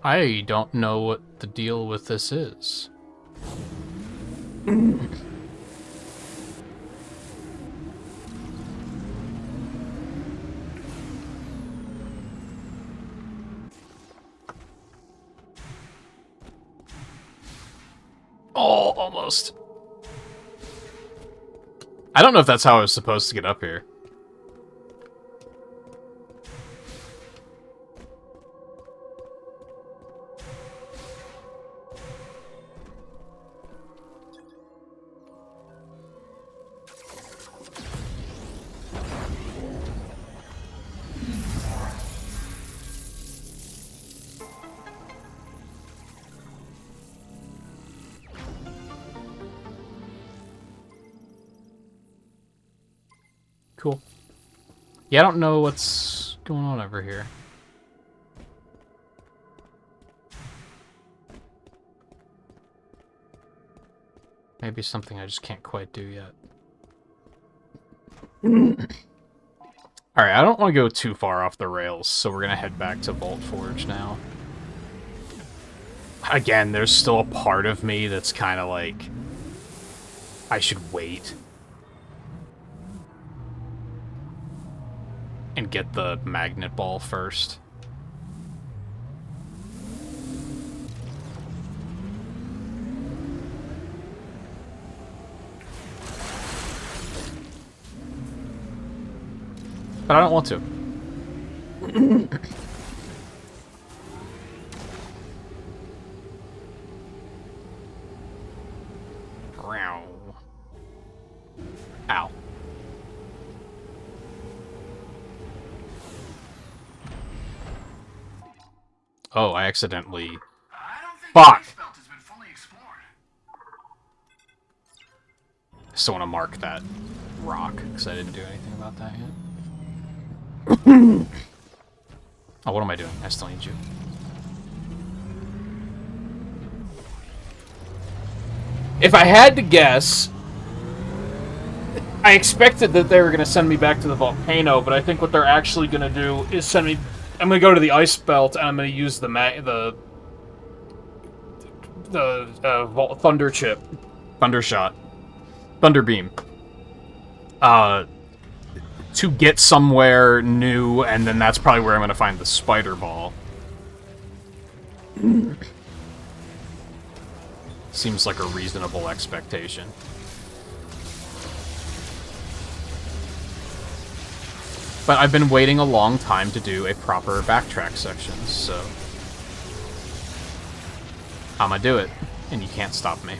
I don't know what the deal with this is. Oh, almost. I don't know if that's how I was supposed to get up here. cool. Yeah, I don't know what's going on over here. Maybe something I just can't quite do yet. Alright, I don't want to go too far off the rails, so we're going to head back to Vault Forge now. Again, there's still a part of me that's kind of like, I should wait and get the magnet ball first. But I don't want to. Ow. Oh, I accidentally... Fuck! I still want to mark that rock, because I didn't do anything about that yet. Oh, what am I doing? I still need you. If I had to guess, I expected that they were going to send me back to the volcano, but I think what they're actually going to do is send me... I'm going to go to the ice belt, and I'm going to use the thunder chip. Thunder shot. Thunder beam. To get somewhere new, and then that's probably where I'm going to find the spider ball. Seems like a reasonable expectation. But I've been waiting a long time to do a proper backtrack section, so... I'ma do it, and you can't stop me.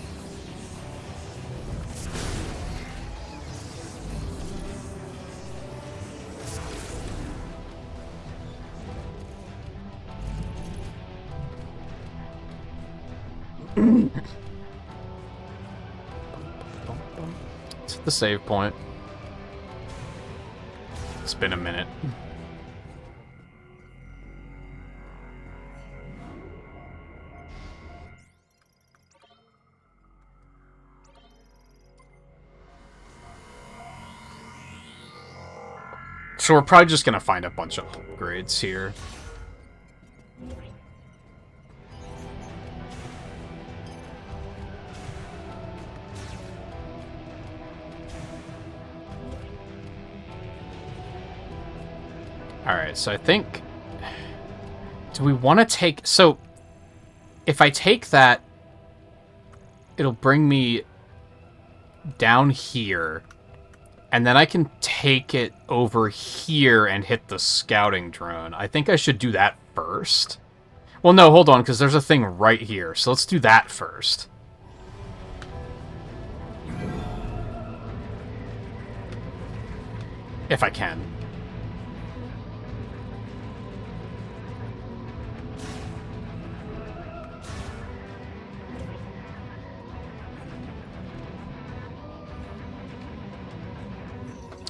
It's at the save point. It's been a minute. So we're probably just gonna find a bunch of upgrades here. Alright, so I think... Do we want to take... So, if I take that, it'll bring me down here, and then I can take it over here and hit the scouting drone. I think I should do that first. Well, no, hold on, because there's a thing right here, so let's do that first. If I can.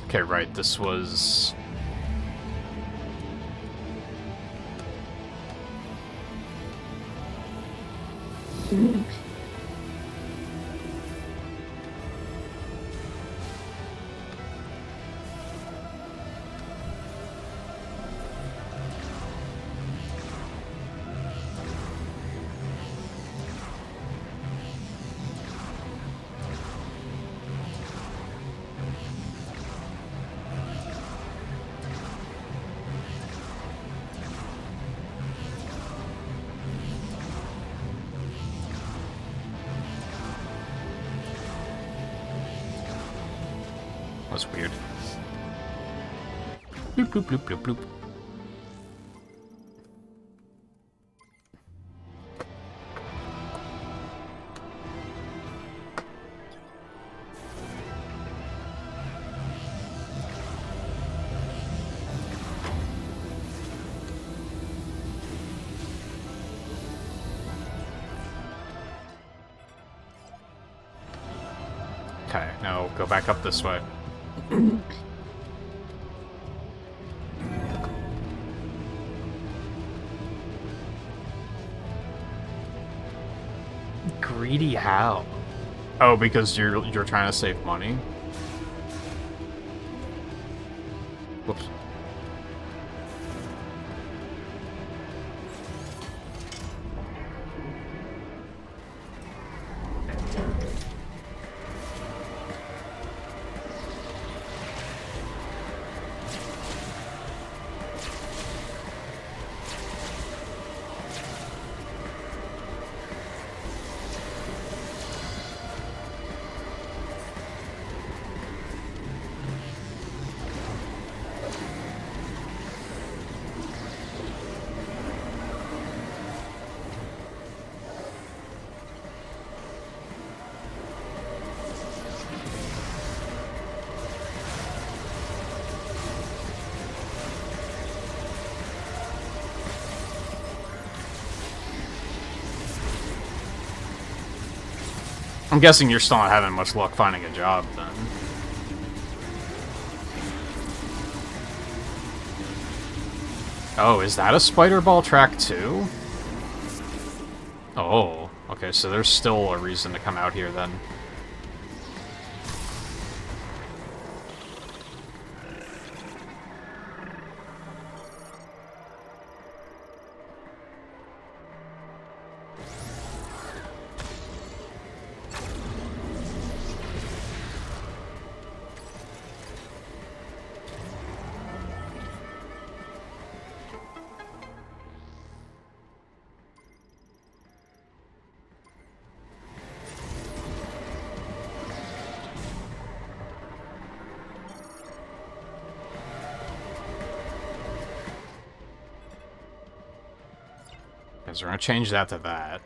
Okay, right, this was... was weird. Bloop, bloop, bloop, bloop, bloop. Okay, now go back up this way. Greedy how? Oh, because you're trying to save money? Whoops. I'm guessing you're still not having much luck finding a job, then. Oh, is that a spider ball track, too? Oh, okay, so there's still a reason to come out here, then. So we're gonna change that to that.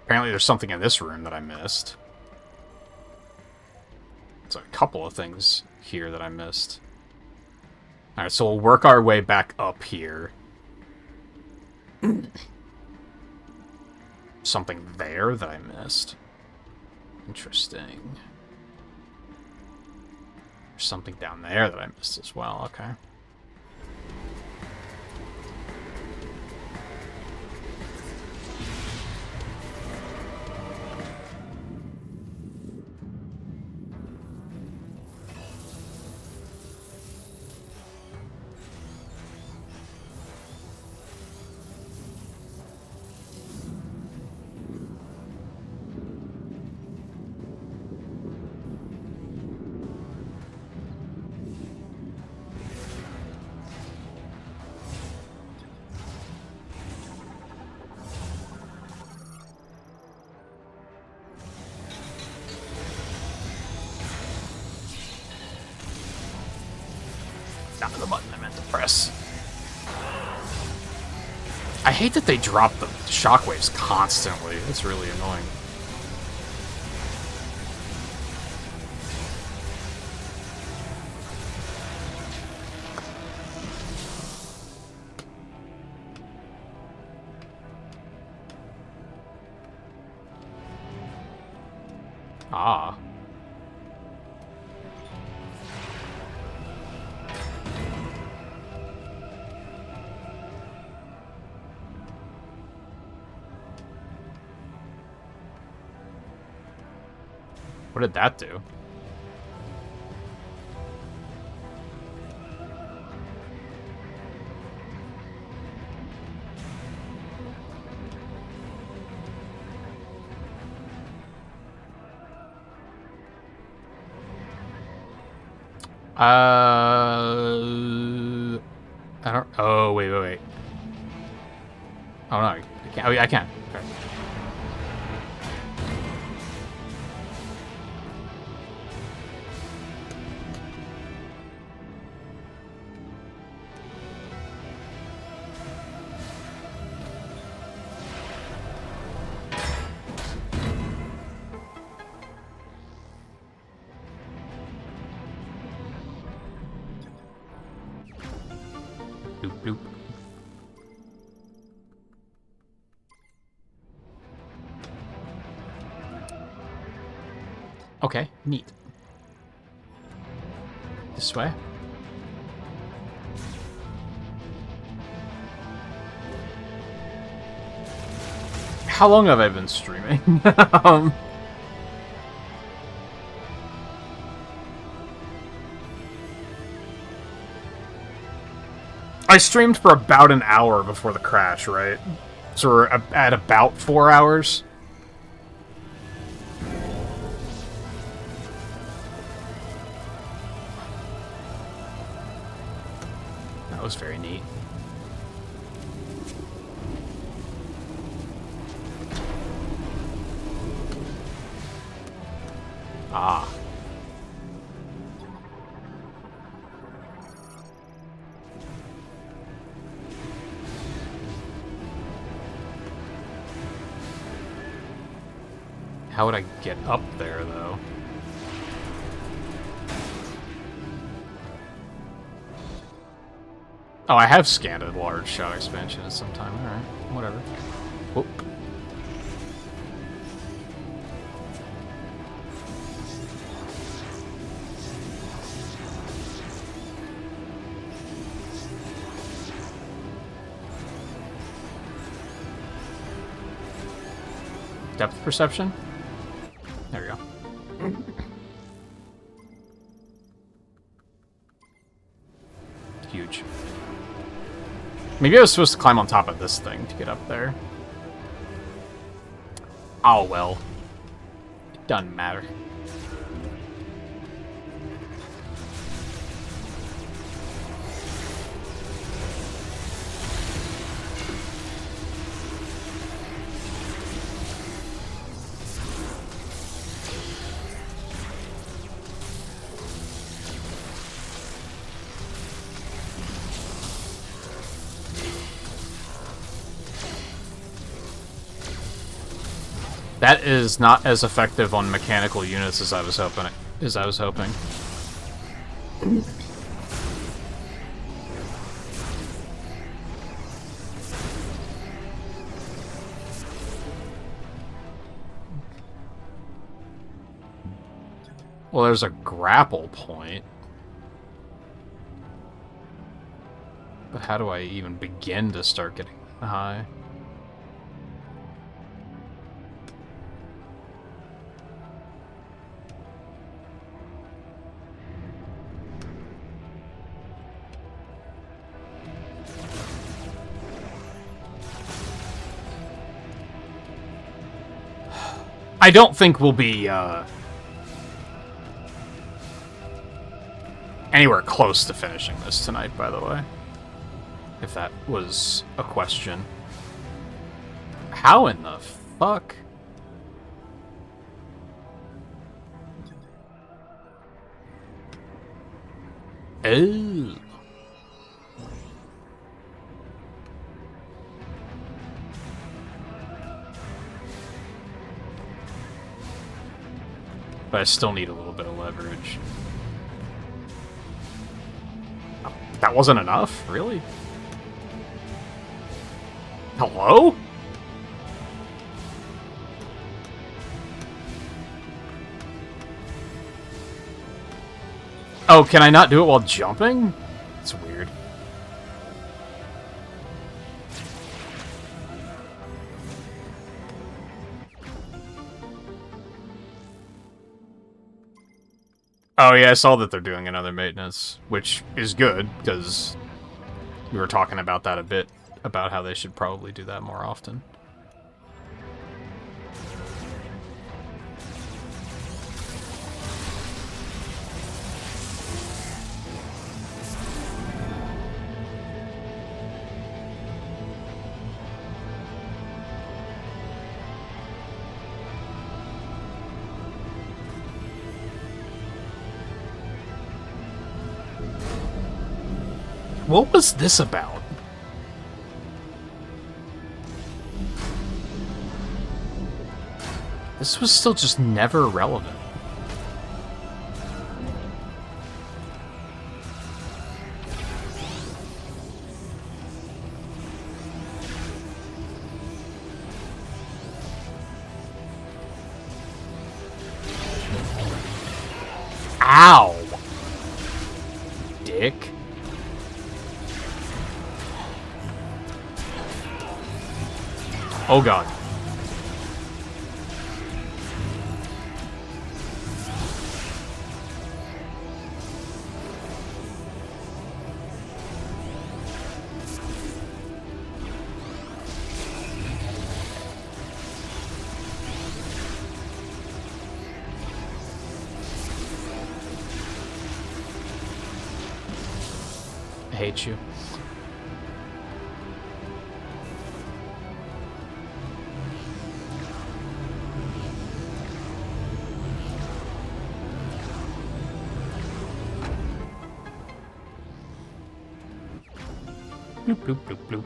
Apparently there's something in this room that I missed. There's a couple of things here that I missed. Alright, so we'll work our way back up here. Something there that I missed. Interesting. There's something down there that I missed as well, okay. Not the button I meant to press. I hate that they drop the shockwaves constantly. It's really annoying. Ah. What did that do? I don't. Oh, wait. Oh, no. I can't. Oh, yeah, I can. Okay. Doop, doop. Okay, neat. This way. How long have I been streaming? I streamed for about an hour before the crash, right? So we're at about 4 hours. That was very neat. Ah. How would I get up there, though? Oh, I have scanned a large shot expansion at some time. Alright, whatever. Whoop. Depth perception? There we go. Huge. Maybe I was supposed to climb on top of this thing to get up there. Oh well. It doesn't matter. That is not as effective on mechanical units as I was hoping. Well, there's a grapple point. But how do I even begin to start getting high? I don't think we'll be, anywhere close to finishing this tonight, by the way. If that was a question. How in the fuck? Oh. But I still need a little bit of leverage. Oh, that wasn't enough? Really? Hello? Oh, can I not do it while jumping? It's weird. Oh yeah, I saw that they're doing another maintenance, which is good, because we were talking about that a bit, about how they should probably do that more often. What was this about? This was still just never relevant. Ow! Dick. Oh god. hate you. Bloop, bloop, bloop, bloop.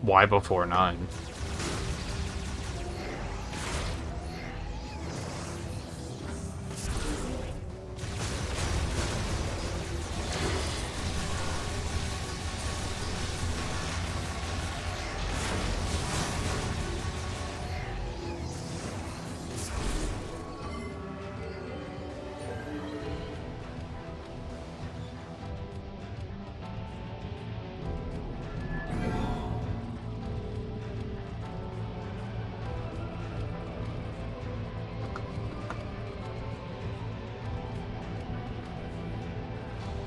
Why before 9?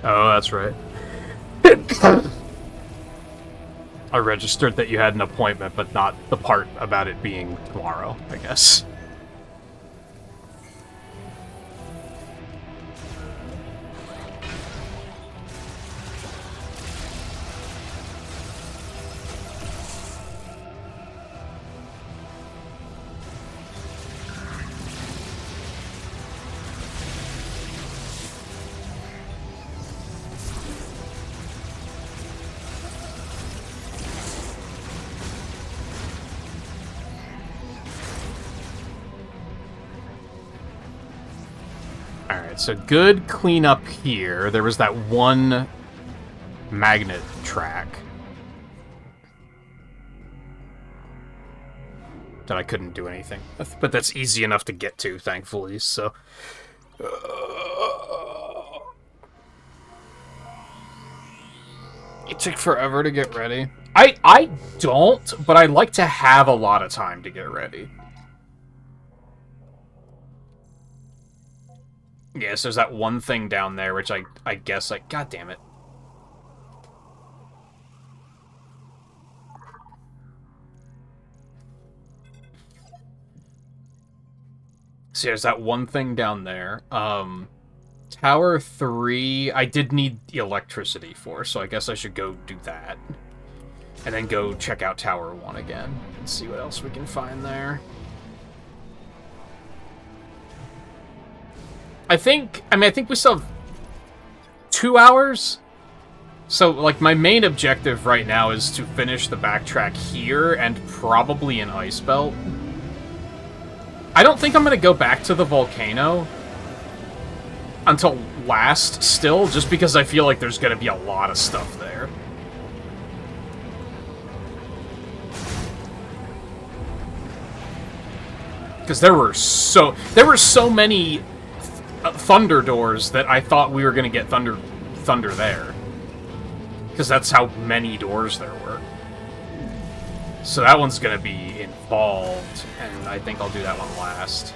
Oh, that's right. I registered that you had an appointment, but not the part about it being tomorrow, I guess. Alright, so good cleanup here. There was that one magnet track that I couldn't do anything with, but that's easy enough to get to, thankfully, so... It took forever to get ready. I don't, but I like to have a lot of time to get ready. Yes, there's that one thing down there, which I guess, like, god damn it. So there's that one thing down there. Tower 3, I did need the electricity for, so I guess I should go do that. And then go check out Tower 1 again, and see what else we can find there. I think we still have 2 hours? So, like, my main objective right now is to finish the backtrack here, and probably an ice belt. I don't think I'm gonna go back to the volcano until last, still, just because I feel like there's gonna be a lot of stuff there. Because there were so many thunder doors that I thought we were gonna get thunder there. Because that's how many doors there were. So that one's gonna be involved, and I think I'll do that one last.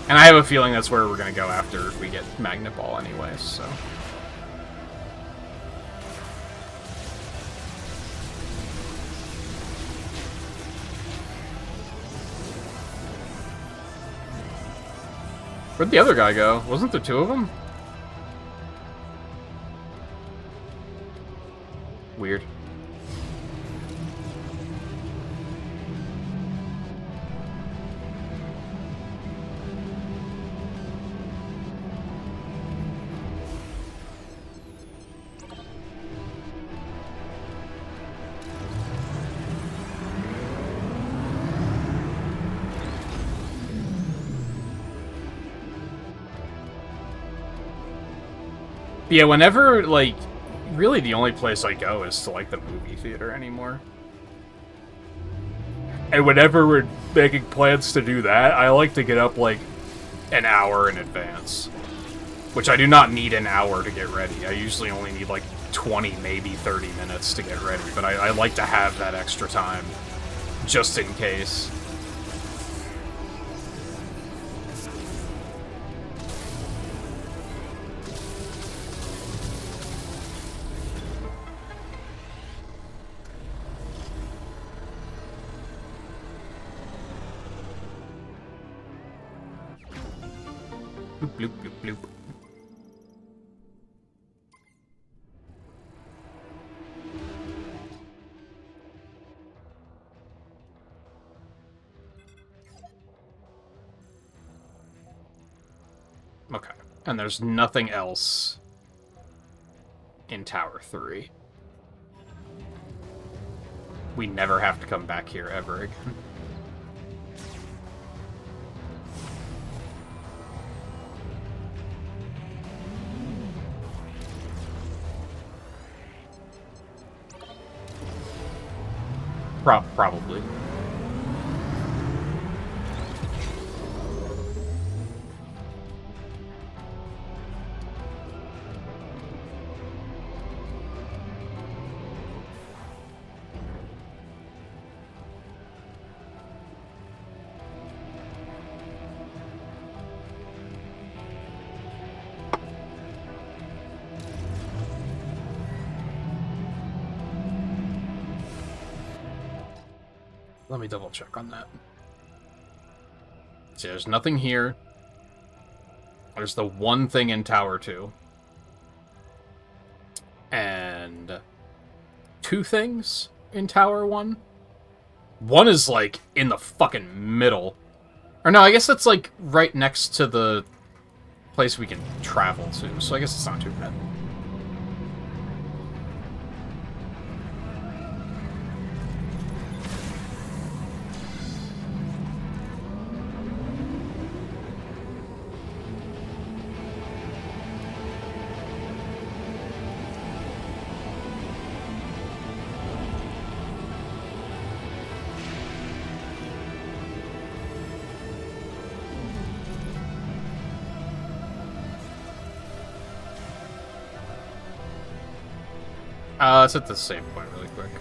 And I have a feeling that's where we're gonna go after we get Magnet Ball anyway, so... Where'd the other guy go? Wasn't there 2 of them? Weird. Yeah, whenever, like, really the only place I go is to, like, the movie theater anymore. And whenever we're making plans to do that, I like to get up, like, an hour in advance. Which I do not need an hour to get ready. I usually only need, like, 20, maybe 30 minutes to get ready. But I like to have that extra time, just in case. bloop, bloop, bloop. Okay. And there's nothing else in Tower 3. We never have to come back here ever again. Probably. Let me double check on that. See, there's nothing here. There's the one thing in Tower 2. And 2 things in Tower 1. One is, like, in the fucking middle. Or no, I guess that's, like, right next to the place we can travel to, so I guess it's not too bad. Let's hit the save point really quick.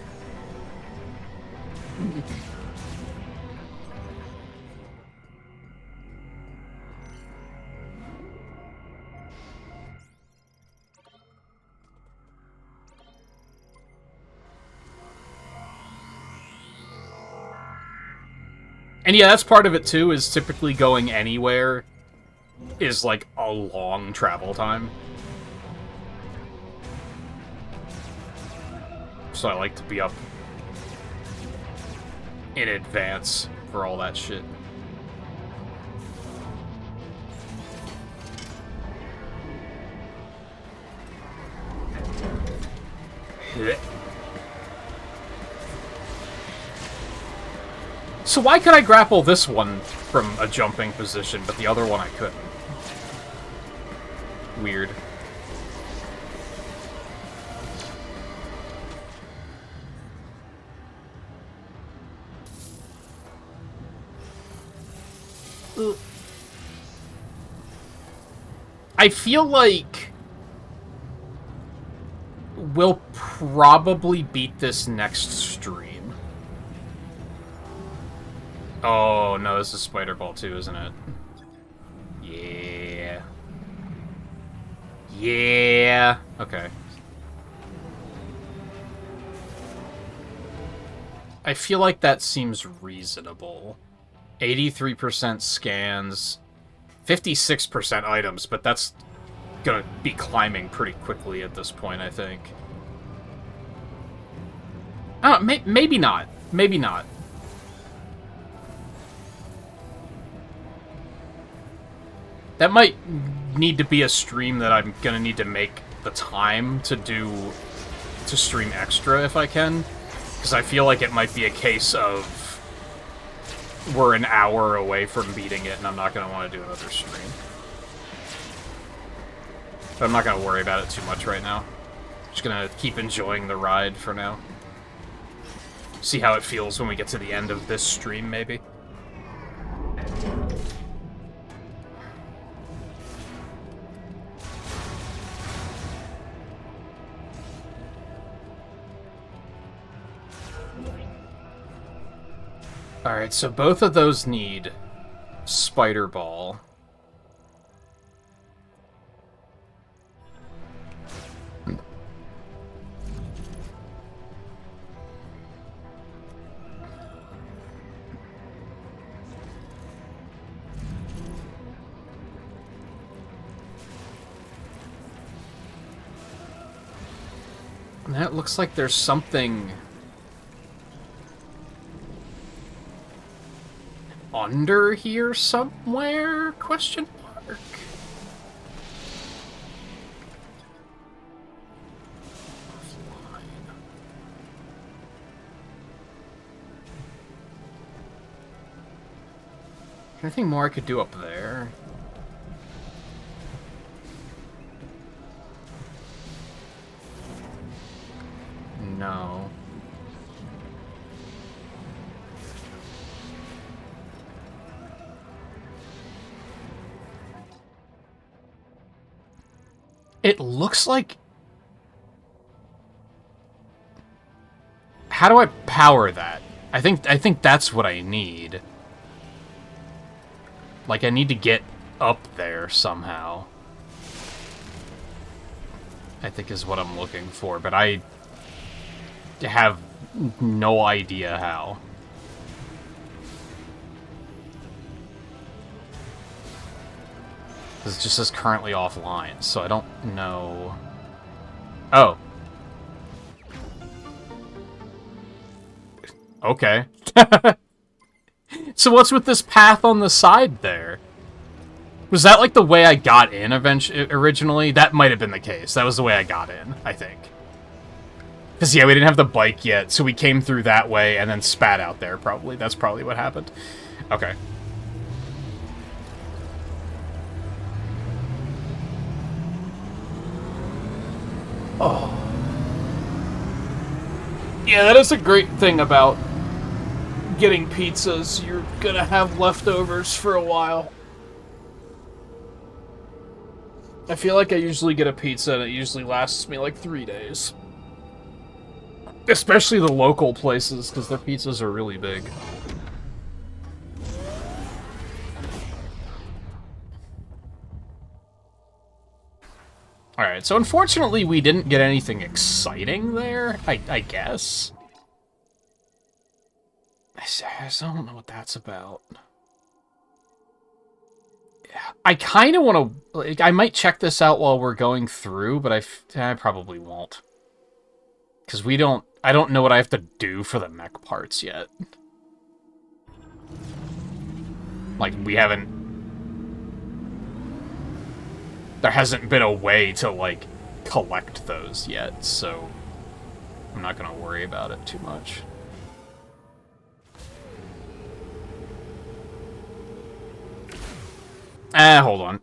And yeah, that's part of it too, is typically going anywhere is like a long travel time. So I like to be up in advance for all that shit. So why could I grapple this one from a jumping position, but the other one I couldn't? Weird. I feel like we'll probably beat this next stream. Oh, no, this is Spider Ball 2, isn't it? Yeah. Yeah. Okay. I feel like that seems reasonable. 83% scans, 56% items, but that's gonna be climbing pretty quickly at this point, I think. I don't know, maybe not. Maybe not. That might need to be a stream that I'm gonna need to make the time to stream extra if I can. Because I feel like it might be a case of we're an hour away from beating it and I'm not gonna want to do another stream. But I'm not gonna worry about it too much right now. Just gonna keep enjoying the ride for now. See how it feels when we get to the end of this stream, maybe. Alright, so both of those need Spider Ball. That looks like there's something under here somewhere? Question mark. Anything more I could do up there? No. It looks like... How do I power that? I think that's what I need. Like, I need to get up there somehow. I think is what I'm looking for, but I have no idea how. This just says currently offline, so I don't know. Oh. Okay. So what's with this path on the side there? Was that like the way I got in originally? That might have been the case. That was the way I got in, I think. Because, yeah, we didn't have the bike yet, so we came through that way and then spat out there, probably. That's probably what happened. Okay. Oh. Yeah, that is a great thing about getting pizzas. You're gonna have leftovers for a while. I feel like I usually get a pizza and it usually lasts me like 3 days. Especially the local places, because their pizzas are really big. Alright, so unfortunately we didn't get anything exciting there, I guess. I don't know what that's about. I kind of want to... Like, I might check this out while we're going through, but I probably won't. Because I don't know what I have to do for the mech parts yet. Like, we haven't... There hasn't been a way to, like, collect those yet, so... I'm not going to worry about it too much. Hold on.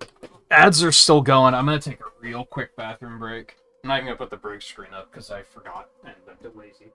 Ads are still going. I'm going to take a real quick bathroom break. I'm not even going to put the break screen up because I forgot and I'm a bit lazy.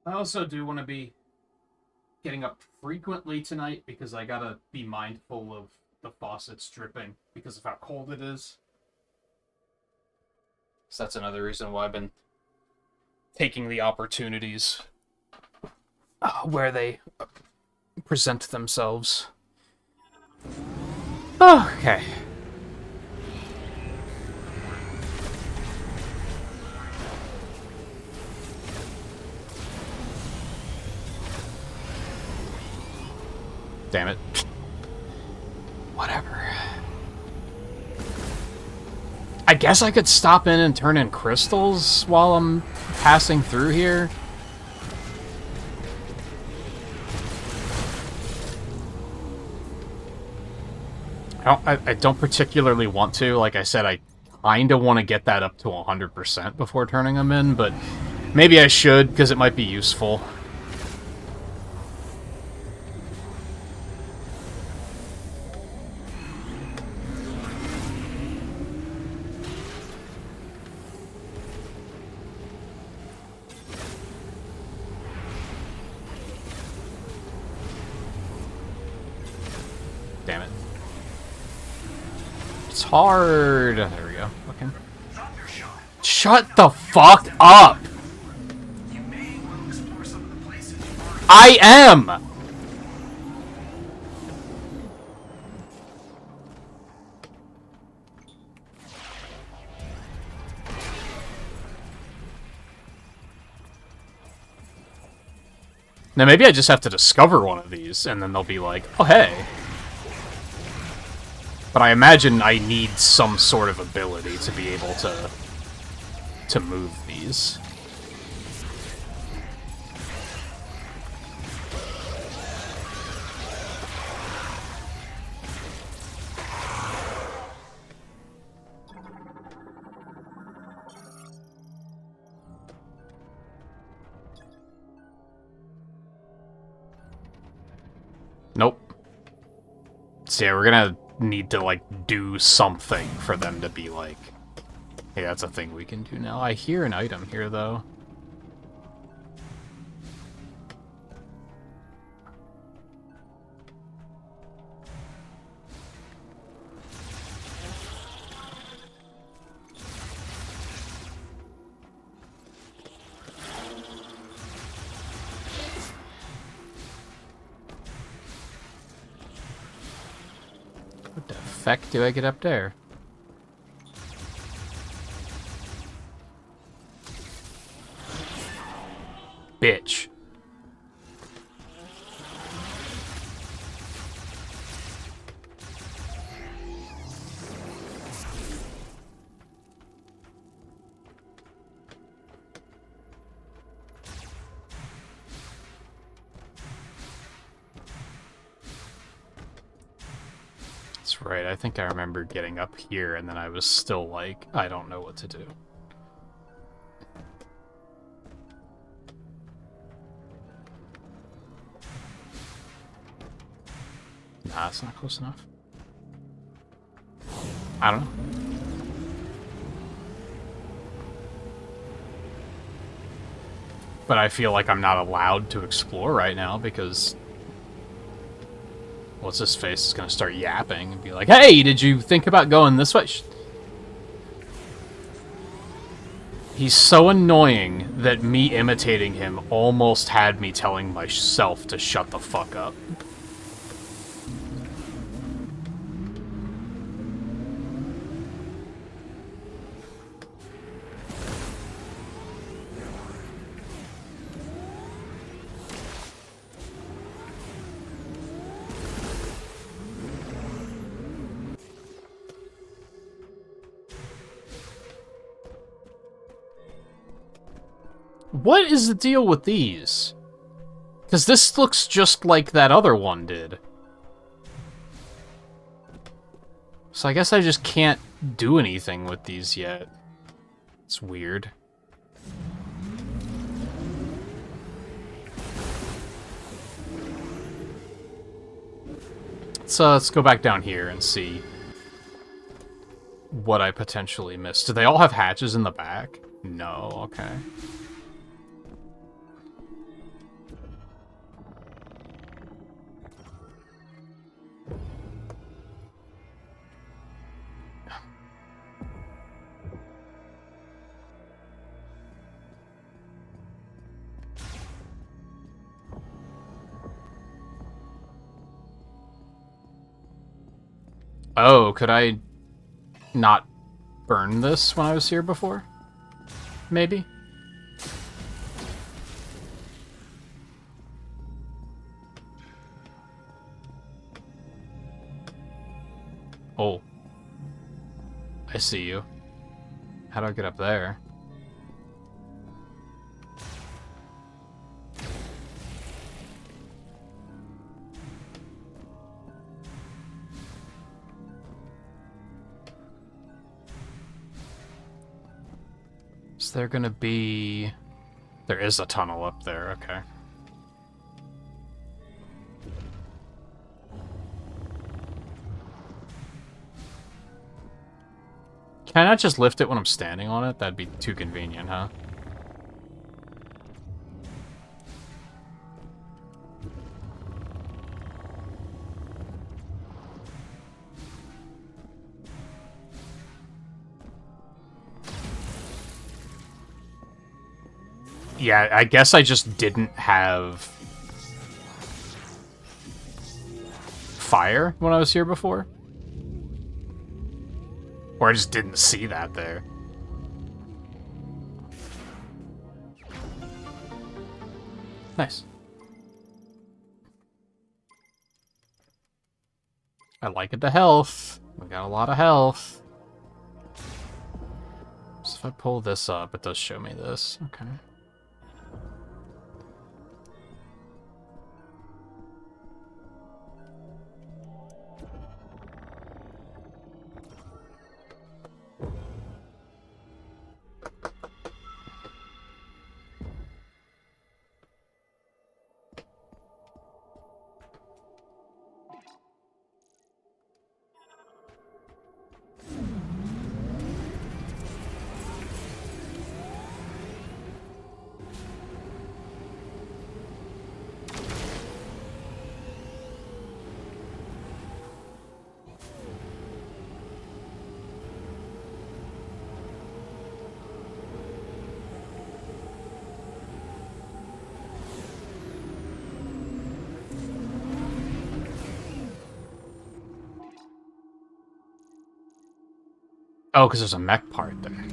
I also do want to be getting up frequently tonight because I gotta be mindful of the faucets dripping because of how cold it is. So that's another reason why I've been taking the opportunities where they present themselves. Okay. Damn it. Whatever. I guess I could stop in and turn in crystals while I'm passing through here. I don't particularly want to. Like I said, I kinda want to get that up to 100% before turning them in, but maybe I should, because it might be useful. Damn it. It's hard. There we go. Okay. Shut the fuck up! I am! Now maybe I just have to discover one of these, and then they'll be like, oh hey. But I imagine I need some sort of ability to be able to move these. Nope. So yeah, we're gonna need to, like, do something for them to be like, hey, that's a thing we can do now. I hear an item here, though. What the feck do I get up there? Bitch. That's right, I think I remember getting up here and then I was still like, I don't know what to do. Nah, it's not close enough. I don't know. But I feel like I'm not allowed to explore right now because what's his face is gonna start yapping and be like, hey, did you think about going this way? He's so annoying that me imitating him almost had me telling myself to shut the fuck up. What is the deal with these? Because this looks just like that other one did. So I guess I just can't do anything with these yet. It's weird. So let's go back down here and see what I potentially missed. Do they all have hatches in the back? No, okay. Oh, could I not burn this when I was here before? Maybe? Oh. I see you. How do I get up there? Is there gonna be... There is a tunnel up there, okay. Can I not just lift it when I'm standing on it? That'd be too convenient, huh? Yeah, I guess I just didn't have fire when I was here before. Or I just didn't see that there. Nice. I like it, the health. We got a lot of health. So if I pull this up, it does show me this. Okay. Oh, because there's a mech part there.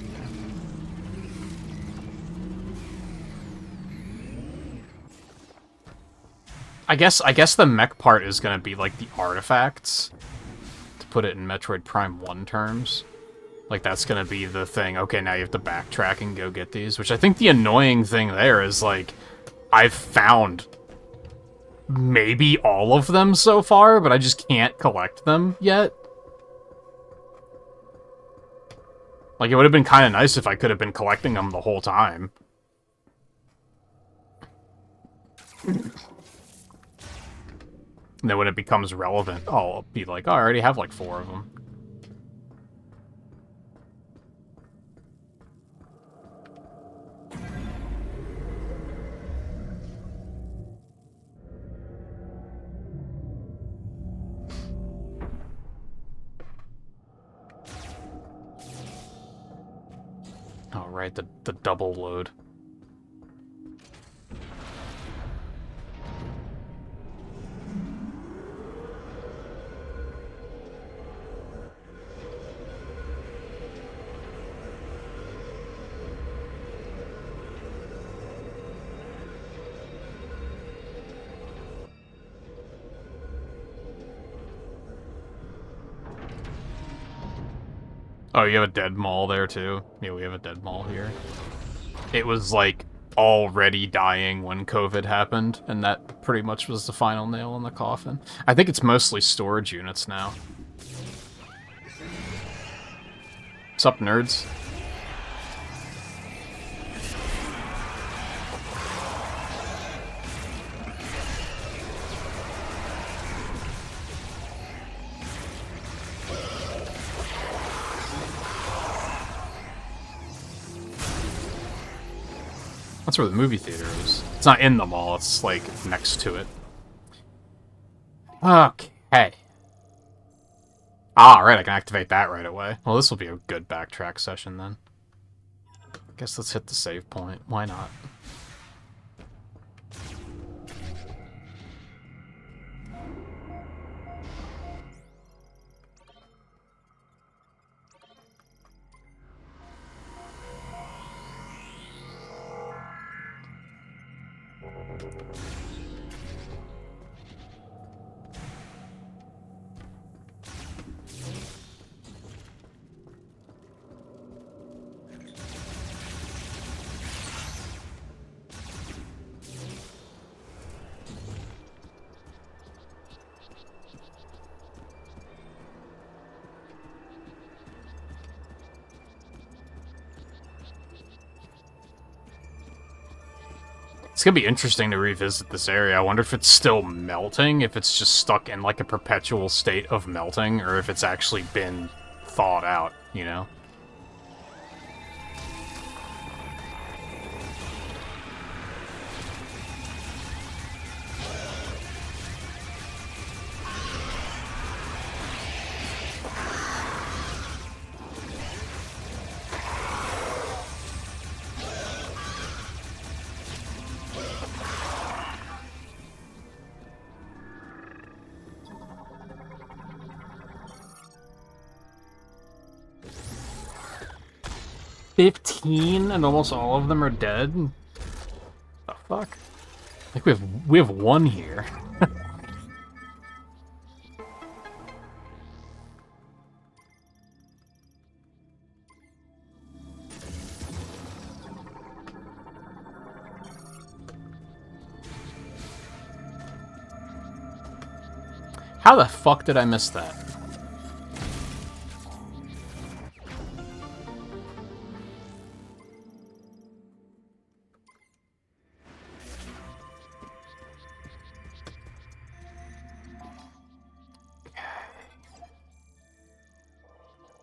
I guess the mech part is gonna be like the artifacts, to put it in Metroid Prime 1 terms. Like, that's gonna be the thing. Okay, now you have to backtrack and go get these, which I think the annoying thing there is, like, I've found maybe all of them so far, but I just can't collect them yet. Like, it would have been kind of nice if I could have been collecting them the whole time. And then when it becomes relevant, I'll be like, oh, I already have like 4 of them. Oh, right, the double load. Oh, you have a dead mall there, too? Yeah, we have a dead mall here. It was, like, already dying when COVID happened, and that pretty much was the final nail in the coffin. I think it's mostly storage units now. What's up, nerds? That's where the movie theater is. It's not in the mall, it's, like, next to it. Okay. Ah, right, I can activate that right away. Well, this will be a good backtrack session, then. I guess let's hit the save point. Why not? It's gonna be interesting to revisit this area. I wonder if it's still melting, if it's just stuck in like a perpetual state of melting, or if it's actually been thawed out, you know? $15 and almost all of them are dead? The fuck? Like we have one here. How the fuck did I miss that?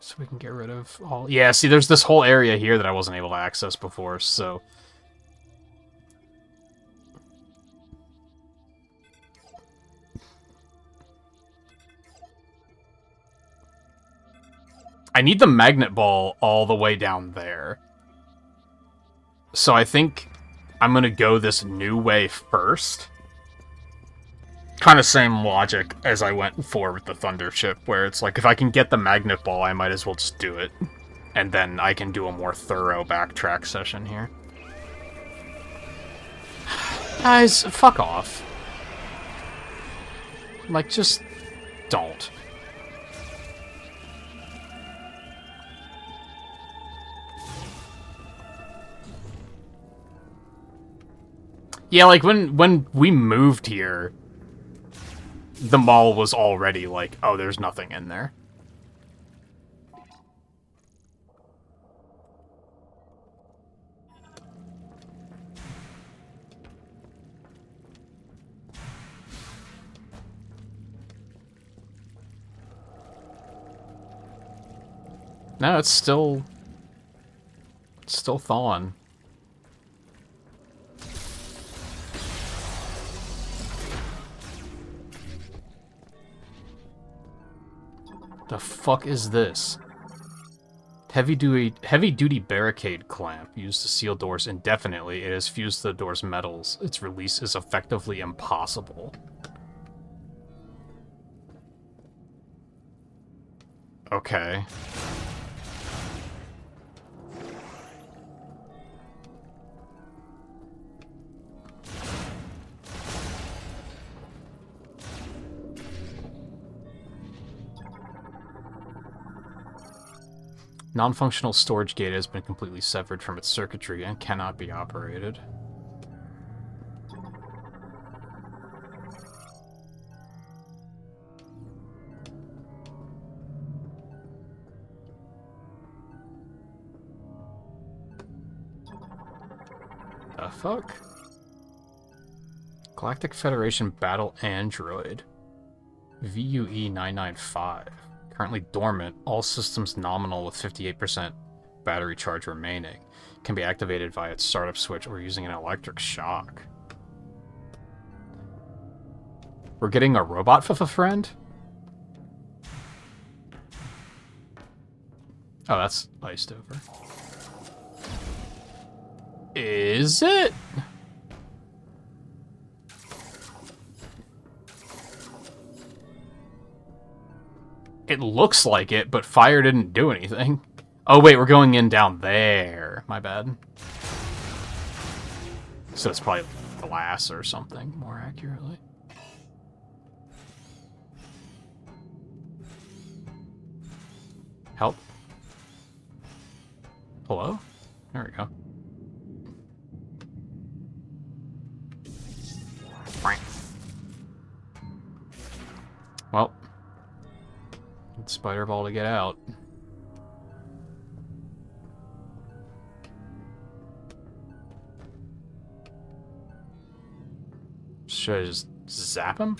So we can get rid of all... Yeah, see, there's this whole area here that I wasn't able to access before, so... I need the magnet ball all the way down there. So I think I'm gonna go this new way first. Kind of same logic as I went for with the Thunder Ship, where it's like, if I can get the magnet ball, I might as well just do it. And then I can do a more thorough backtrack session here. Guys, fuck off. Like, just don't. Yeah, like, when we moved here, the mall was already like, oh, there's nothing in there. No, it's still thawing. The fuck is this? Heavy duty barricade clamp used to seal doors indefinitely. It is fused to the door's metals. Its release is effectively impossible. Okay. Non-functional storage gate has been completely severed from its circuitry and cannot be operated. The fuck? Galactic Federation Battle Android. VUE 995. Currently dormant, all systems nominal with 58% battery charge remaining. Can be activated via its startup switch or using an electric shock. We're getting a robot for a friend? Oh, that's iced over. Is it? It looks like it, but fire didn't do anything. Oh wait, we're going in down there. My bad. So it's probably glass or something, more accurately. Help. Hello? There we go. Well, spider ball to get out. Should I just zap him?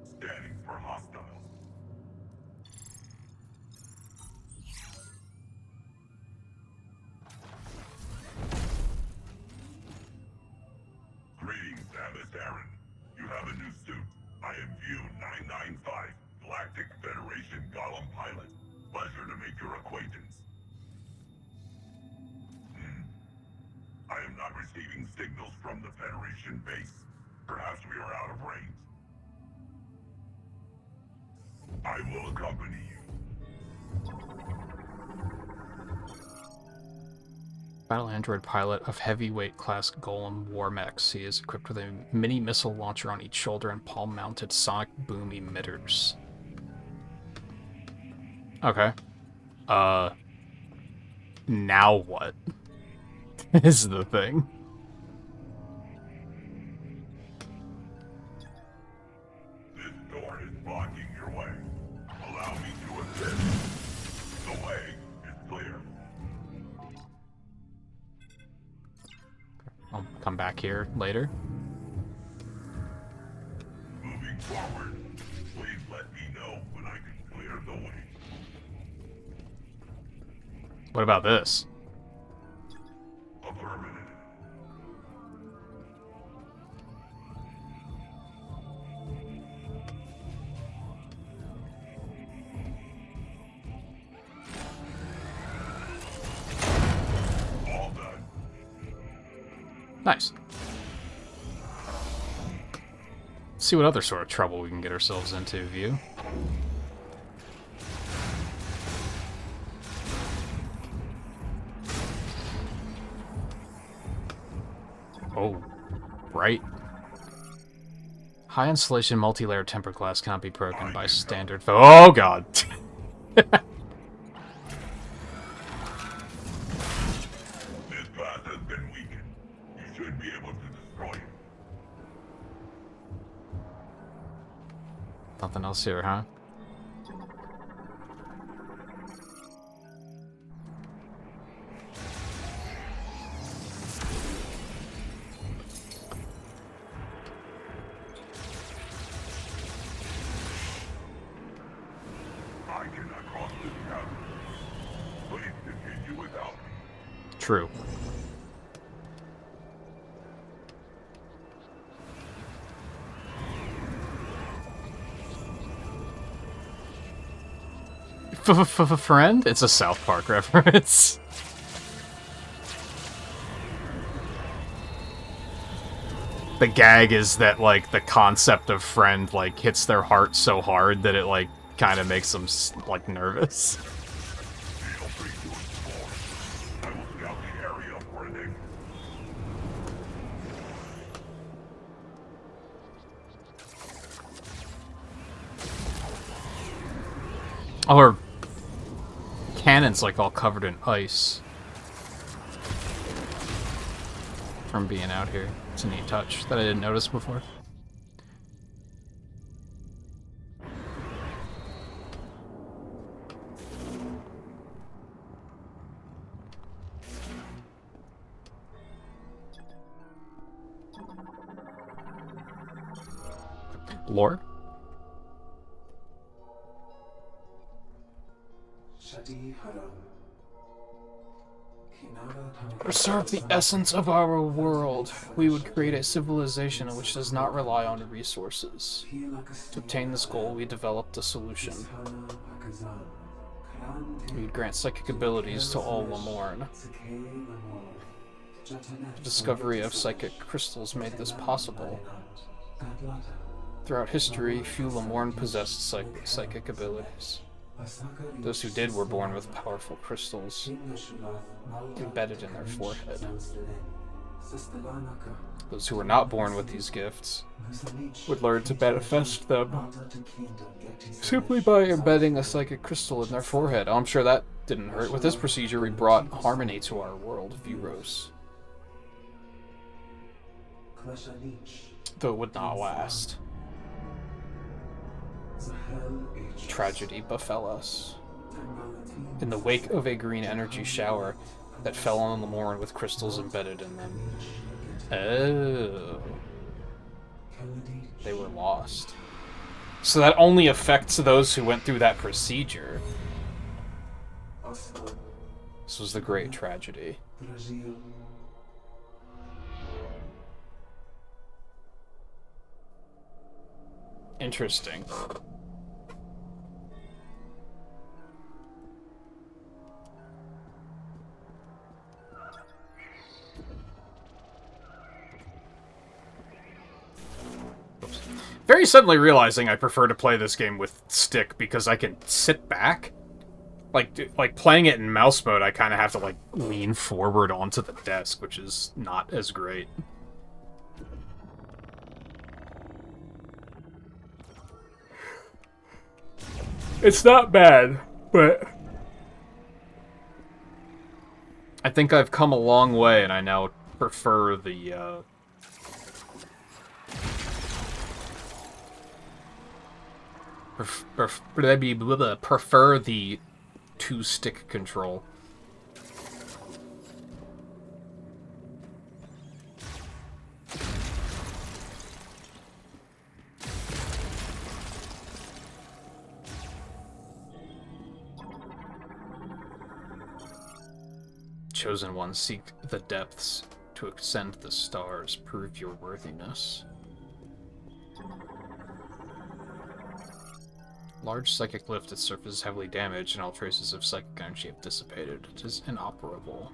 Scanning for hostiles. Greetings, Abbas Aaron. You have a new suit. I am View 995, Galactic Federation Golem pilot. Pleasure to make your acquaintance. I am not receiving signals from the Federation base. Perhaps we are out of range. I will accompany you. Battle android pilot of heavyweight class Golem war mechs. He is equipped with a mini missile launcher on each shoulder and palm-mounted sonic boom emitters. Okay. Now what? Is the thing. This door is blocking your way. Allow me to assist. The way is clear. I'll come back here later. Moving forward. Please let me know when I can clear the way. What about this? Affirmative. All done. Nice. See what other sort of trouble we can get ourselves into, View. Oh, right. High insulation multi-layer tempered glass cannot be broken by standard Oh god. This glass has been weakened. You should be able to destroy it. Nothing else here, huh? I cannot cross this chasm. Please continue without me. True. Friend? It's a South Park reference. The gag is that, like, the concept of friend, like, hits their heart so hard that it, like, kind of makes them, like, nervous. Feel free to explore. I will scout the area for an exit. Oh, her cannon's, like, all covered in ice. From being out here. It's a neat touch that I didn't notice before. Lore? Preserve the essence of our world. We would create a civilization which does not rely on resources. To obtain this goal, we developed a solution. We would grant psychic abilities to all Lamorn. The discovery of psychic crystals made this possible. Throughout history, few Lamorn possessed psychic abilities. Those who did were born with powerful crystals embedded in their forehead. Those who were not born with these gifts would learn to manifest them simply by embedding a psychic crystal in their forehead. Oh, I'm sure that didn't hurt. With this procedure, we brought harmony to our world, Vuros. Though it would not last. Tragedy befell us. In the wake of a green energy shower that fell on the morn with crystals embedded in them. Oh. They were lost. So that only affects those who went through that procedure. This was the great tragedy. Interesting. Oops. Very suddenly realizing I prefer to play this game with stick because I can sit back. Like playing it in mouse mode, I kind of have to like lean forward onto the desk, which is not as great. It's not bad, but I think I've come a long way, and I now prefer the prefer the two-stick control. Chosen ones, seek the depths to ascend the stars. Prove your worthiness. Large psychic lift, its surface is heavily damaged, and all traces of psychic energy have dissipated. It is inoperable.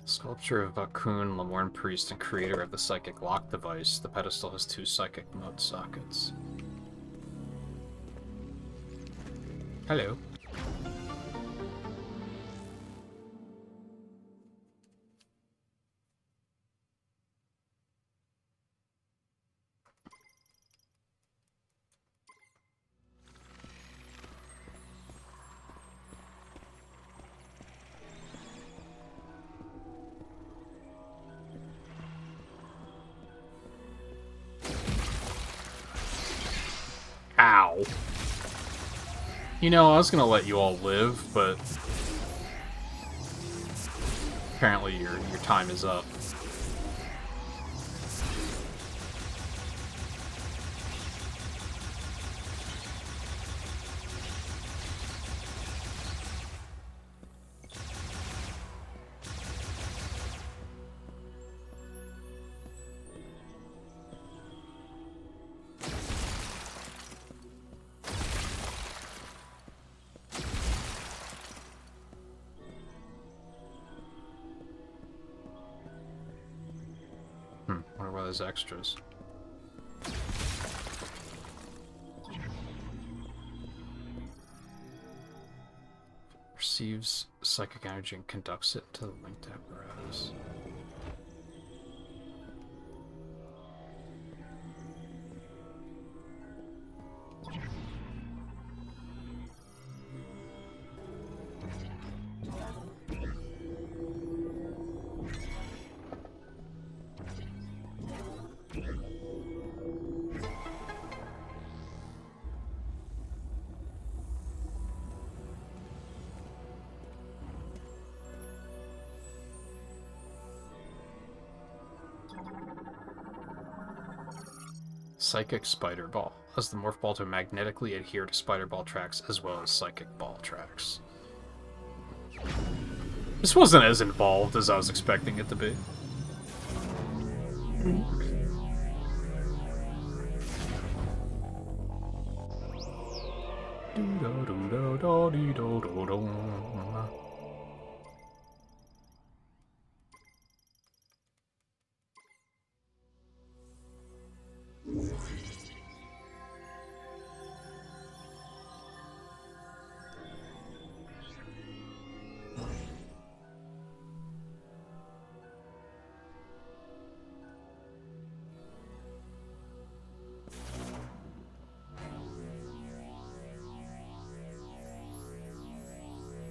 Sculpture of Bakun, Lamorne Priest, and creator of the psychic lock device. The pedestal has 2 psychic mode sockets. Hello. Ow. You know, I was gonna let you all live, but apparently your time is up. Wonder why there's extras. Receives psychic energy and conducts it to the linked apparatus. Psychic Spider Ball. Allows the Morph Ball to magnetically adhere to Spider Ball tracks as well as Psychic Ball tracks. This wasn't as involved as I was expecting it to be.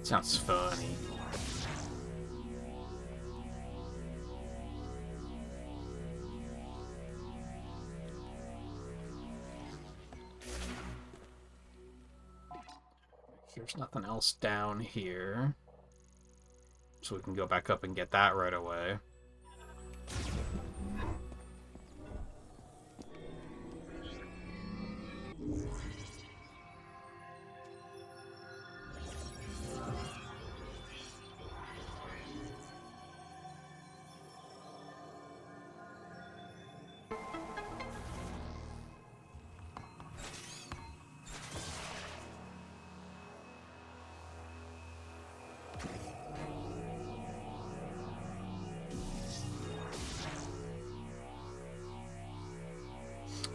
Sounds funny. There's nothing else down here. So we can go back up and get that right away.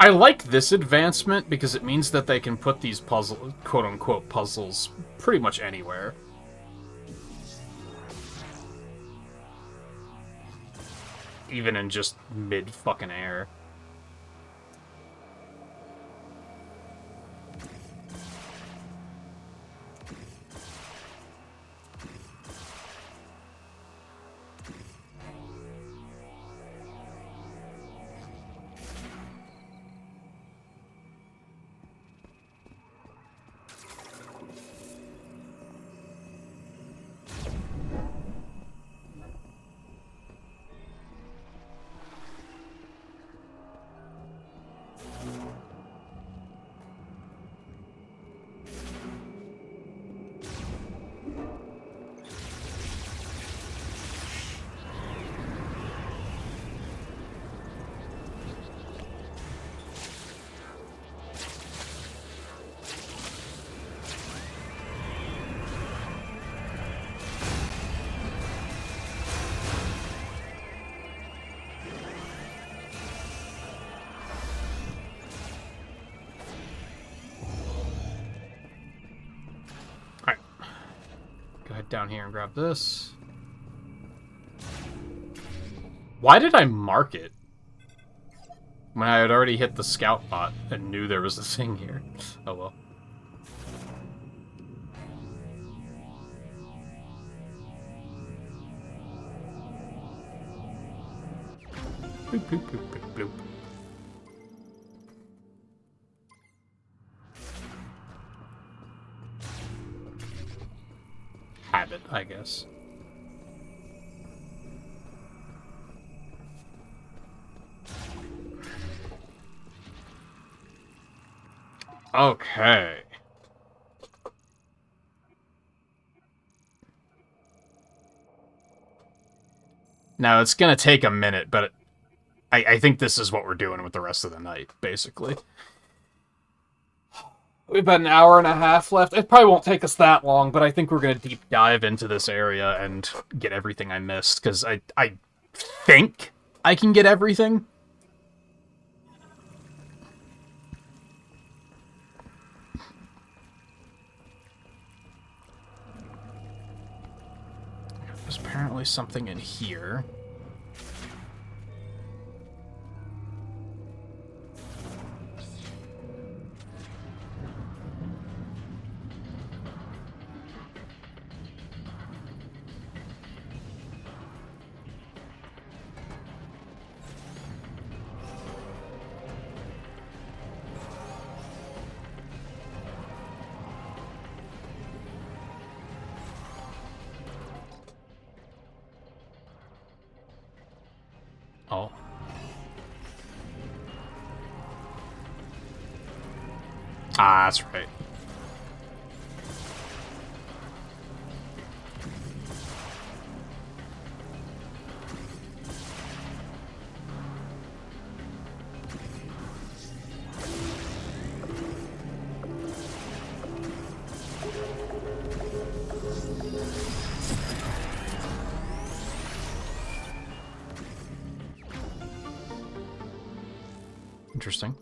I like this advancement because it means that they can put these quote-unquote puzzles pretty much anywhere. Even in just mid-fucking-air. Down here and grab this. Why did I mark it? When I had already hit the scout bot and knew there was a thing here. Oh well. Bloop, bloop, bloop, bloop, bloop. Habit, I guess. Okay. Now, it's gonna take a minute, but I think this is what we're doing with the rest of the night, basically. We've got an hour and a half left. It probably won't take us that long, but I think we're going to deep dive into this area and get everything I missed, because I think I can get everything. There's apparently something in here. Oh. Ah, that's right. Interesting.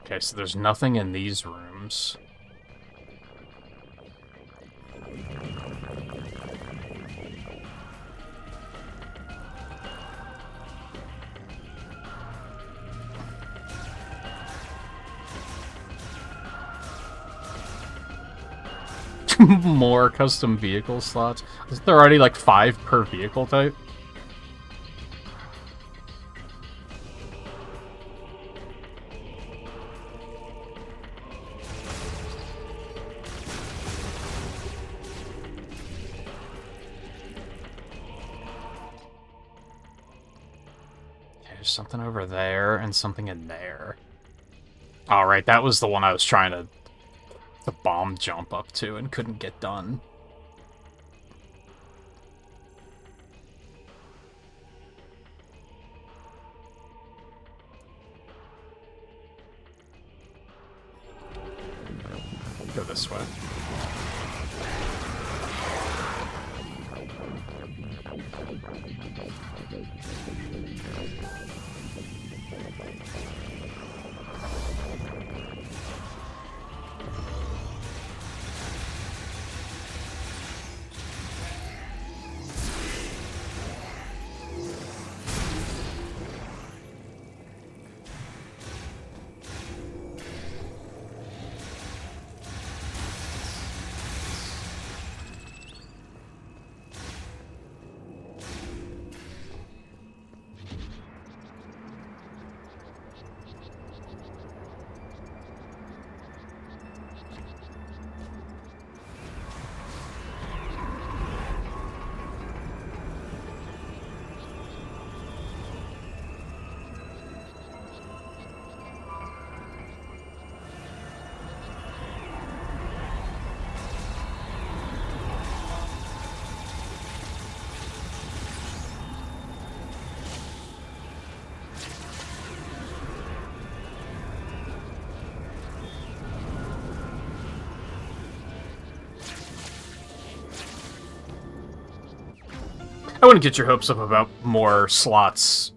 Okay, so there's nothing in these rooms. More custom vehicle slots. Isn't there already like 5 per vehicle type? There's something over there and something in there. Alright, that was the one I was trying to bomb jump up to and couldn't get done. Go this way. I wouldn't get your hopes up about more slots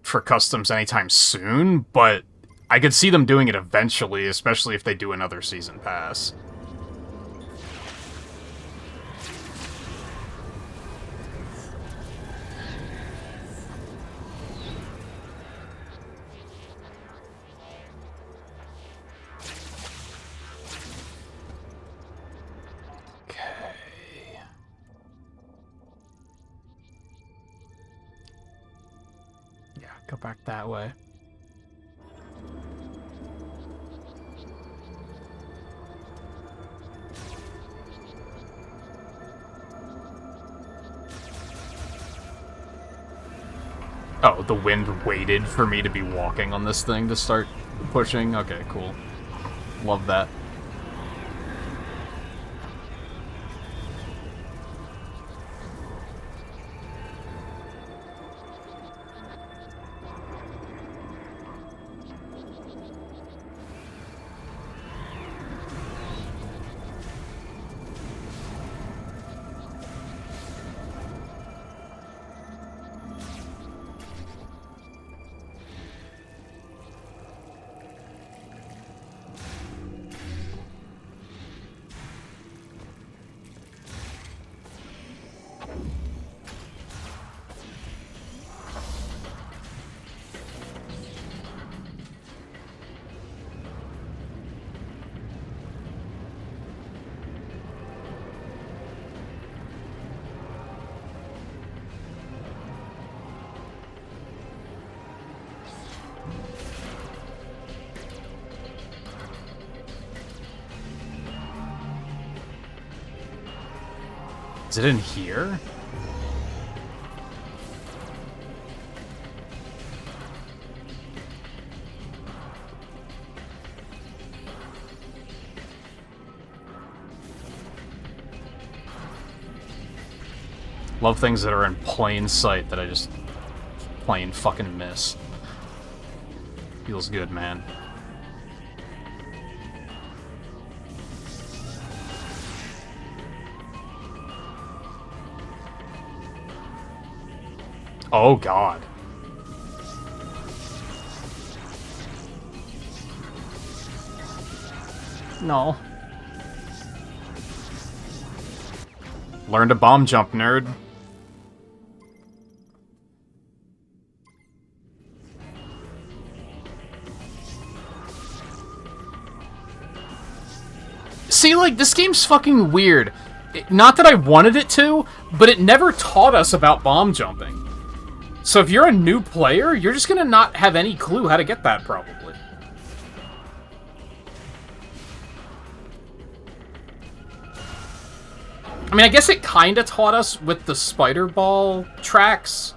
for customs anytime soon, but I could see them doing it eventually, especially if they do another season pass. Go back that way. Oh, the wind waited for me to be walking on this thing to start pushing? Okay, cool. Love that. Is it in here? Love things that are in plain sight that I just plain fucking miss. Feels good, man. Oh, God. No. Learn to bomb jump, nerd. See, like, this game's fucking weird. Not that I wanted it to, but it never taught us about bomb jumping. So if you're a new player, you're just gonna not have any clue how to get that, probably. I mean, I guess it kinda taught us with the spider ball tracks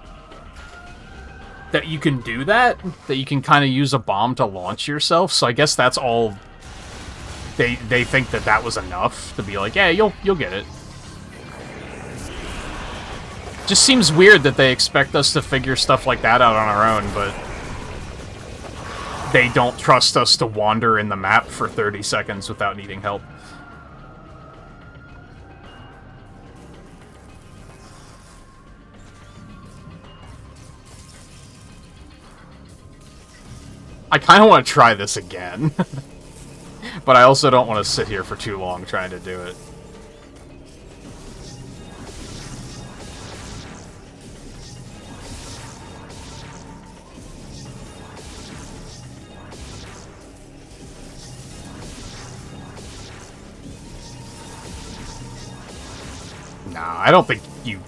that you can do that you can kind of use a bomb to launch yourself, so I guess that's all... They think that that was enough to be like, yeah, you'll get it. Just seems weird that they expect us to figure stuff like that out on our own, but they don't trust us to wander in the map for 30 seconds without needing help. I kind of want to try this again. But I also don't want to sit here for too long trying to do it. Nah, I don't think you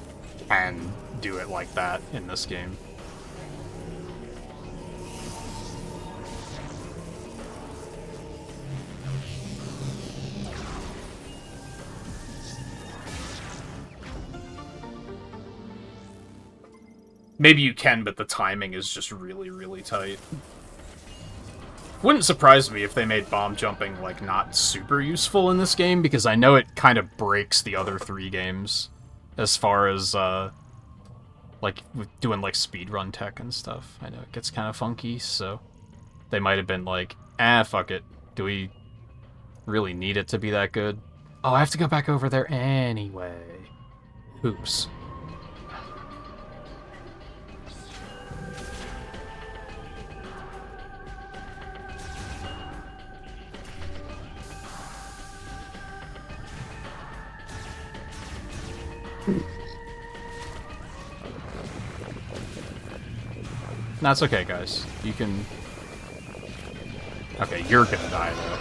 can do it like that in this game. Maybe you can, but the timing is just really, really tight. Wouldn't surprise me if they made bomb jumping, like, not super useful in this game, because I know it kind of breaks the other 3 games as far as, like, doing, like, speedrun tech and stuff. I know it gets kind of funky, so they might have been like, fuck it. Do we really need it to be that good? Oh, I have to go back over there anyway. Oops. That's okay, guys. You can... Okay, you're gonna die, though.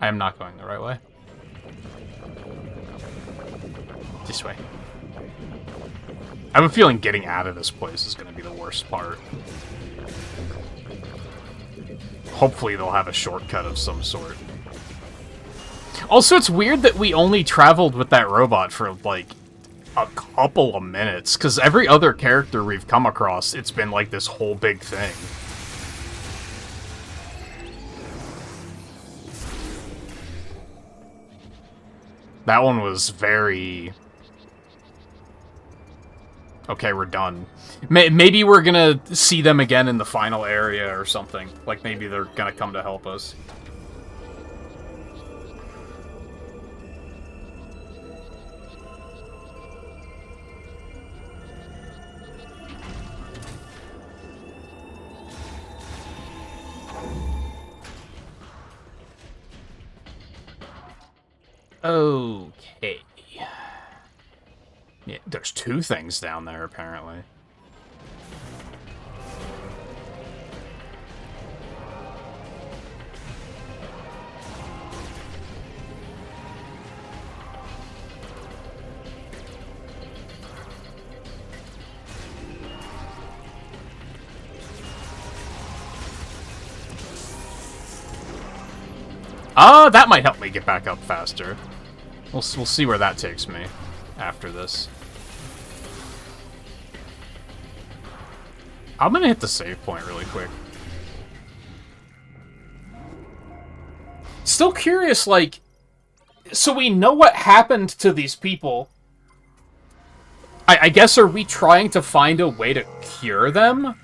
I am not going the right way. This way. I have a feeling getting out of this place is going to be the worst part. Hopefully they'll have a shortcut of some sort. Also, it's weird that we only traveled with that robot for, like, a couple of minutes, because every other character we've come across, it's been, like, this whole big thing. That one was very... Okay, we're done. Maybe we're gonna see them again in the final area or something. Like, maybe they're gonna come to help us. Okay. Yeah, there's 2 things down there, apparently. That might help me get back up faster. We'll see where that takes me after this. I'm gonna hit the save point really quick. Still curious, like... So we know what happened to these people. I guess, are we trying to find a way to cure them?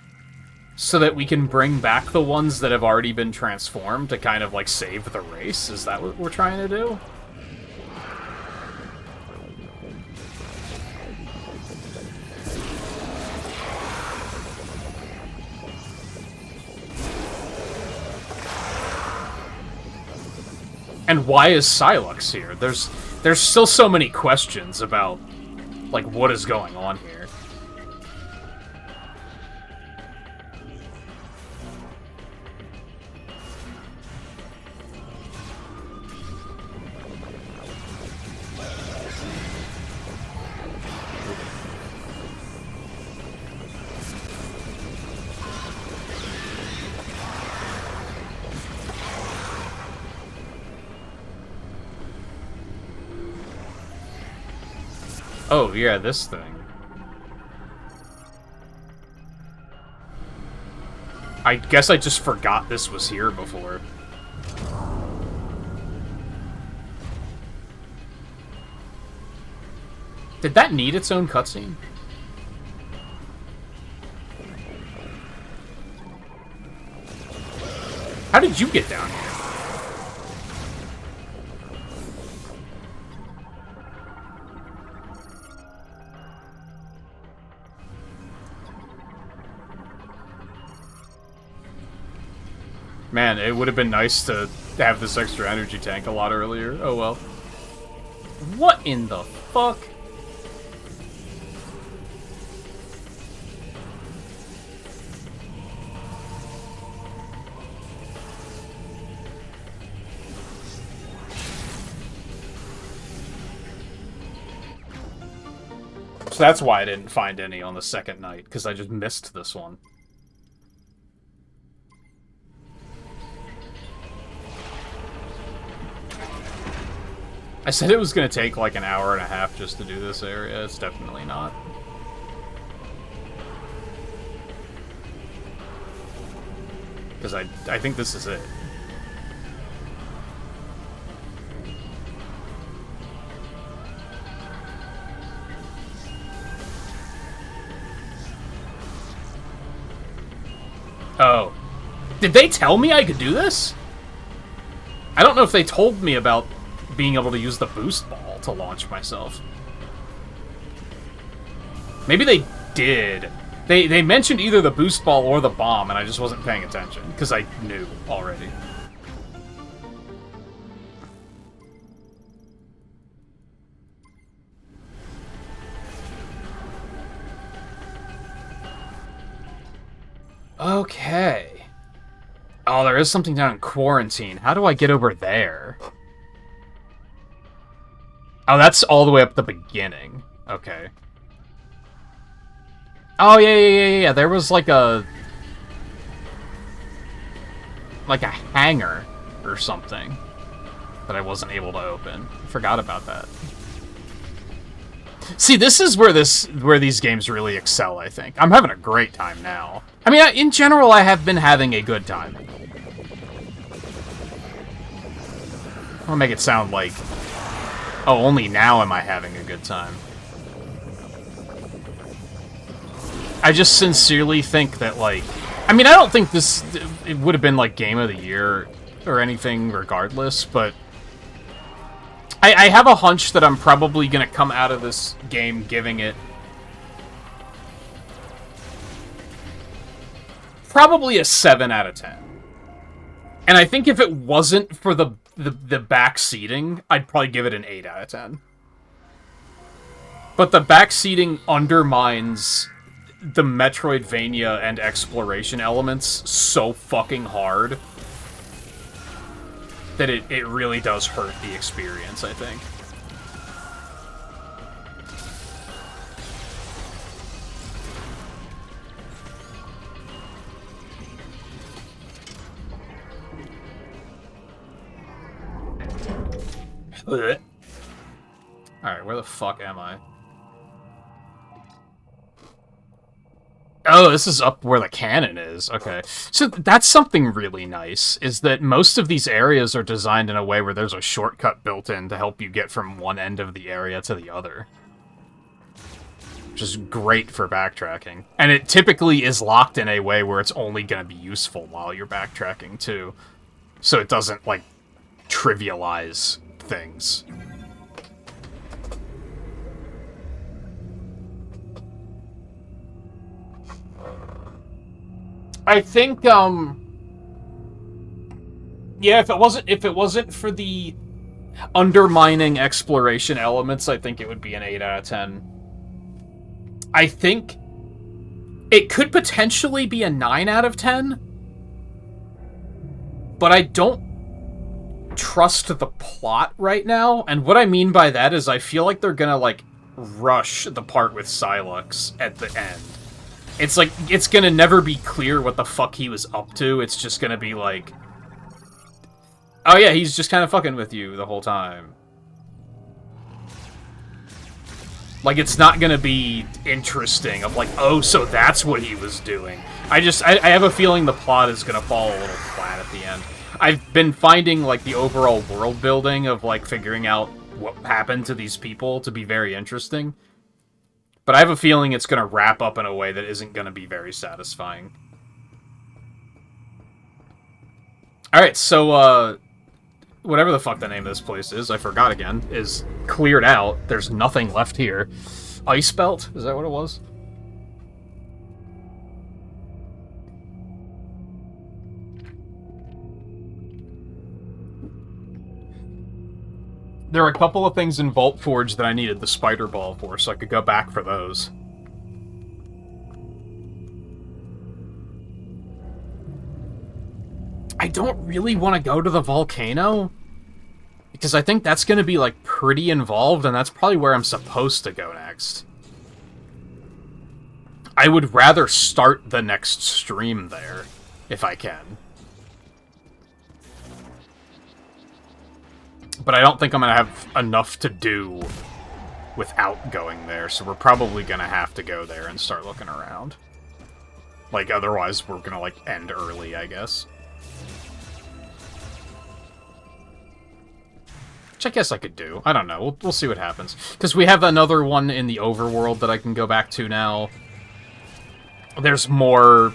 So that we can bring back the ones that have already been transformed to kind of, like, save the race? Is that what we're trying to do? And why is Silux here? There's still so many questions about, like, what is going on here. Oh, yeah, this thing. I guess I just forgot this was here before. Did that need its own cutscene? How did you get down here? Man, it would have been nice to have this extra energy tank a lot earlier. Oh well. What in the fuck? So that's why I didn't find any on the second night, because I just missed this one. I said it was going to take like an hour and a half just to do this area. It's definitely not. Because I think this is it. Oh. Did they tell me I could do this? I don't know if they told me about being able to use the boost ball to launch myself. Maybe they did. They mentioned either the boost ball or the bomb, and I just wasn't paying attention, because I knew already. Okay. Oh, there is something down in Quarantine. How do I get over there? Oh, that's all the way up the beginning. Okay. Oh, yeah. There was like a hangar or something that I wasn't able to open. I forgot about that. See, this is where these games really excel, I think. I'm having a great time now. I mean, in general, I have been having a good time. I'll make it sound like, oh, only now am I having a good time. I just sincerely think that, like... I mean, I don't think it would have been, like, Game of the Year or anything regardless, but... I have a hunch that I'm probably going to come out of this game giving it... probably a 7 out of 10. And I think if it wasn't for the back seating, I'd probably give it an 8 out of 10. But the back seating undermines the Metroidvania and exploration elements so fucking hard that it really does hurt the experience, I think. Alright, where the fuck am I? Oh, this is up where the cannon is. Okay. So that's something really nice, is that most of these areas are designed in a way where there's a shortcut built in to help you get from one end of the area to the other. Which is great for backtracking. And it typically is locked in a way where it's only going to be useful while you're backtracking, too. So it doesn't, like, trivialize things. I think, yeah, if it wasn't for the undermining exploration elements, I think it would be an 8 out of 10. I think it could potentially be a 9 out of 10, but I don't trust the plot right now, and what I mean by that is I feel like they're gonna, like, rush the part with Sylux at the end. It's like, it's gonna never be clear what the fuck he was up to. It's just gonna be like, oh yeah, he's just kind of fucking with you the whole time. Like, it's not gonna be interesting of like, oh, so that's what he was doing. I have a feeling the plot is gonna fall a little flat at the end. I've been finding, like, the overall world building of, like, figuring out what happened to these people to be very interesting. But I have a feeling it's going to wrap up in a way that isn't going to be very satisfying. Alright, so, whatever the fuck the name of this place is, I forgot again, is cleared out. There's nothing left here. Ice Belt? Is that what it was? There are a couple of things in Vault Forge that I needed the Spider Ball for, so I could go back for those. I don't really want to go to the volcano, because I think that's going to be, like, pretty involved, and that's probably where I'm supposed to go next. I would rather start the next stream there, if I can. But I don't think I'm going to have enough to do without going there, so we're probably going to have to go there and start looking around. Like, otherwise we're going to, like, end early, I guess. Which I guess I could do. I don't know. We'll see what happens. Because we have another one in the overworld that I can go back to now. There's more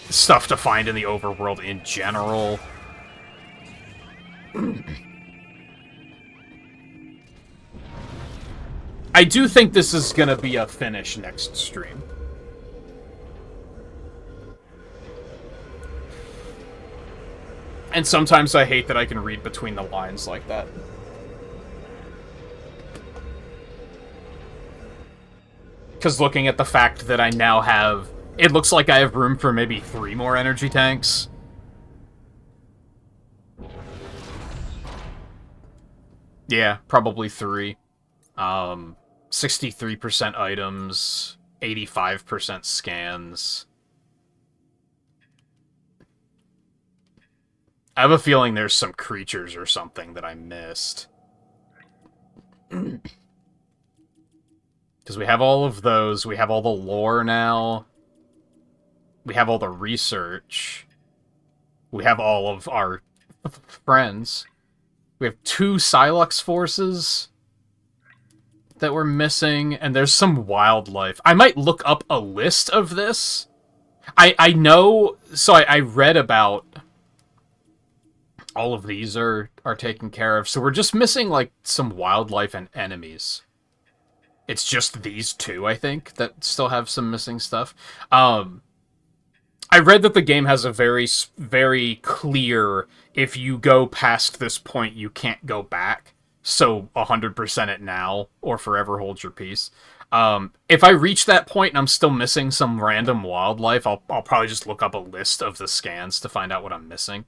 stuff to find in the overworld in general. I do think this is going to be a finish next stream. And sometimes I hate that I can read between the lines like that. Because looking at the fact that I now have... It looks like I have room for maybe 3 more energy tanks. Yeah, probably 3. 63% items, 85% scans. I have a feeling there's some creatures or something that I missed. Because we have all of those, we have all the lore now, we have all the research, we have all of our friends. We have 2 Sylux forces that we're missing, and there's some wildlife. I might look up a list of this. I know, so I read about all of these are taken care of, so we're just missing, like, some wildlife and enemies. It's just these 2, I think, that still have some missing stuff. I read that the game has a very, very clear, if you go past this point, you can't go back. So 100% it now, or forever hold your peace. If I reach that point and I'm still missing some random wildlife, I'll probably just look up a list of the scans to find out what I'm missing.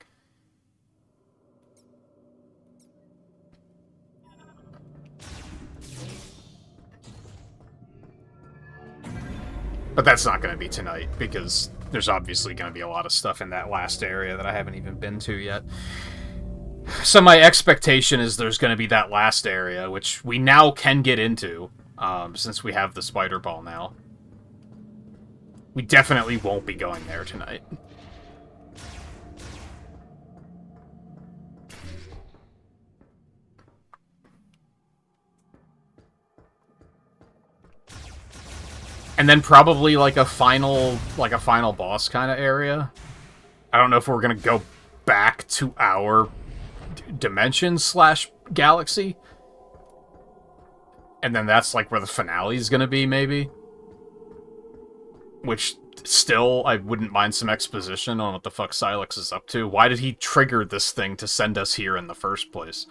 But that's not going to be tonight, because there's obviously going to be a lot of stuff in that last area that I haven't even been to yet. So my expectation is there's going to be that last area, which we now can get into, since we have the spider ball now. We definitely won't be going there tonight. And then probably like a final boss kind of area. I don't know if we're gonna go back to our dimension / galaxy, and then that's like where the finale is gonna be, maybe. Which still, I wouldn't mind some exposition on what the fuck Silex is up to. Why did he trigger this thing to send us here in the first place?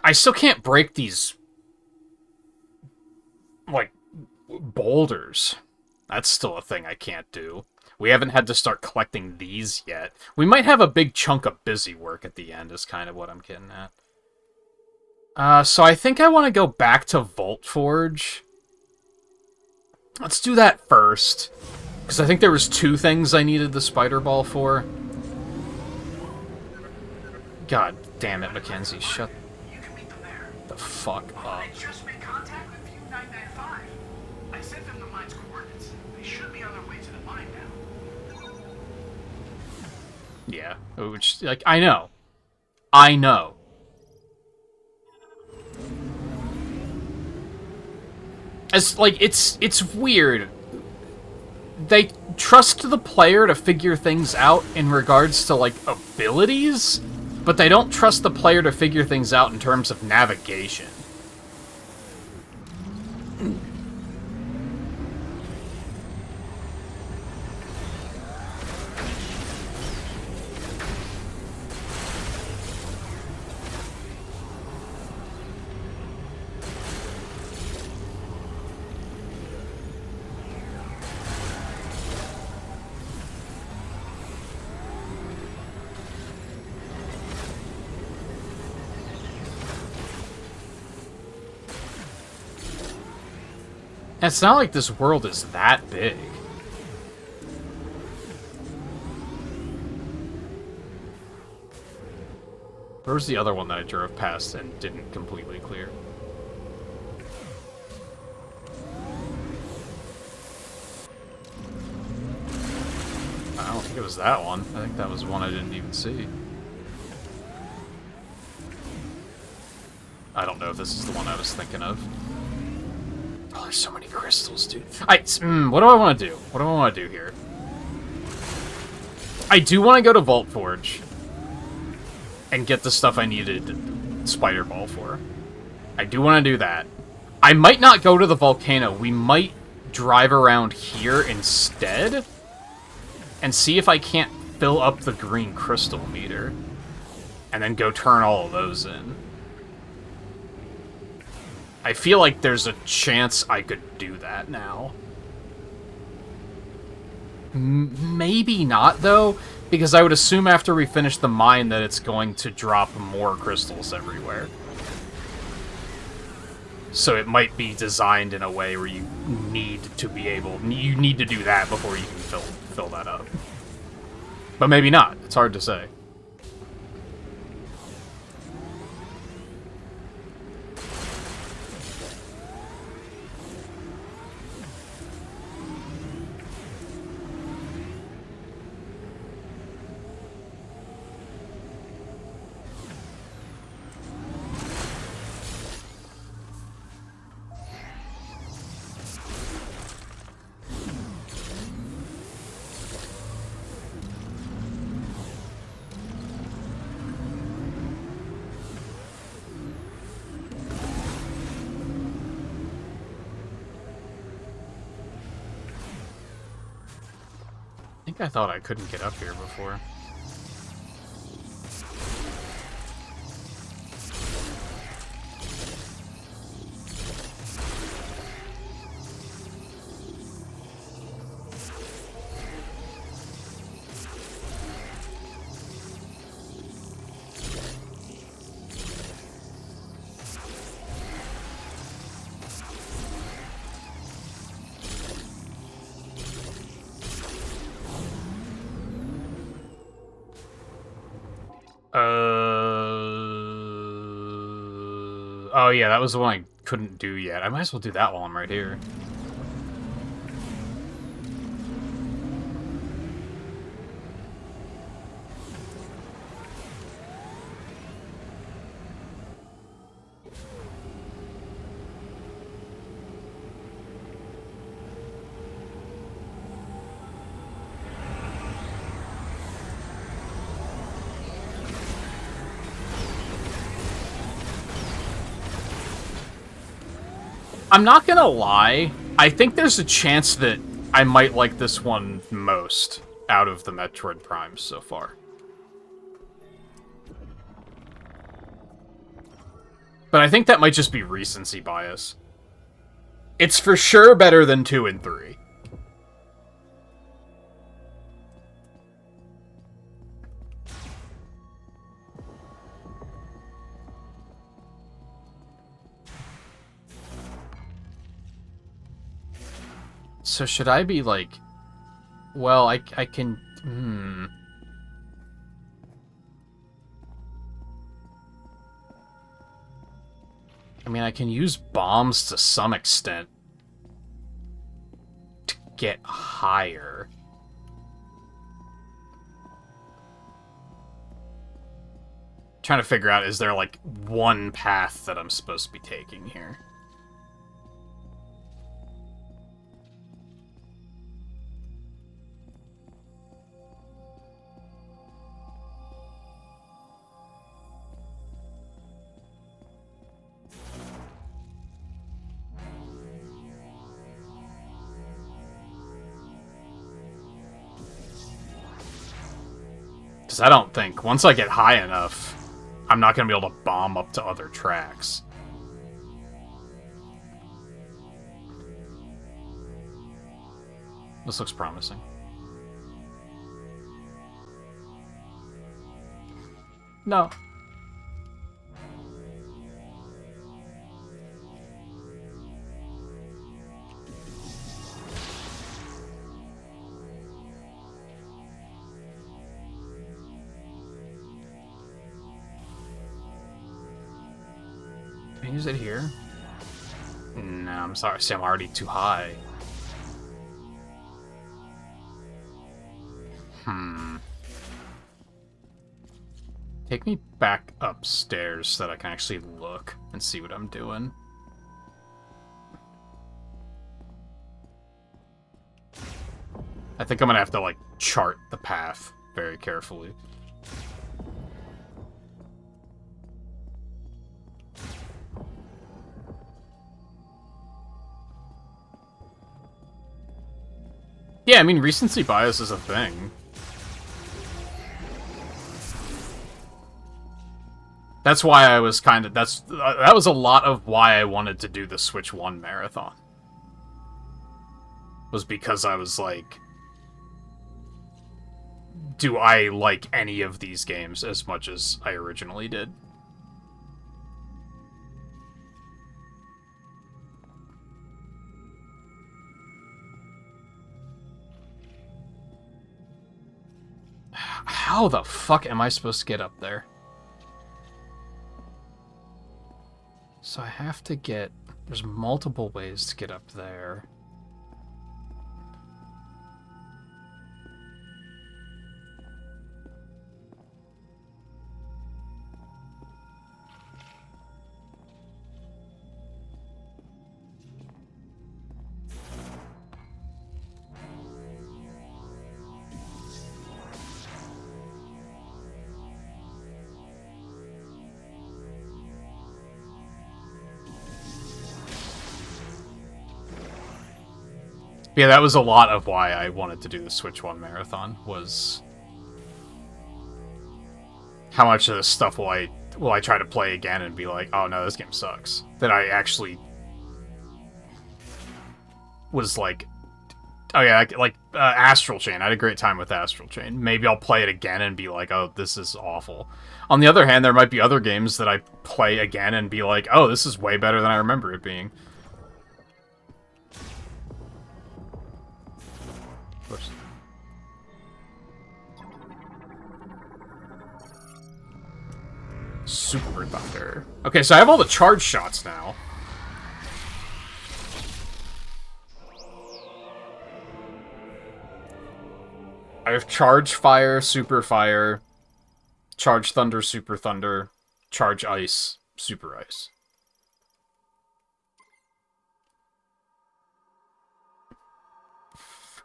I still can't break these, like, boulders. That's still a thing I can't do. We haven't had to start collecting these yet. We might have a big chunk of busy work at the end, is kind of what I'm getting at. So I think I want to go back to Vault Forge. Let's do that first. Because I think there was 2 things I needed the spider ball for. God damn it, Mackenzie. Shut the fuck up. I just made contact with View 995. I sent them the mine's coordinates. They should be on their way to the mine now. Yeah, which, like, I know. I know. As, like, it's weird. They trust the player to figure things out in regards to, like, abilities, but they don't trust the player to figure things out in terms of navigation. It's not like this world is that big. Where's the other one that I drove past and didn't completely clear? I don't think it was that one. I think that was one I didn't even see. I don't know if this is the one I was thinking of. Oh, there's so many crystals, dude. What do I want to do? What do I want to do here? I do want to go to Vault Forge and get the stuff I needed Spider Ball for. I do want to do that. I might not go to the volcano. We might drive around here instead and see if I can't fill up the green crystal meter and then go turn all of those in. I feel like there's a chance I could do that now. Maybe not, though, because I would assume after we finish the mine that it's going to drop more crystals everywhere. So it might be designed in a way where you need to be able... You need to do that before you can fill that up. But maybe not. It's hard to say. I thought I couldn't get up here before. Oh yeah, that was the one I couldn't do yet. I might as well do that while I'm right here. I'm not gonna lie, I think there's a chance that I might like this one most out of the Metroid Primes so far. But I think that might just be recency bias. It's for sure better than 2 and 3. So should I be like... Well, I can... I mean, I can use bombs to some extent to get higher. Trying to figure out, is there like one path that I'm supposed to be taking here? Because I don't think, once I get high enough, I'm not going to be able to bomb up to other tracks. This looks promising. No. Can I use it here? No, I'm sorry. See, I'm already too high. Take me back upstairs so that I can actually look and see what I'm doing. I think I'm gonna have to, like, chart the path very carefully. Yeah, I mean, recency bias is a thing. That's why I was kind of... that was a lot of why I wanted to do the Switch 1 marathon. Was because I was like... Do I like any of these games as much as I originally did? How the fuck am I supposed to get up there? So I have to get... There's multiple ways to get up there. Yeah, that was a lot of why I wanted to do the Switch 1 marathon, was how much of this stuff will I try to play again and be like, oh no, this game sucks. That I actually was like, oh yeah, like Astral Chain. I had a great time with Astral Chain. Maybe I'll play it again and be like, oh, this is awful. On the other hand, there might be other games that I play again and be like, oh, this is way better than I remember it being. Oops. Super Thunder. Okay, so I have all the charge shots now. I have Charge Fire, Super Fire, Charge Thunder, Super Thunder, Charge Ice, Super Ice.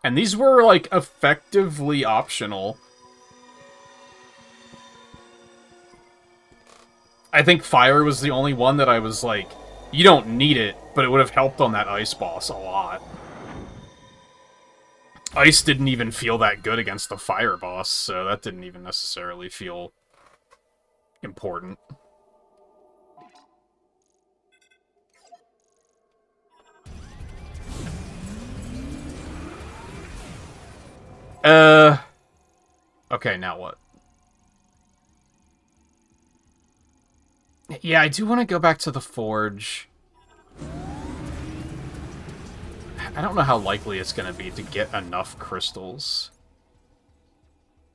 And these were, like, effectively optional. I think Fire was the only one that I was like, you don't need it, but it would have helped on that Ice boss a lot. Ice didn't even feel that good against the Fire boss, so that didn't even necessarily feel important. Okay, now what? Yeah, I do want to go back to the Forge. I don't know how likely it's going to be to get enough crystals.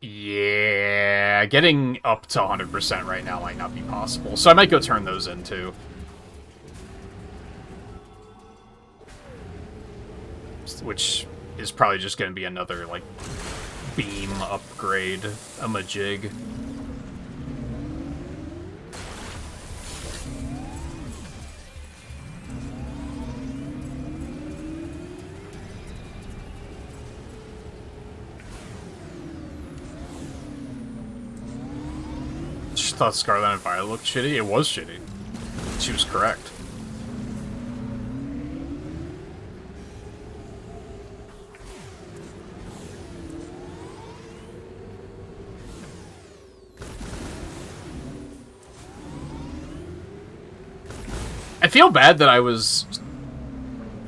Yeah, getting up to 100% right now might not be possible, so I might go turn those in, too. Which is probably just going to be another, like, beam upgrade, a majig. She thought Scarlet and Violet looked shitty. It was shitty. She was correct. I feel bad that I was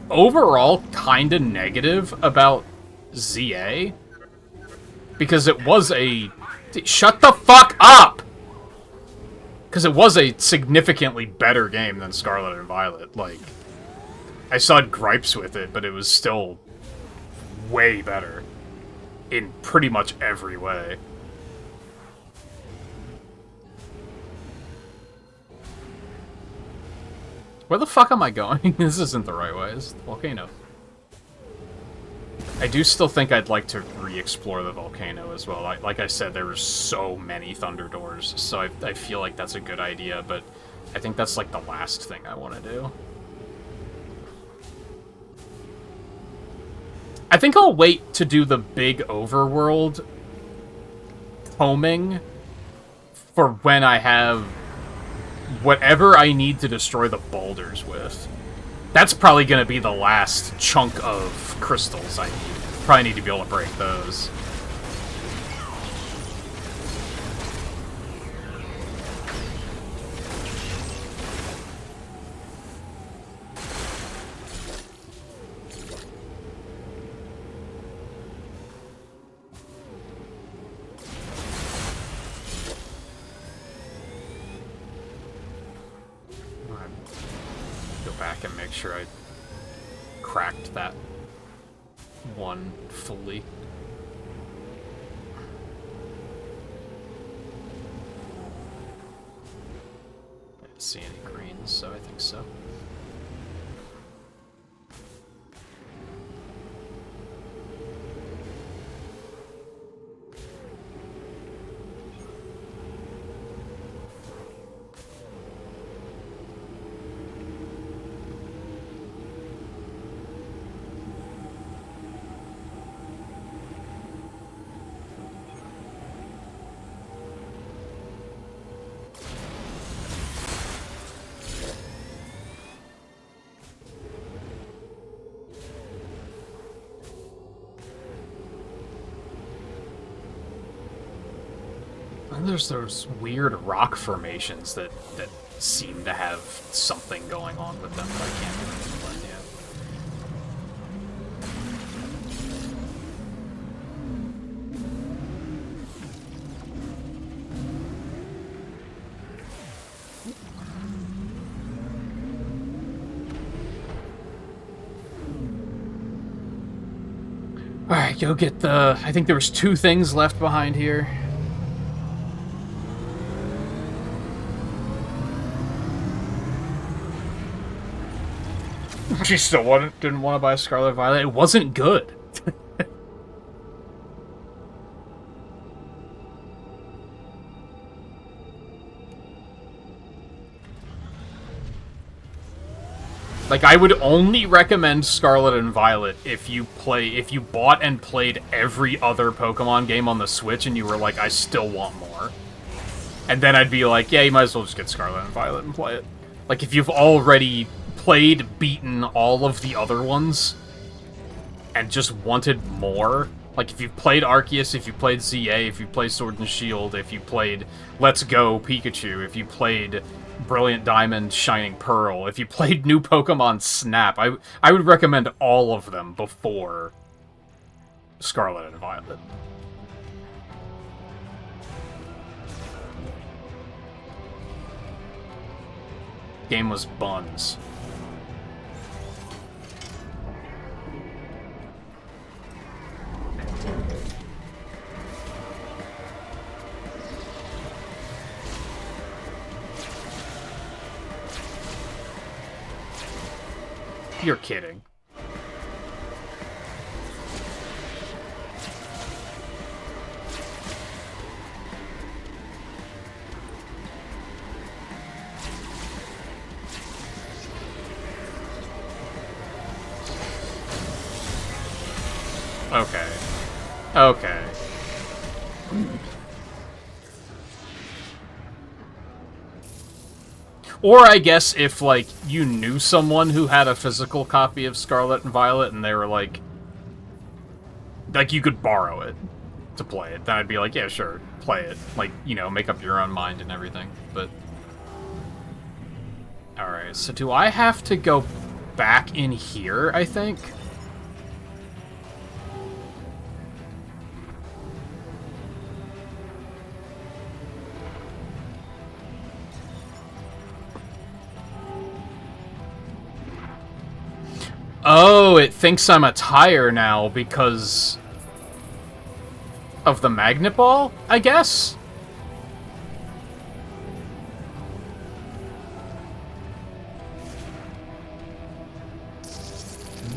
overall kind of negative about ZA. Because it was a... Shut the fuck up! Because it was a significantly better game than Scarlet and Violet. Like, I still had gripes with it, but it was still way better. In pretty much every way. Where the fuck am I going? This isn't the right way. It's the volcano. I do still think I'd like to re-explore the volcano as well. Like I said, there were so many Thunder Doors, so I feel like that's a good idea, but I think that's like the last thing I want to do. I think I'll wait to do the big overworld homing for when I have whatever I need to destroy the boulders with. That's probably going to be the last chunk of crystals I need. Probably need to be able to break those. Go back and make sure I cracked that one fully. I didn't see any greens, so I think so. And there's those weird rock formations that seem to have something going on with them, but I can't really explain yet. Alright, go get the... I think there was 2 things left behind here. She still didn't want to buy Scarlet Violet. It wasn't good. Like, I would only recommend Scarlet and Violet if you bought and played every other Pokemon game on the Switch and you were like, I still want more. And then I'd be like, yeah, you might as well just get Scarlet and Violet and play it. Like, if you've already played, beaten all of the other ones, and just wanted more, like, if you've played Arceus, if you played ZA, if you played Sword and Shield, if you played Let's Go Pikachu, if you played Brilliant Diamond, Shining Pearl, if you played new Pokemon Snap, I would recommend all of them before Scarlet and Violet. Game was buns. You're kidding. Okay. Okay. Or I guess if, like, you knew someone who had a physical copy of Scarlet and Violet and they were like you could borrow it to play it, then I'd be like, yeah, sure, play it. Like, you know, make up your own mind and everything, but... Alright, so do I have to go back in here, I think? Oh, it thinks I'm a tire now because of the Magnet Ball, I guess?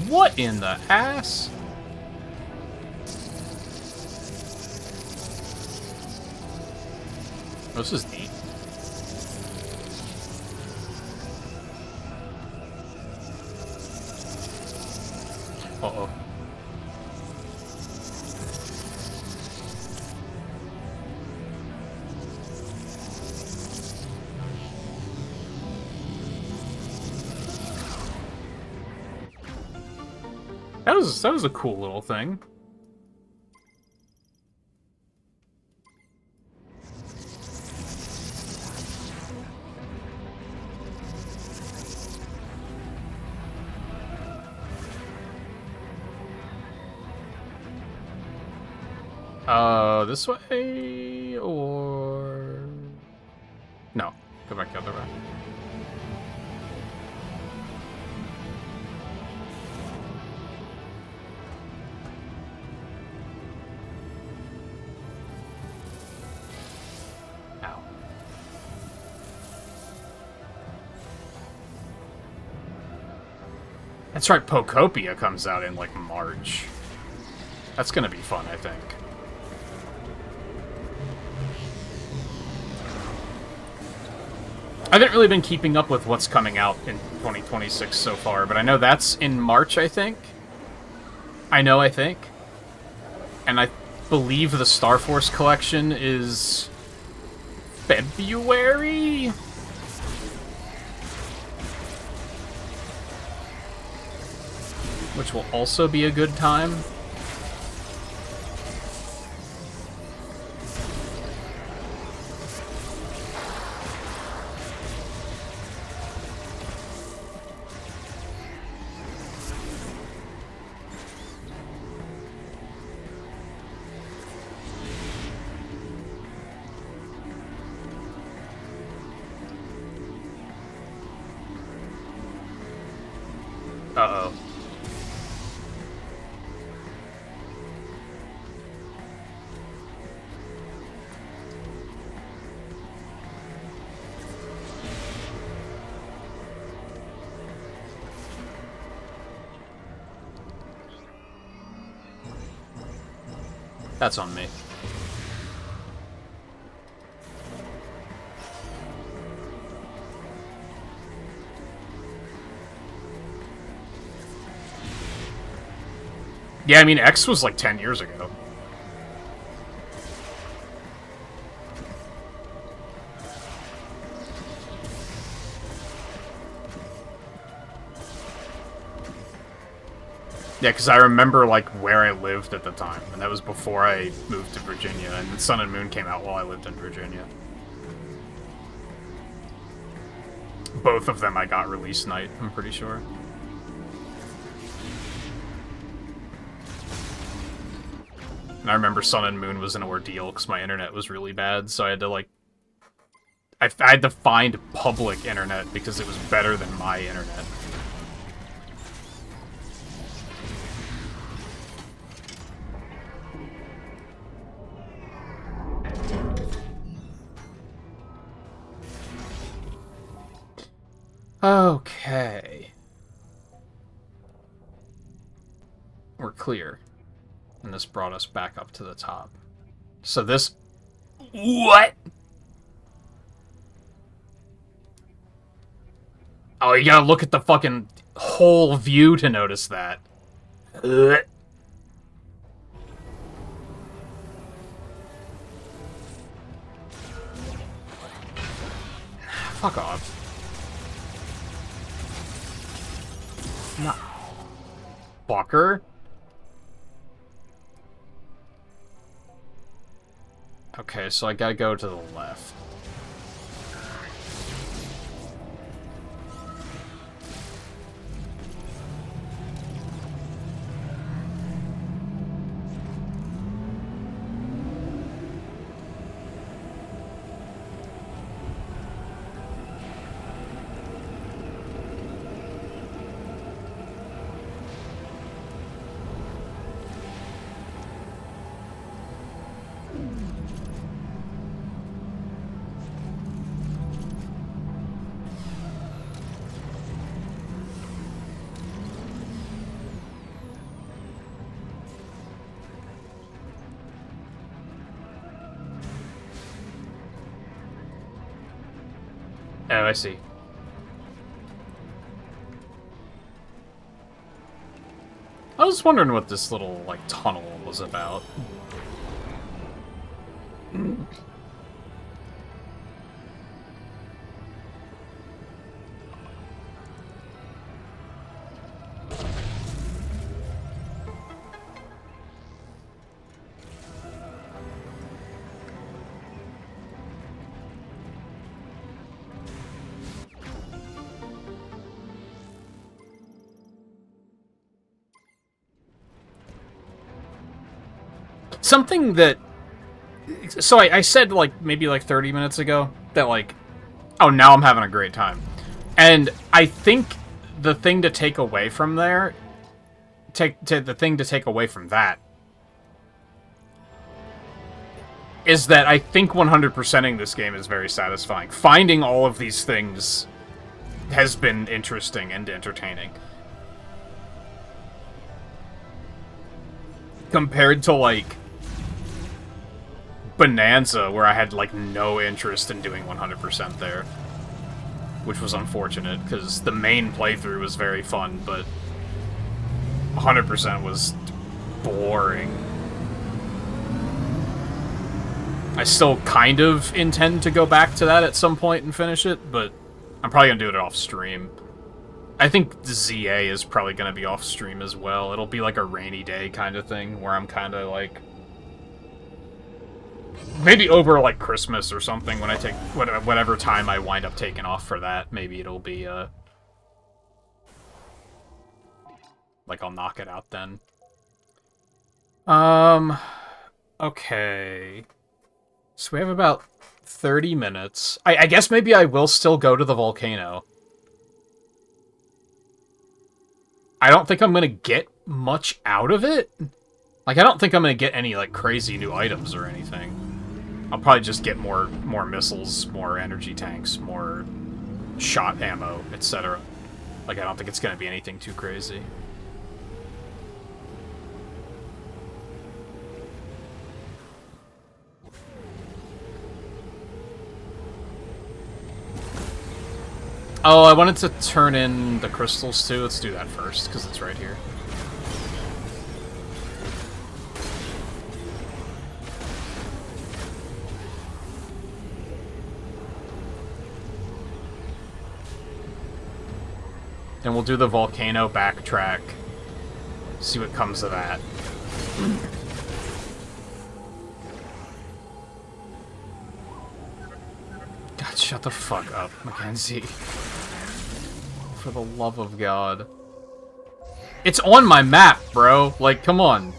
What in the ass? This is neat. Uh-oh. That was a cool little thing. This way, or... No, go back the other way. Ow. That's right, Pokopia comes out in, like, March. That's gonna be fun, I think. I haven't really been keeping up with what's coming out in 2026 so far, but I know that's in March, I think. I think. And I believe the Star Force collection is February? Which will also be a good time. Uh-oh. That's on me. Yeah, I mean, X was like 10 years ago. Yeah, because I remember, like, where I lived at the time, and that was before I moved to Virginia, and Sun and Moon came out while I lived in Virginia. Both of them I got release night, I'm pretty sure. And I remember Sun and Moon was an ordeal because my internet was really bad, so I had to, like... I had to find public internet because it was better than my internet. Okay. We're clear. And this brought us back up to the top. So this... What? Oh, you gotta look at the fucking whole view to notice that. Fuck off. No. Fucker. Okay, so I gotta go to the left. Oh, I see. I was wondering what this little, like, tunnel was about. Something that... So I said, like, maybe, like, 30 minutes ago that, like, oh, now I'm having a great time. And I think the thing to take away from there... the thing to take away from that is that I think 100%ing this game is very satisfying. Finding all of these things has been interesting and entertaining. Compared to, like, Bonanza, where I had, like, no interest in doing 100% there. Which was unfortunate, because the main playthrough was very fun, but 100% was boring. I still kind of intend to go back to that at some point and finish it, but I'm probably going to do it off stream. I think the ZA is probably going to be off stream as well. It'll be like a rainy day kind of thing, where I'm kind of like... Maybe over, like, Christmas or something, when I take... whatever time I wind up taking off for that, maybe it'll be, like, I'll knock it out then. Okay. So we have about 30 minutes. I guess maybe I will still go to the volcano. I don't think I'm gonna get much out of it. Like, I don't think I'm gonna get any, like, crazy new items or anything. I'll probably just get more missiles, more energy tanks, more shot ammo, etc. Like, I don't think it's gonna be anything too crazy. Oh, I wanted to turn in the crystals too. Let's do that first, because it's right here. And we'll do the volcano backtrack. See what comes of that. God, shut the fuck up, Mackenzie. For the love of God. It's on my map, bro. Like, come on.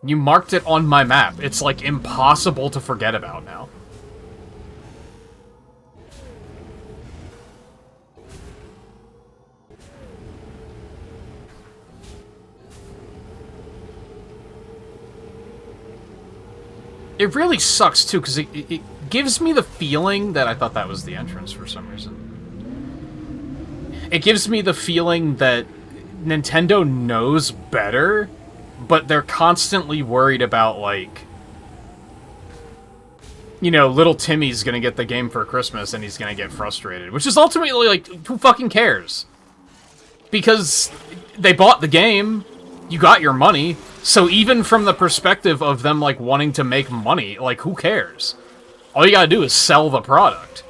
You marked it on my map. It's, like, impossible to forget about now. It really sucks, too, because it gives me the feeling that I thought that was the entrance for some reason. It gives me the feeling that Nintendo knows better, but they're constantly worried about, like, you know, little Timmy's gonna get the game for Christmas and he's gonna get frustrated, which is ultimately, like, who fucking cares? Because they bought the game, you got your money, so even from the perspective of them, like, wanting to make money, like, who cares? All you gotta do is sell the product.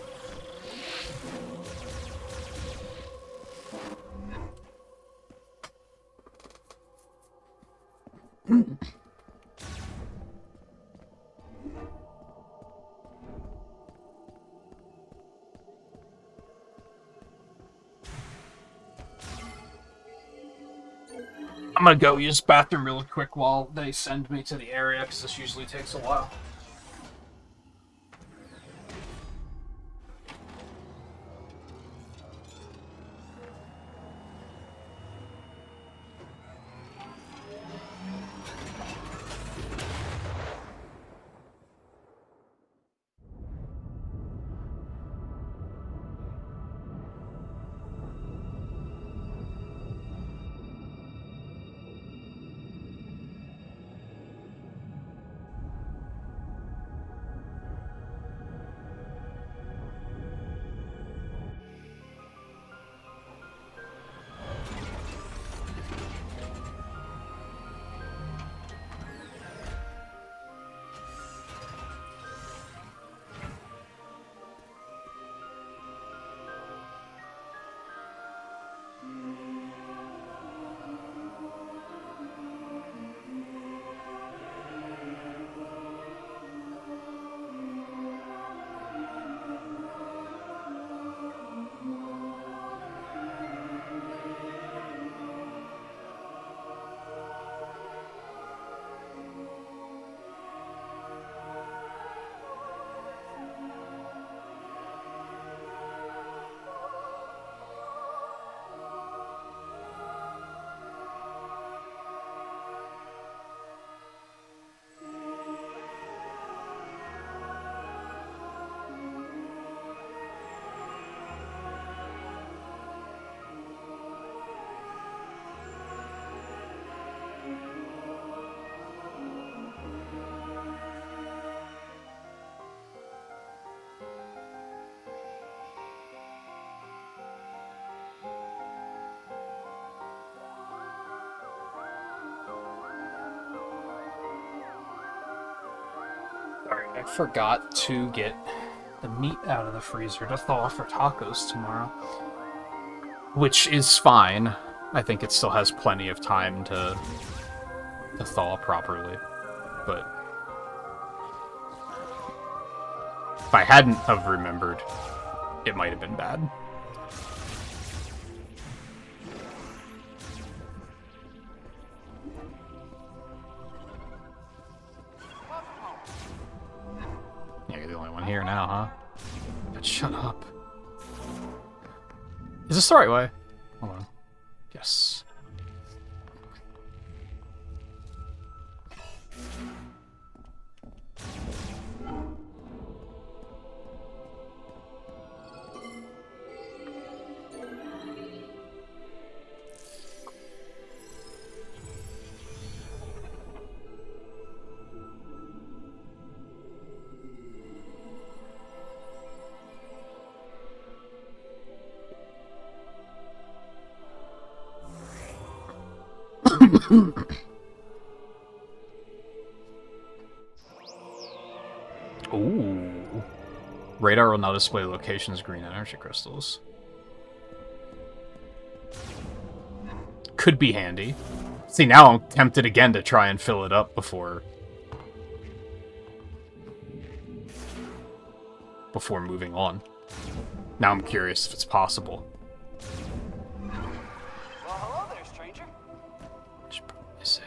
I'm gonna go use the bathroom really quick while they send me to the area, because this usually takes a while. I forgot to get the meat out of the freezer to thaw for tacos tomorrow. Which is fine. I think it still has plenty of time to thaw properly. But if I hadn't have remembered, it might have been bad. Here now, huh? But shut up. Is this the right way? Hold on. Yes. Ooh. Radar will now display locations green energy crystals. Could be handy. See, now I'm tempted again to try and fill it up before moving on. Now I'm curious if it's possible. Well, hello there, stranger. Should probably save.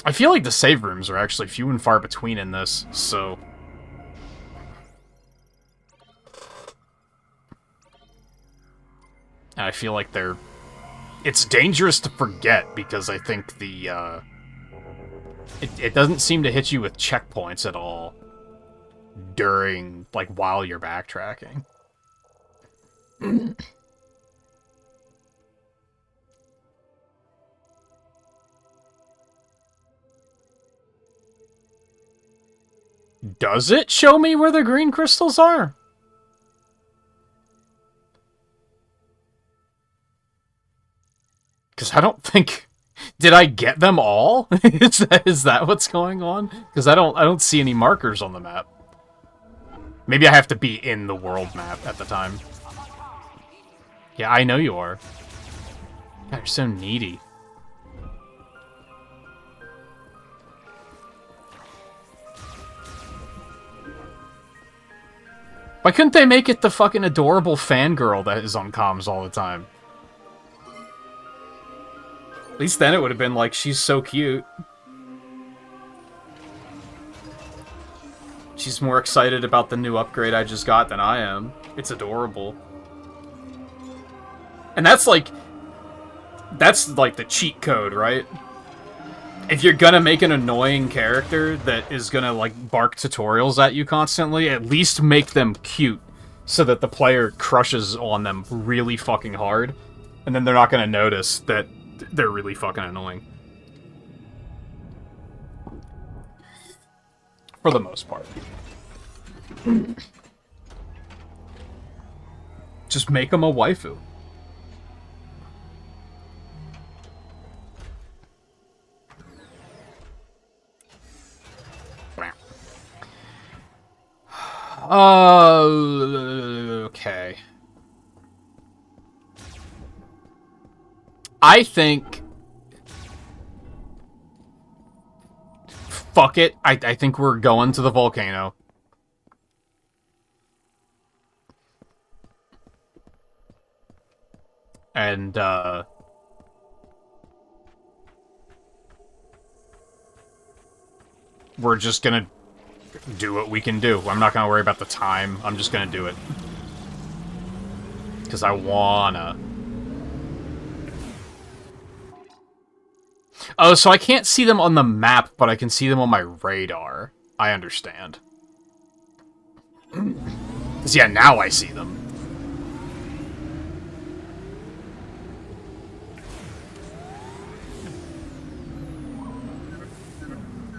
I feel like the save rooms are actually few and far between in this, so... And I feel like they're... It's dangerous to forget, because I think the, It doesn't seem to hit you with checkpoints at all during, like, while you're backtracking. Does it show me where the green crystals are? Because I don't think... Did I get them all? Is that what's going on? Because I don't see any markers on the map. Maybe I have to be in the world map at the time. Yeah, I know you are. God, you're so needy. Why couldn't they make it the fucking adorable fangirl that is on comms all the time? At least then it would have been like, she's so cute. She's more excited about the new upgrade I just got than I am. It's adorable. And that's like the cheat code, right? If you're gonna make an annoying character that is gonna, like, bark tutorials at you constantly, at least make them cute so that the player crushes on them really fucking hard, and then they're not gonna notice that they're really fucking annoying. For the most part. Just make them a waifu. Okay. I think... Fuck it. I think we're going to the volcano. And, we're just gonna do what we can do. I'm not gonna worry about the time. I'm just gonna do it. Because I wanna. Oh, so I can't see them on the map, but I can see them on my radar. I understand. Because, yeah, now I see them.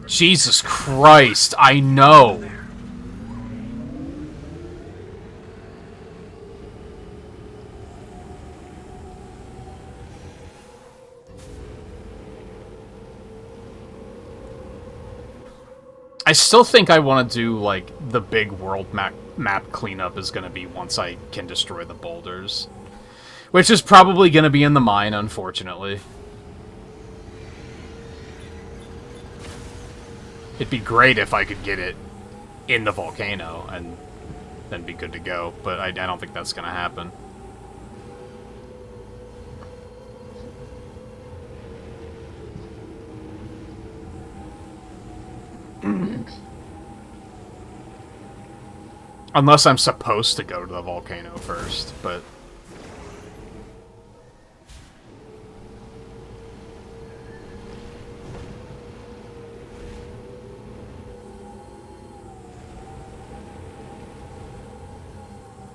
Jesus Christ, I know. I still think I want to do, like, the big world map cleanup is going to be once I can destroy the boulders. Which is probably going to be in the mine, unfortunately. It'd be great if I could get it in the volcano, and then be good to go, but I don't think that's going to happen. Unless I'm supposed to go to the volcano first, but...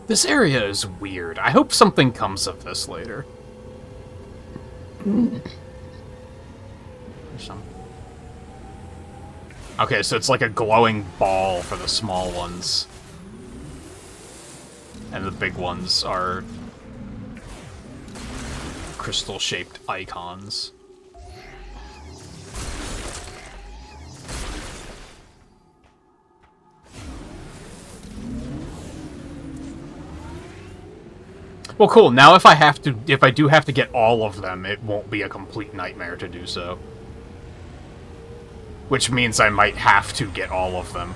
This area is weird. I hope something comes of this later. Okay, so it's like a glowing ball for the small ones. And the big ones are crystal-shaped icons. Well, cool. Now if I do have to get all of them, it won't be a complete nightmare to do so. Which means I might have to get all of them.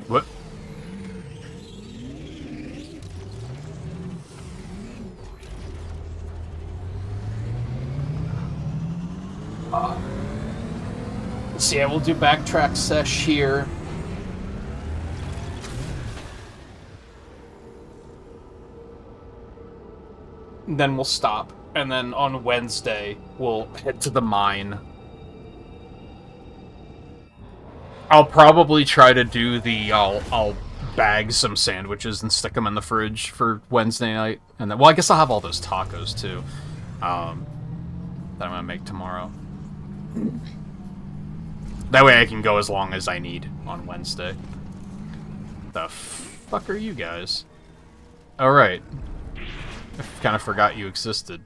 What? So yeah, we'll do backtrack sesh here. Then we'll stop. And then on Wednesday, we'll head to the mine. I'll probably try to do the... I'll bag some sandwiches and stick them in the fridge for Wednesday night. And then, well, I guess I'll have all those tacos, too. That I'm gonna make tomorrow. That way I can go as long as I need on Wednesday. The fuck are you guys? Alright. I kind of forgot you existed.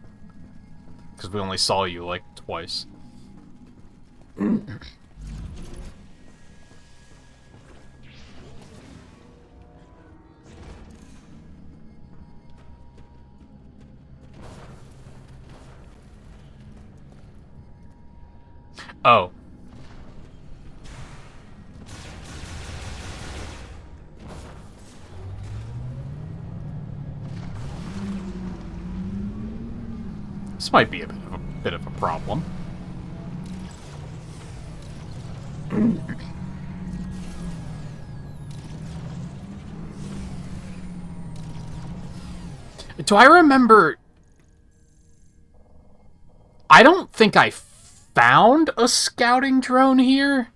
Because we only saw you, like, twice. Oh. This might be a bit of a problem. Do I remember... I don't think I found a scouting drone here.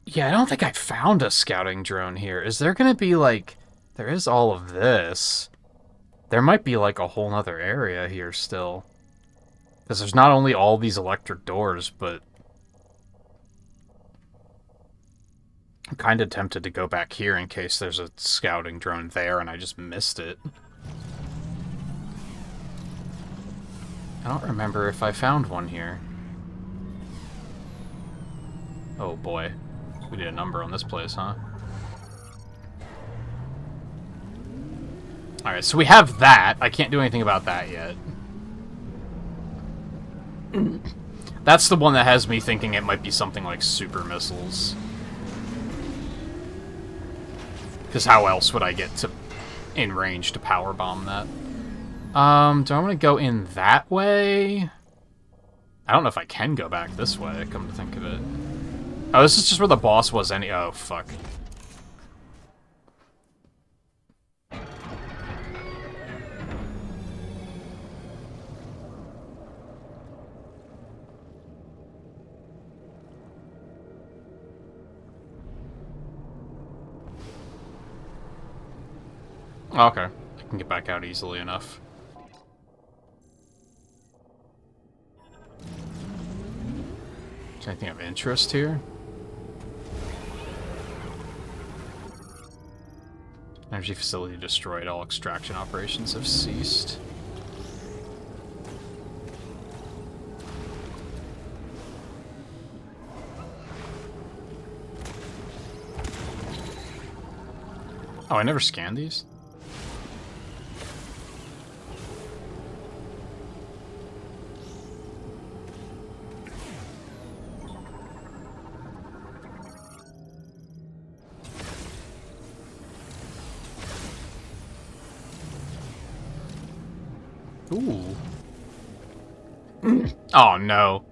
Yeah, I don't think I found a scouting drone here. Is there gonna be, like... There is all of this. There might be, like, a whole nother area here still. Because there's not only all these electric doors, but... I'm kind of tempted to go back here in case there's a scouting drone there and I just missed it. I don't remember if I found one here. Oh boy. We did a number on this place, huh? Alright, so we have that. I can't do anything about that yet. That's the one that has me thinking it might be something like super missiles. Because how else would I get to in range to power bomb that? Do I want to go in that way? I don't know if I can go back this way, come to think of it. Oh, this is just where the boss was any- oh, fuck. Okay, I can get back out easily enough. Is there anything of interest here? Energy facility destroyed. All extraction operations have ceased. Oh, I never scanned these? Ooh. Oh, no.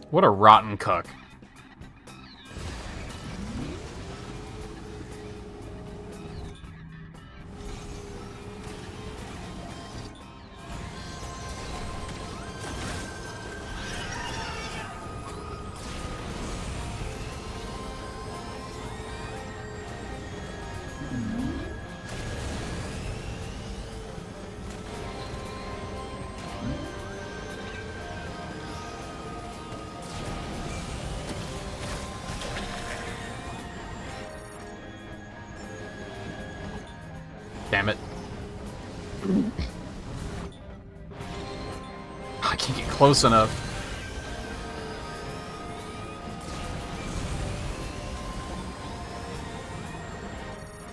What a rotten cuck. Damn it. I can't get close enough.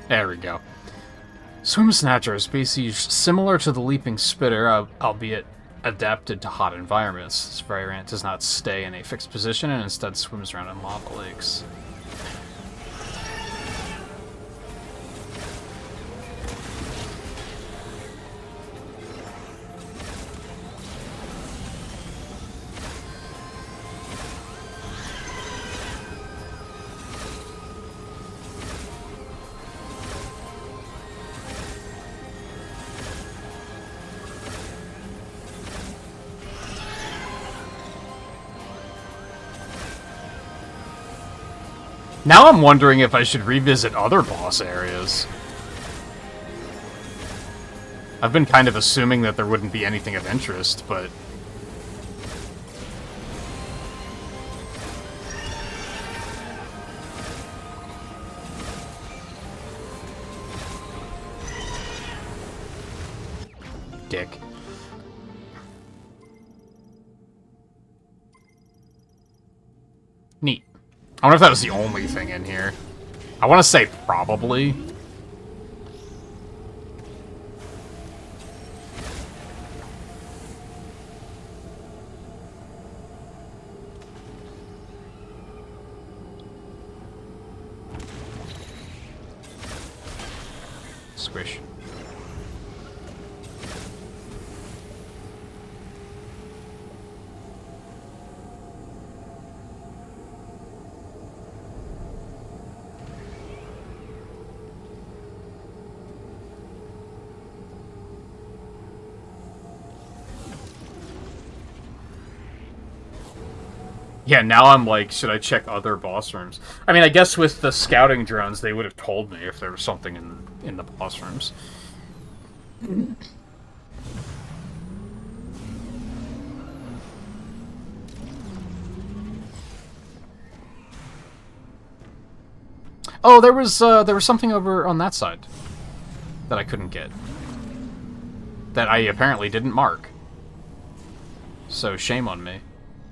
There we go. Swim Snatcher is basically similar to the Leaping Spitter, albeit adapted to hot environments. This variant does not stay in a fixed position and instead swims around in lava lakes. Now I'm wondering if I should revisit other boss areas. I've been kind of assuming that there wouldn't be anything of interest, but... Dick. Neat. I wonder if that was the only thing in here. I want to say probably. Squish. Yeah, now I'm like, should I check other boss rooms? I mean, I guess with the scouting drones, they would have told me if there was something in the boss rooms. Oh, there was something over on that side that I couldn't get. That I apparently didn't mark. So shame on me.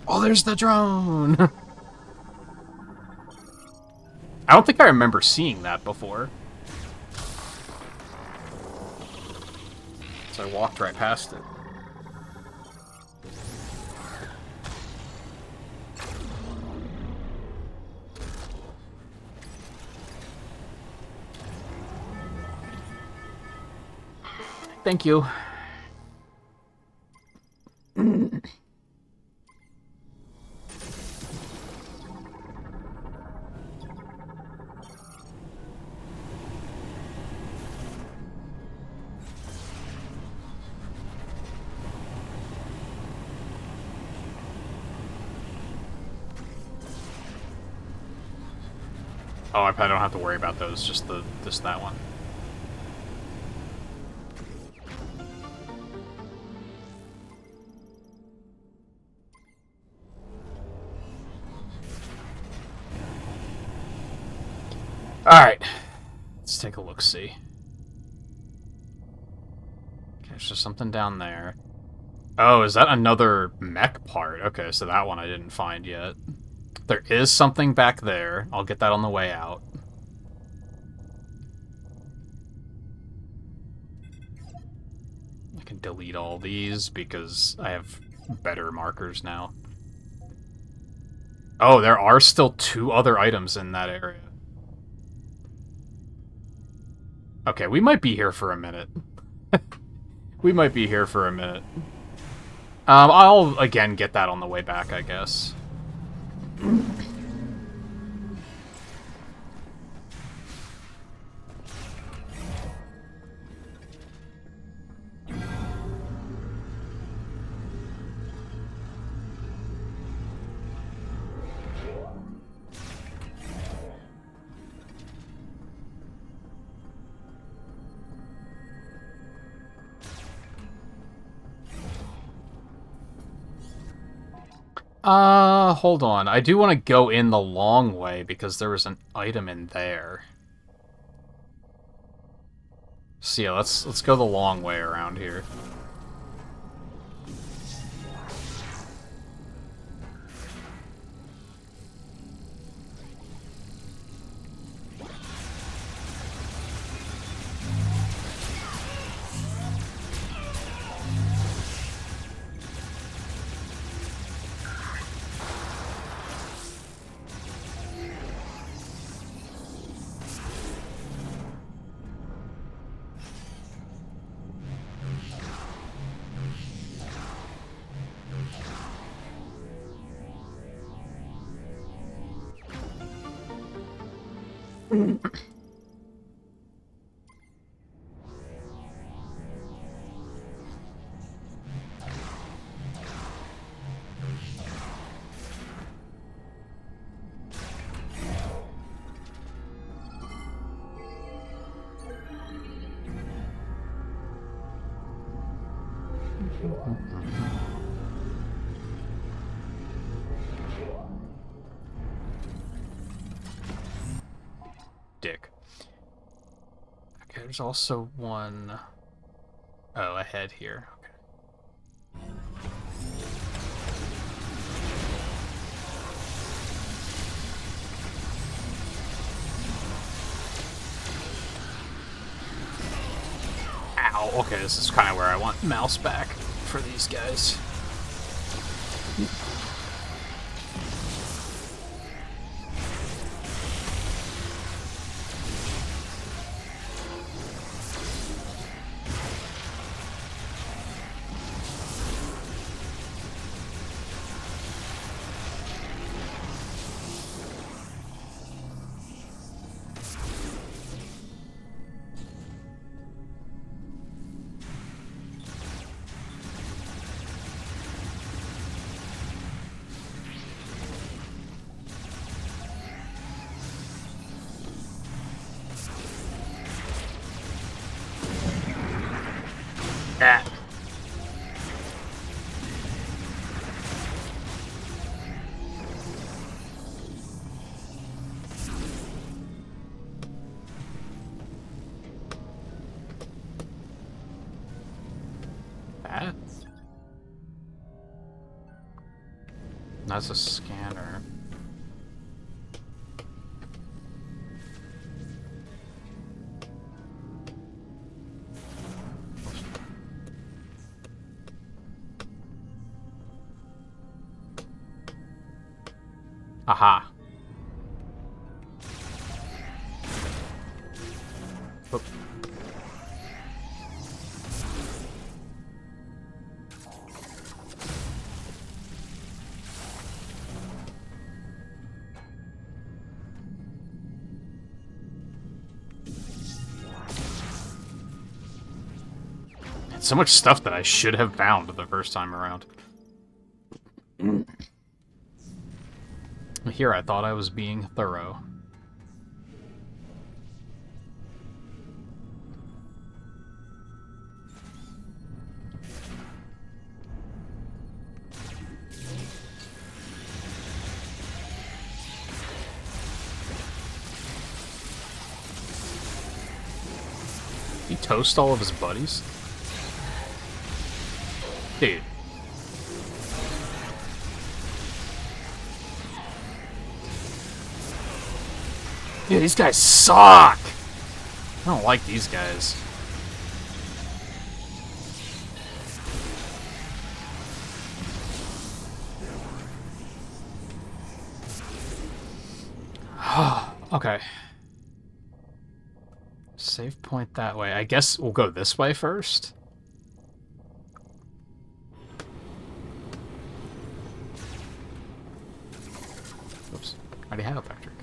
Oh, there's the drone! I don't think I remember seeing that before. So I walked right past it. Thank you. Oh, I probably don't have to worry about those, just that one. Alright. Let's take a look-see. Okay, there's just something down there. Oh, is that another mech part? Okay, so that one I didn't find yet. There is something back there. I'll get that on the way out. I can delete all these because I have better markers now. Oh, there are still 2 other items in that area. Okay, we might be here for a minute. We might be here for a minute. I'll, again, get that on the way back, I guess. Hold on. I do want to go in the long way because there was an item in there. So yeah, let's go the long way around here. Dick. Okay, there's also one... Oh, ahead here. Okay. Ow, okay, this is kind of where I want mouse back for these guys. Ah. That's a scanner. Aha. Oop. So much stuff that I should have found the first time around. Here I thought I was being thorough. He toast all of his buddies? Dude. Dude, these guys suck! I don't like these guys. Okay. Save point that way. I guess we'll go this way first. already had electric.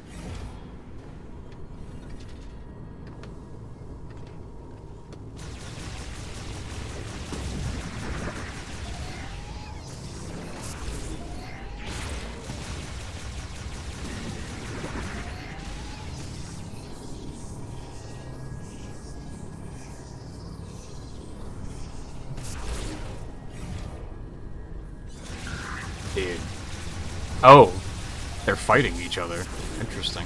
Dude. Oh, they're fighting each other. Interesting.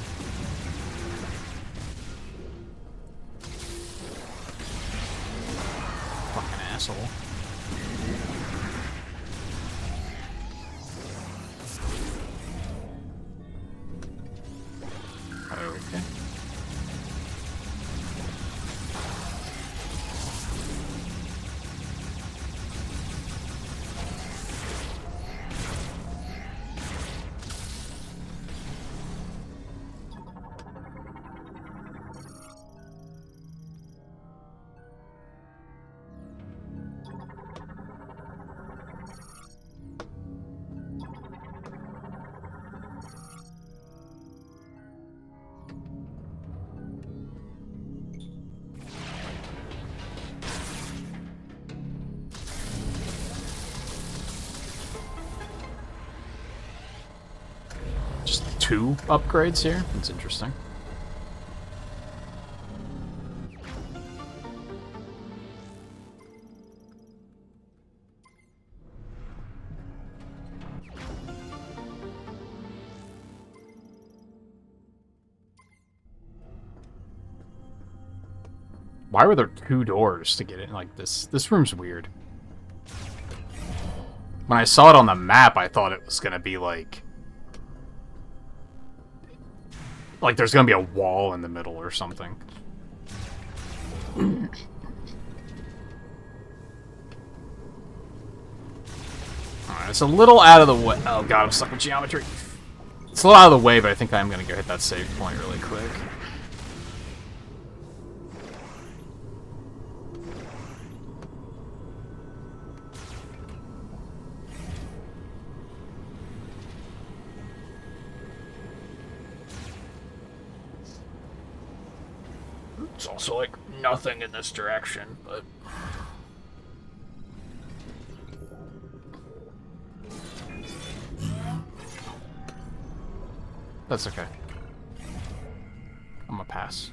Fucking asshole. Okay. Just 2 upgrades here? That's interesting. Why were there 2 doors to get in like this? This room's weird. When I saw it on the map, I thought it was gonna be like there's gonna be a wall in the middle or something. Alright, it's a little out of the way. Oh god, I'm stuck with geometry. It's a little out of the way, but I think I'm gonna go hit that save point really quick. It's also like nothing in this direction, but that's okay. I'm gonna pass.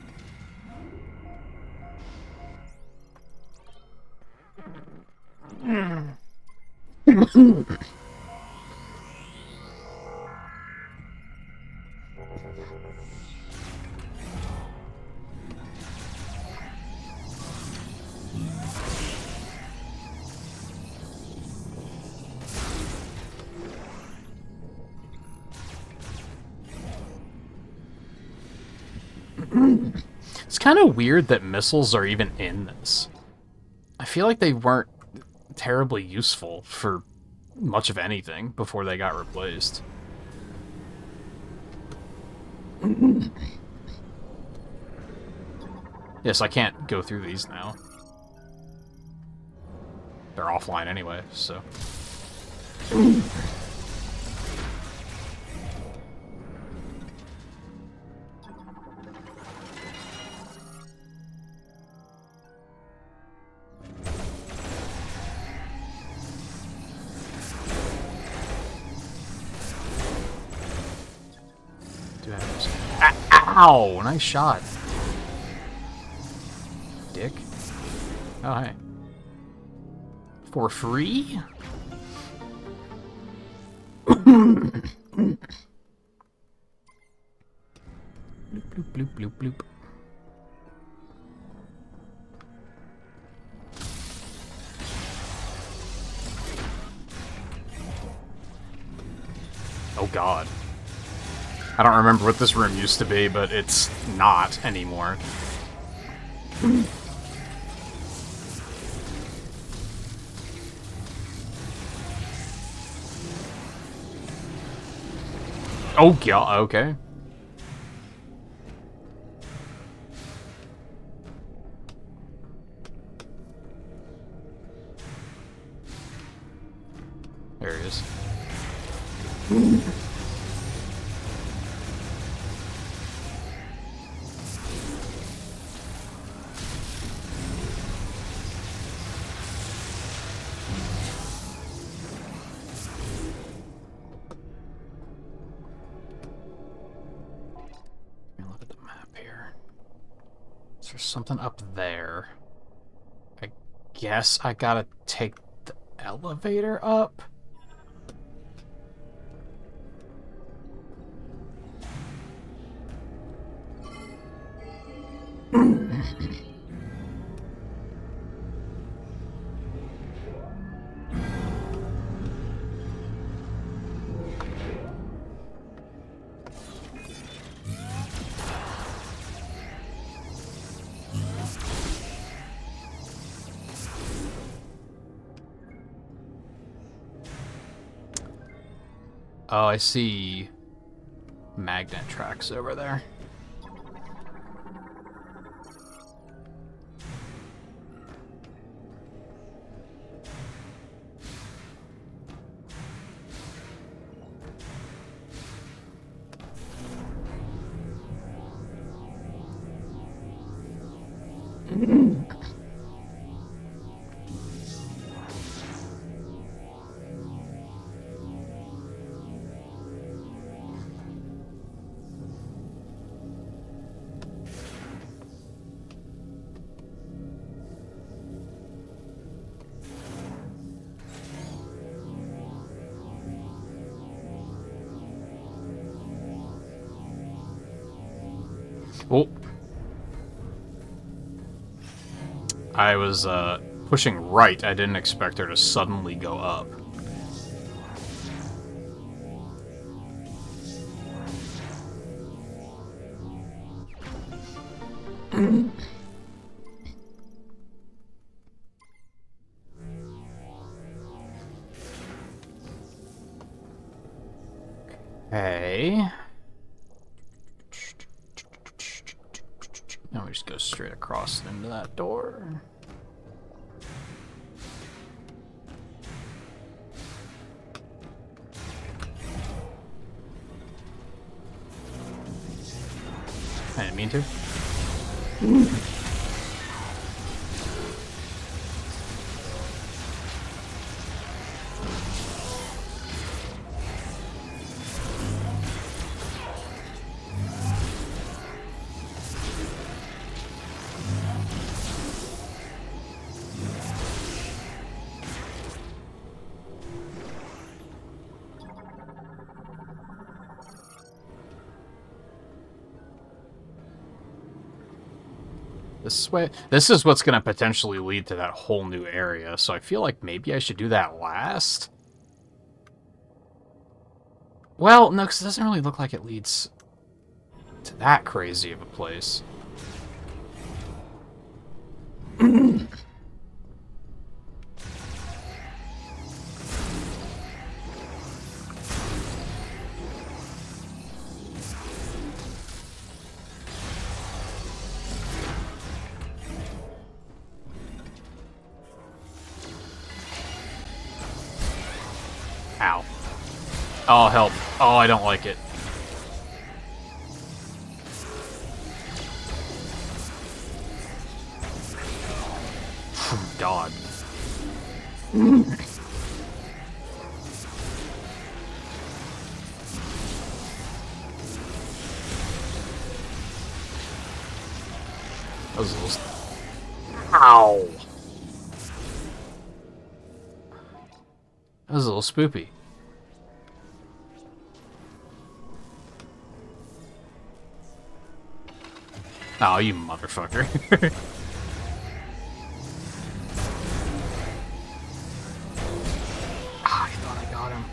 It's kind of weird that missiles are even in this. I feel like they weren't terribly useful for much of anything before they got replaced. Yes, I can't go through these now. They're offline anyway, so... Ow! Nice shot. Dick. Oh, hey. For free? Bloop, bloop, bloop, bloop, bloop. Oh god. I don't remember what this room used to be, but it's not anymore. Oh god, okay. There he is. there's something up there. I guess I gotta take the elevator up? Oh, I see magnet tracks over there. Oh. I was pushing right. I didn't expect her to suddenly go up. Okay. Now we just go straight across into that door. I didn't mean to. This is what's going to potentially lead to that whole new area, so I feel like maybe I should do that last. Well, no, because it doesn't really look like it leads to that crazy of a place. Ow. Oh, help. Oh, I don't like it. God. That was a little... Ow! That was a little spoopy. Oh, you motherfucker. Ah, I thought I got him.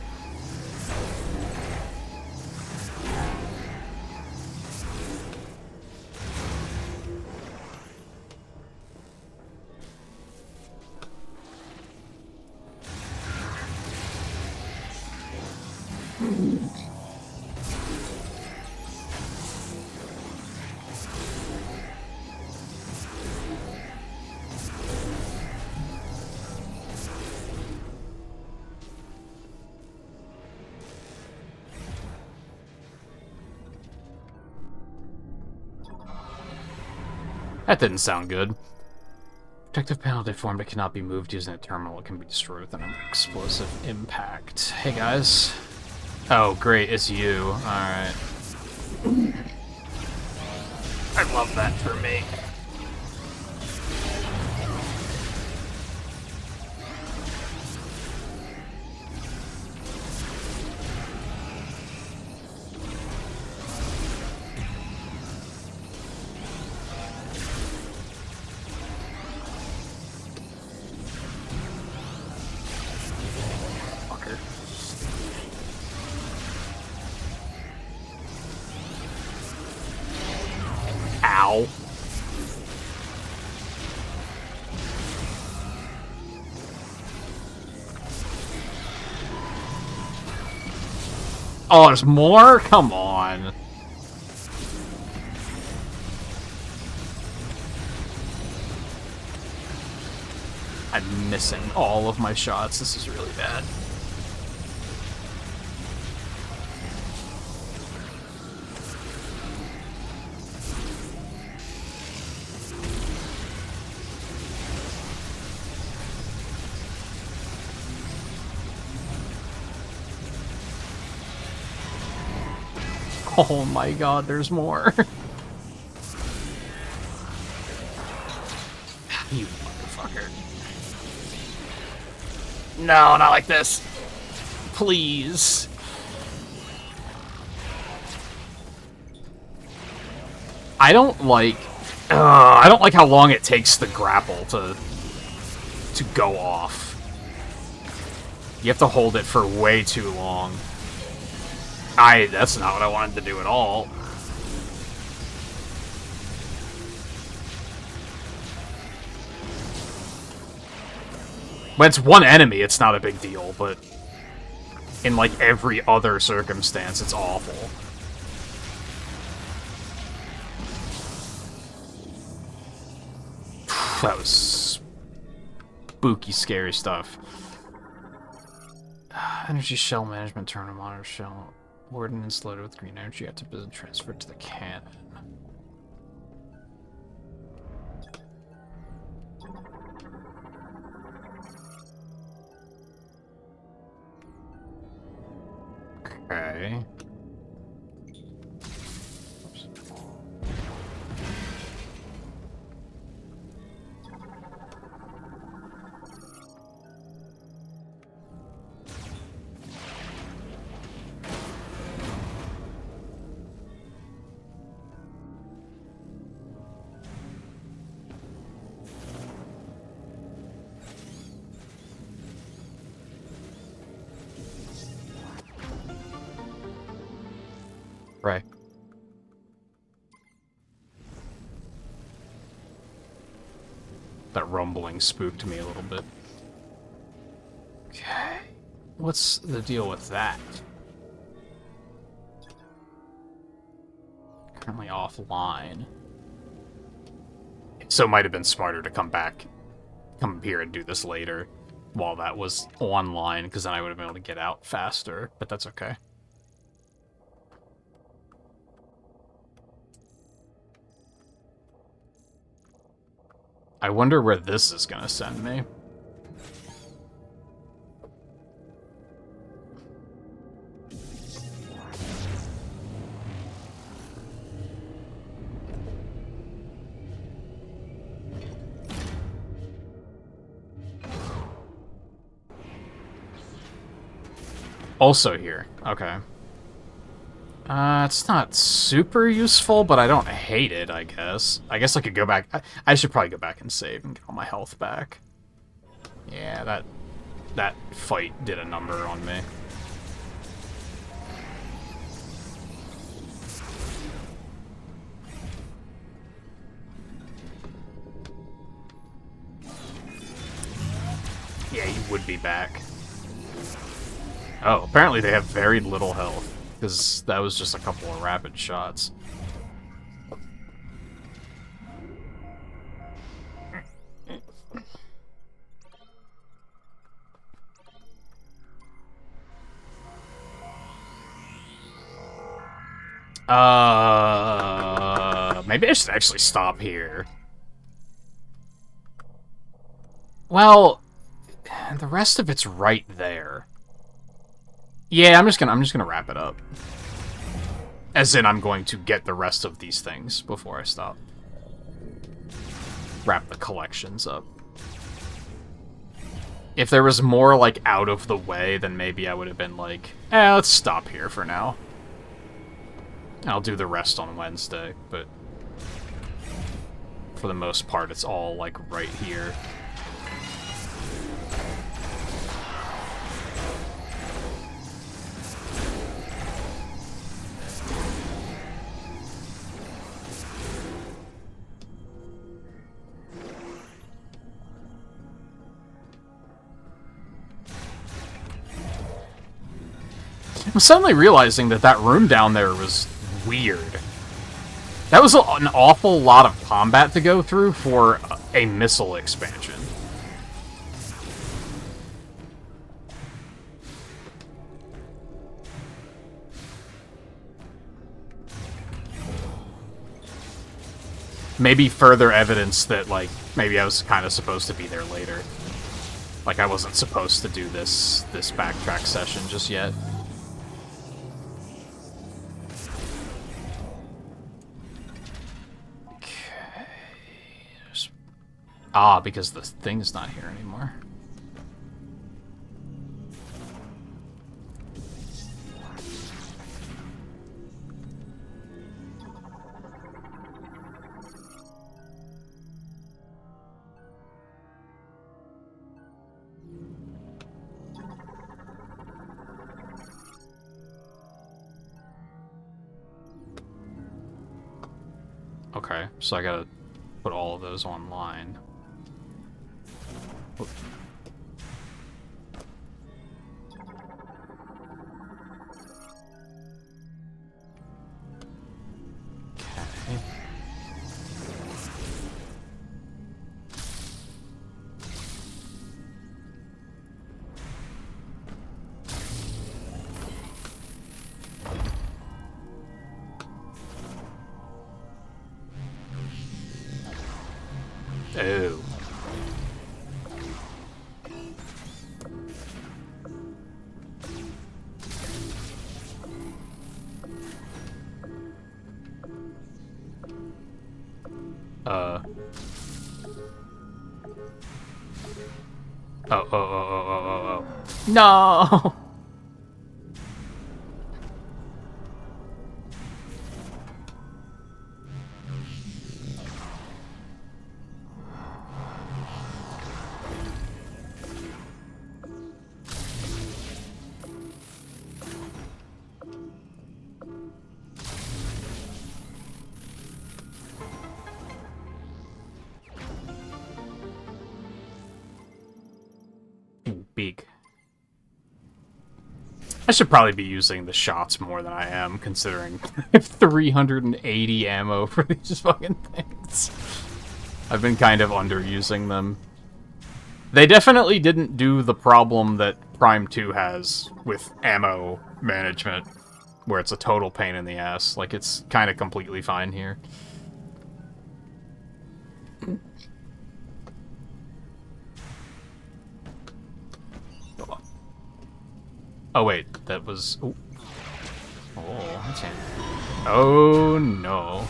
That didn't sound good. Protective panel deformed. It cannot be moved using a terminal. It can be destroyed with an explosive impact. Hey, guys. Oh, great. It's you. Alright. I love that for me. Oh, there's more? Come on. I'm missing all of my shots. This is really bad. Oh my god, there's more. You motherfucker. No, not like this. Please. I don't like how long it takes the grapple to go off. You have to hold it for way too long. That's not what I wanted to do at all. When it's one enemy, it's not a big deal, but in, like, every other circumstance, it's awful. That was spooky, scary stuff. Energy shell management terminal monitor shell. Ordnance loaded with green energy had to be transferred to the cannon. Okay. Right. That rumbling spooked me a little bit. Okay. What's the deal with that? Currently offline. So it might have been smarter to come here and do this later while that was online, because then I would have been able to get out faster, but that's okay. I wonder where this is gonna send me. Also here. Okay. It's not super useful, but I don't hate it, I guess. I guess I could go back. I should probably go back and save and get all my health back. Yeah, that fight did a number on me. Yeah, you would be back. Oh, apparently they have very little health, because that was just a couple of rapid shots. Maybe I should actually stop here. Well, the rest of it's right there. Yeah, I'm just gonna wrap it up. As in, I'm going to get the rest of these things before I stop. Wrap the collections up. If there was more, like, out of the way, then maybe I would have been like, let's stop here for now. I'll do the rest on Wednesday, but for the most part, it's all, like, right here. I'm suddenly realizing that that room down there was weird. That was an awful lot of combat to go through for a missile expansion. Maybe further evidence that, like, maybe I was kind of supposed to be there later. Like, I wasn't supposed to do this backtrack session just yet. Okay. Ah, because the thing's not here anymore. Okay, so I gotta put all of those online. Oop. Okay. Oh. Oh. No! Big. I should probably be using the shots more than I am, considering I have 380 ammo for these fucking things. I've been kind of underusing them. They definitely didn't do the problem that Prime 2 has with ammo management, where it's a total pain in the ass. Like, it's kind of completely fine here. Oh wait, that was... Ooh. Oh, that's it. Oh no.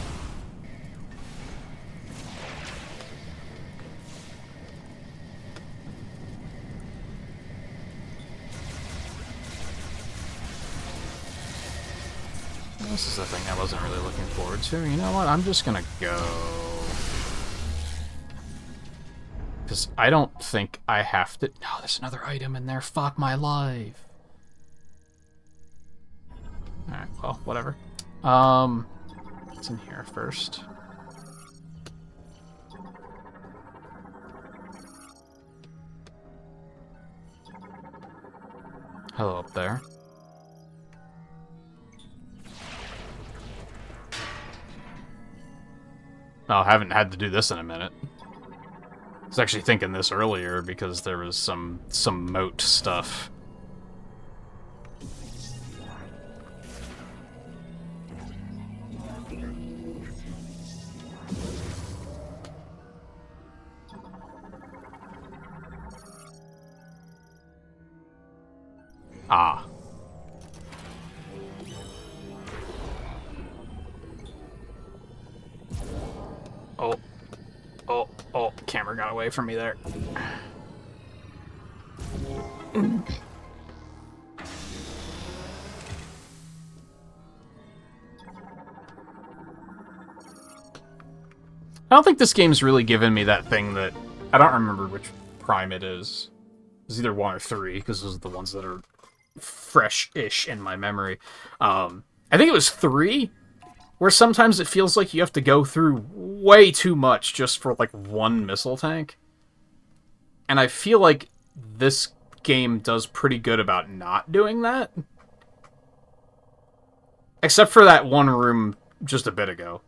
This is the thing I wasn't really looking forward to. You know what? I'm just gonna go. Because I don't think I have to... No, there's another item in there. Fuck my life. Alright, well, whatever. What's in here first? Hello up there. Oh, I haven't had to do this in a minute. I was actually thinking this earlier because there was some moat stuff. Ah. Oh, camera got away from me there. I don't think this game's really given me that thing that... I don't remember which Prime it is. It's either 1 or 3, because those are the ones that are fresh-ish in my memory. I think it was 3, where sometimes it feels like you have to go through way too much just for, like, one missile tank. And I feel like this game does pretty good about not doing that. Except for that one room just a bit ago.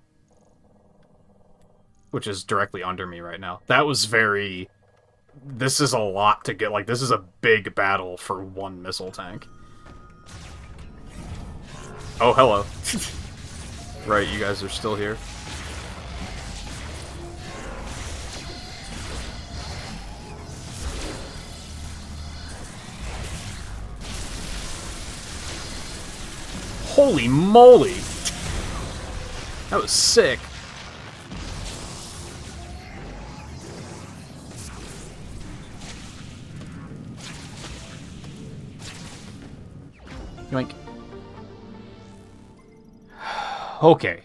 Which is directly under me right now. That was very... This is a lot to get. Like, this is a big battle for one missile tank. Oh, hello. Right, you guys are still here. Holy moly! That was sick. Yoink. Okay.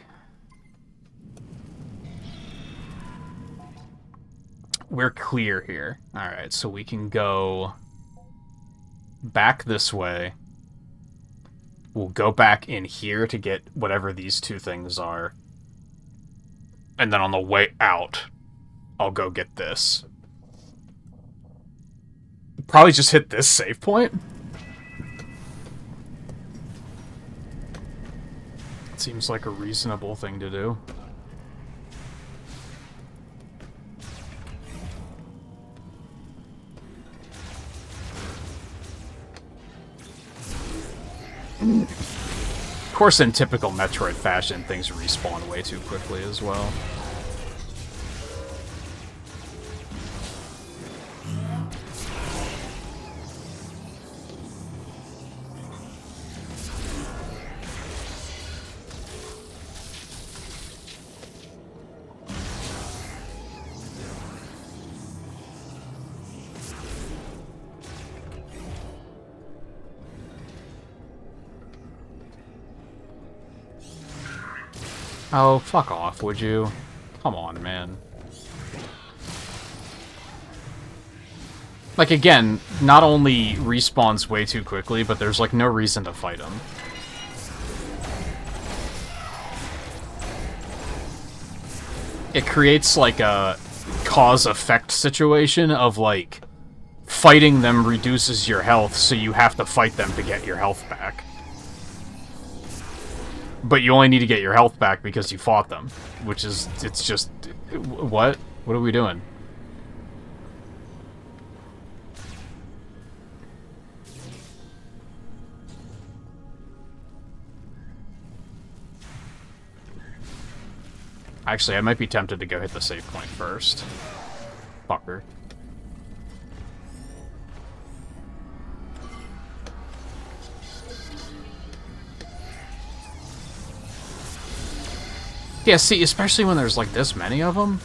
We're clear here. Alright, so we can go back this way. We'll go back in here to get whatever these two things are. And then on the way out, I'll go get this. Probably just hit this save point. Seems like a reasonable thing to do. Of course, in typical Metroid fashion, things respawn way too quickly as well. Oh, fuck off, would you? Come on, man. Like, again, not only respawns way too quickly, but there's, like, no reason to fight him. It creates, like, a cause-effect situation of, like, fighting them reduces your health, so you have to fight them to get your health back. But you only need to get your health back because you fought them. Which is, it's just... What? What are we doing? Actually, I might be tempted to go hit the save point first. Fucker. Yeah, see, especially when there's, like, this many of them.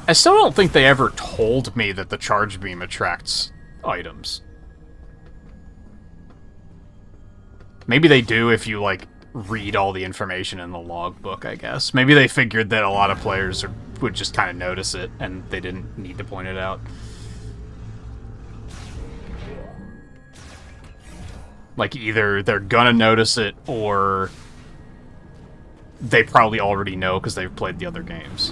I still don't think they ever told me that the charge beam attracts items. Maybe they do if you, like, read all the information in the logbook, I guess. Maybe they figured that a lot of players would just kind of notice it, and they didn't need to point it out. Like, either they're gonna notice it, or they probably already know because they've played the other games.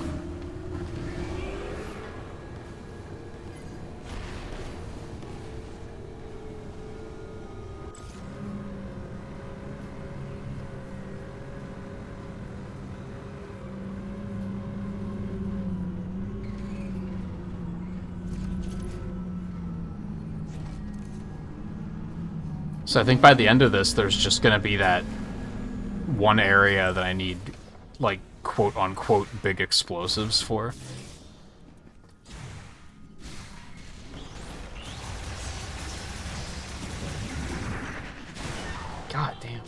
So I think by the end of this, there's just gonna be that one area that I need, like, quote-unquote big explosives for. God damn.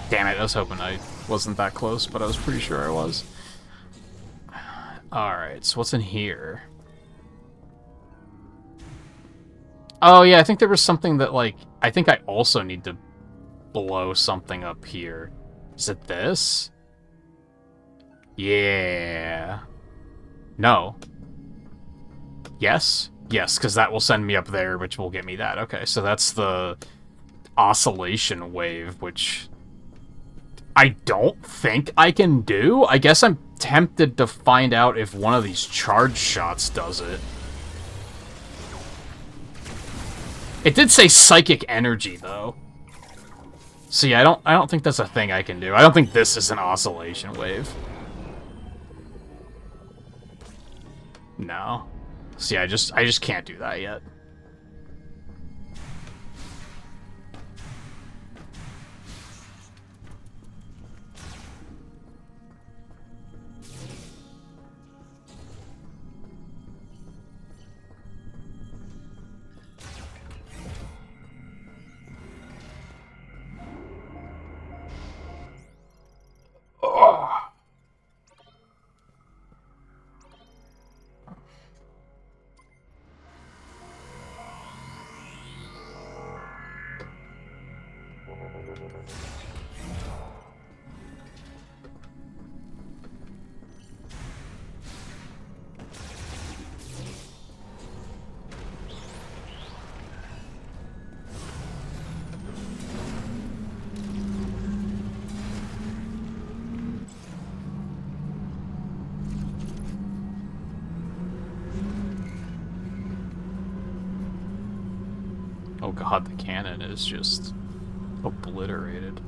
Damn it, I was hoping I wasn't that close, but I was pretty sure I was. Alright, so what's in here? Oh, yeah, I think there was something that, like, I think I also need to blow something up here. Is it this? Yeah. No. Yes? Yes, because that will send me up there, which will get me that. Okay, so that's the oscillation wave, which I don't think I can do. I guess I'm tempted to find out if one of these charge shots does it. It did say psychic energy, though. So yeah, I don't think that's a thing I can do. I don't think this is an oscillation wave. No. See, I just can't do that yet. Oh god, the cannon is just obliterated.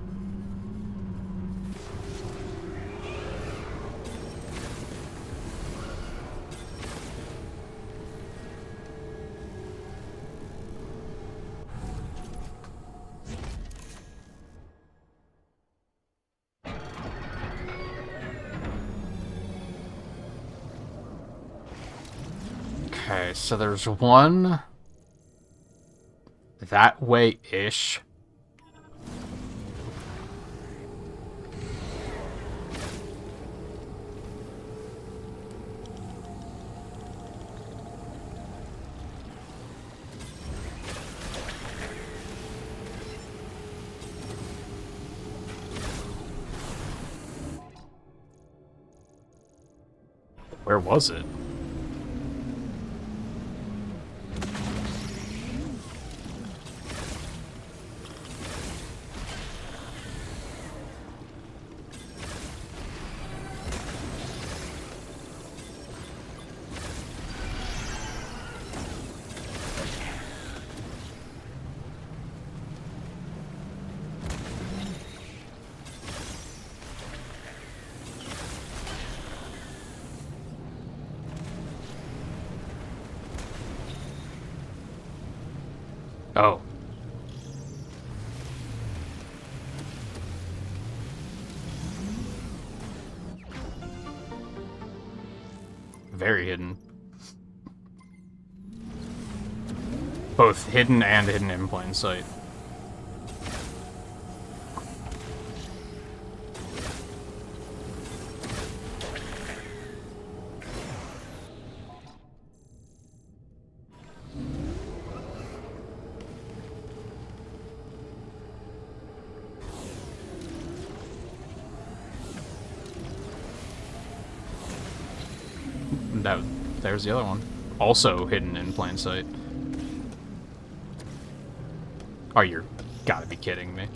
Okay, so there's one that way-ish. Where was it? Oh. Very hidden. Both hidden and hidden in plain sight. There's the other one. Also hidden in plain sight. Oh, you're gotta be kidding me.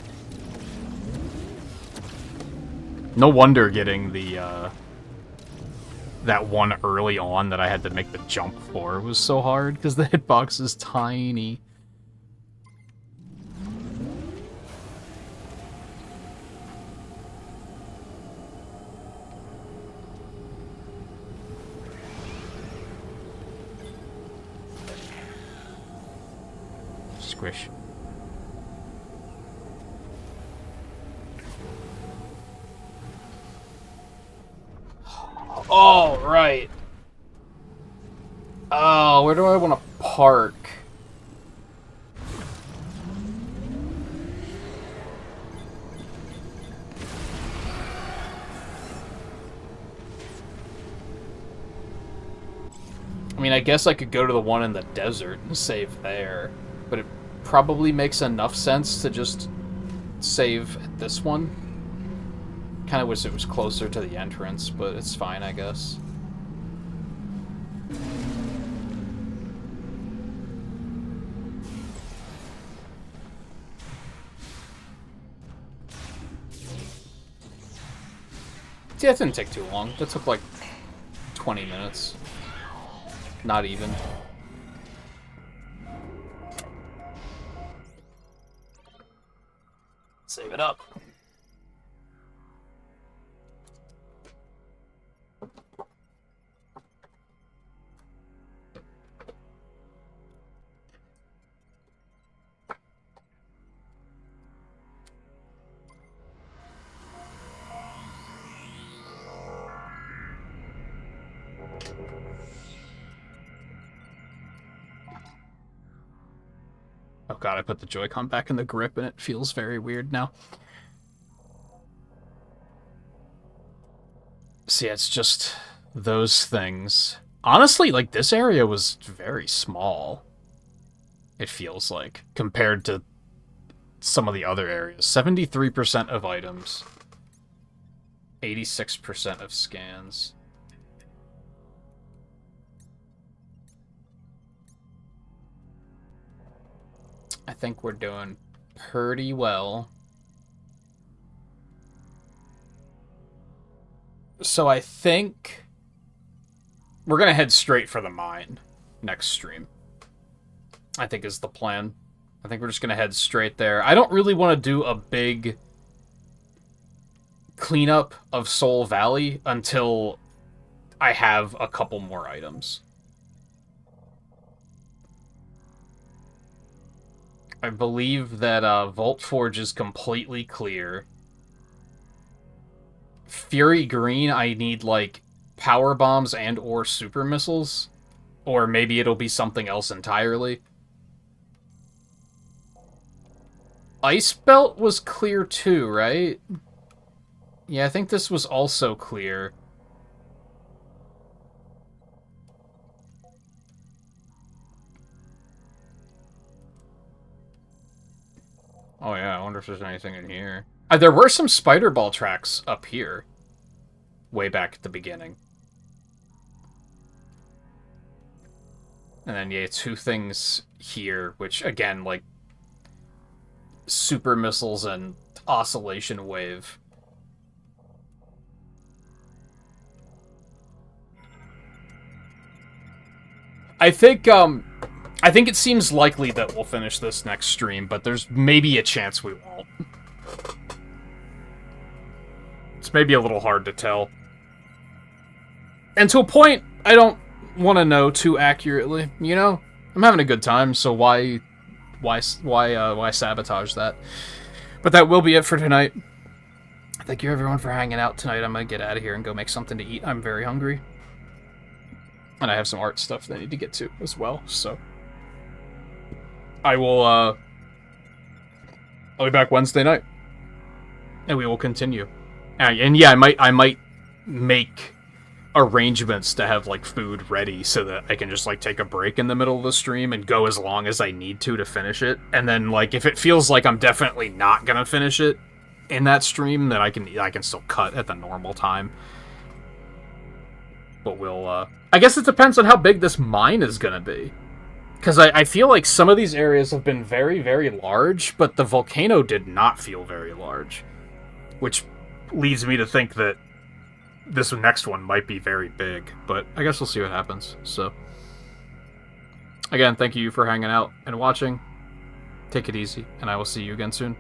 No wonder getting the, that one early on that I had to make the jump for was so hard, because the hitbox is tiny. Squish. Oh, right. Oh, where do I want to park? I mean, I guess I could go to the one in the desert and save there, but it probably makes enough sense to just save at this one. Kind of wish it was closer to the entrance, but it's fine, I guess. See, that didn't take too long. That took like 20 minutes. Not even. Save it up. Oh god, I put the Joy-Con back in the grip and it feels very weird now. See, it's just those things. Honestly, like, this area was very small. It feels like, compared to some of the other areas. 73% of items. 86% of scans. I think we're doing pretty well. So I think we're going to head straight for the mine next stream. I think is the plan. I think we're just going to head straight there. I don't really want to do a big cleanup of Soul Valley until I have a couple more items. I believe that Vault Forge is completely clear. Fury Green, I need, like, power bombs and or super missiles. Or maybe it'll be something else entirely. Ice Belt was clear too, right? Yeah, I think this was also clear. Oh yeah, I wonder if there's anything in here. There were some spider ball tracks up here. Way back at the beginning. And then, yeah, 2 things here, which, again, like, super missiles and oscillation wave. I think it seems likely that we'll finish this next stream, but there's maybe a chance we won't. It's maybe a little hard to tell. And to a point, I don't want to know too accurately, you know? I'm having a good time, so why sabotage that? But that will be it for tonight. Thank you everyone for hanging out tonight. I'm gonna get out of here and go make something to eat. I'm very hungry. And I have some art stuff that I need to get to as well, so I will I'll be back Wednesday night. And we will continue. And yeah, I might make arrangements to have, like, food ready so that I can just, like, take a break in the middle of the stream and go as long as I need to finish it. And then, like, if it feels like I'm definitely not gonna finish it in that stream, then I can still cut at the normal time. But we'll, I guess it depends on how big this mine is gonna be. Because I feel like some of these areas have been very, very large, but the volcano did not feel very large. Which leads me to think that this next one might be very big, but I guess we'll see what happens. So, again, thank you for hanging out and watching. Take it easy, and I will see you again soon.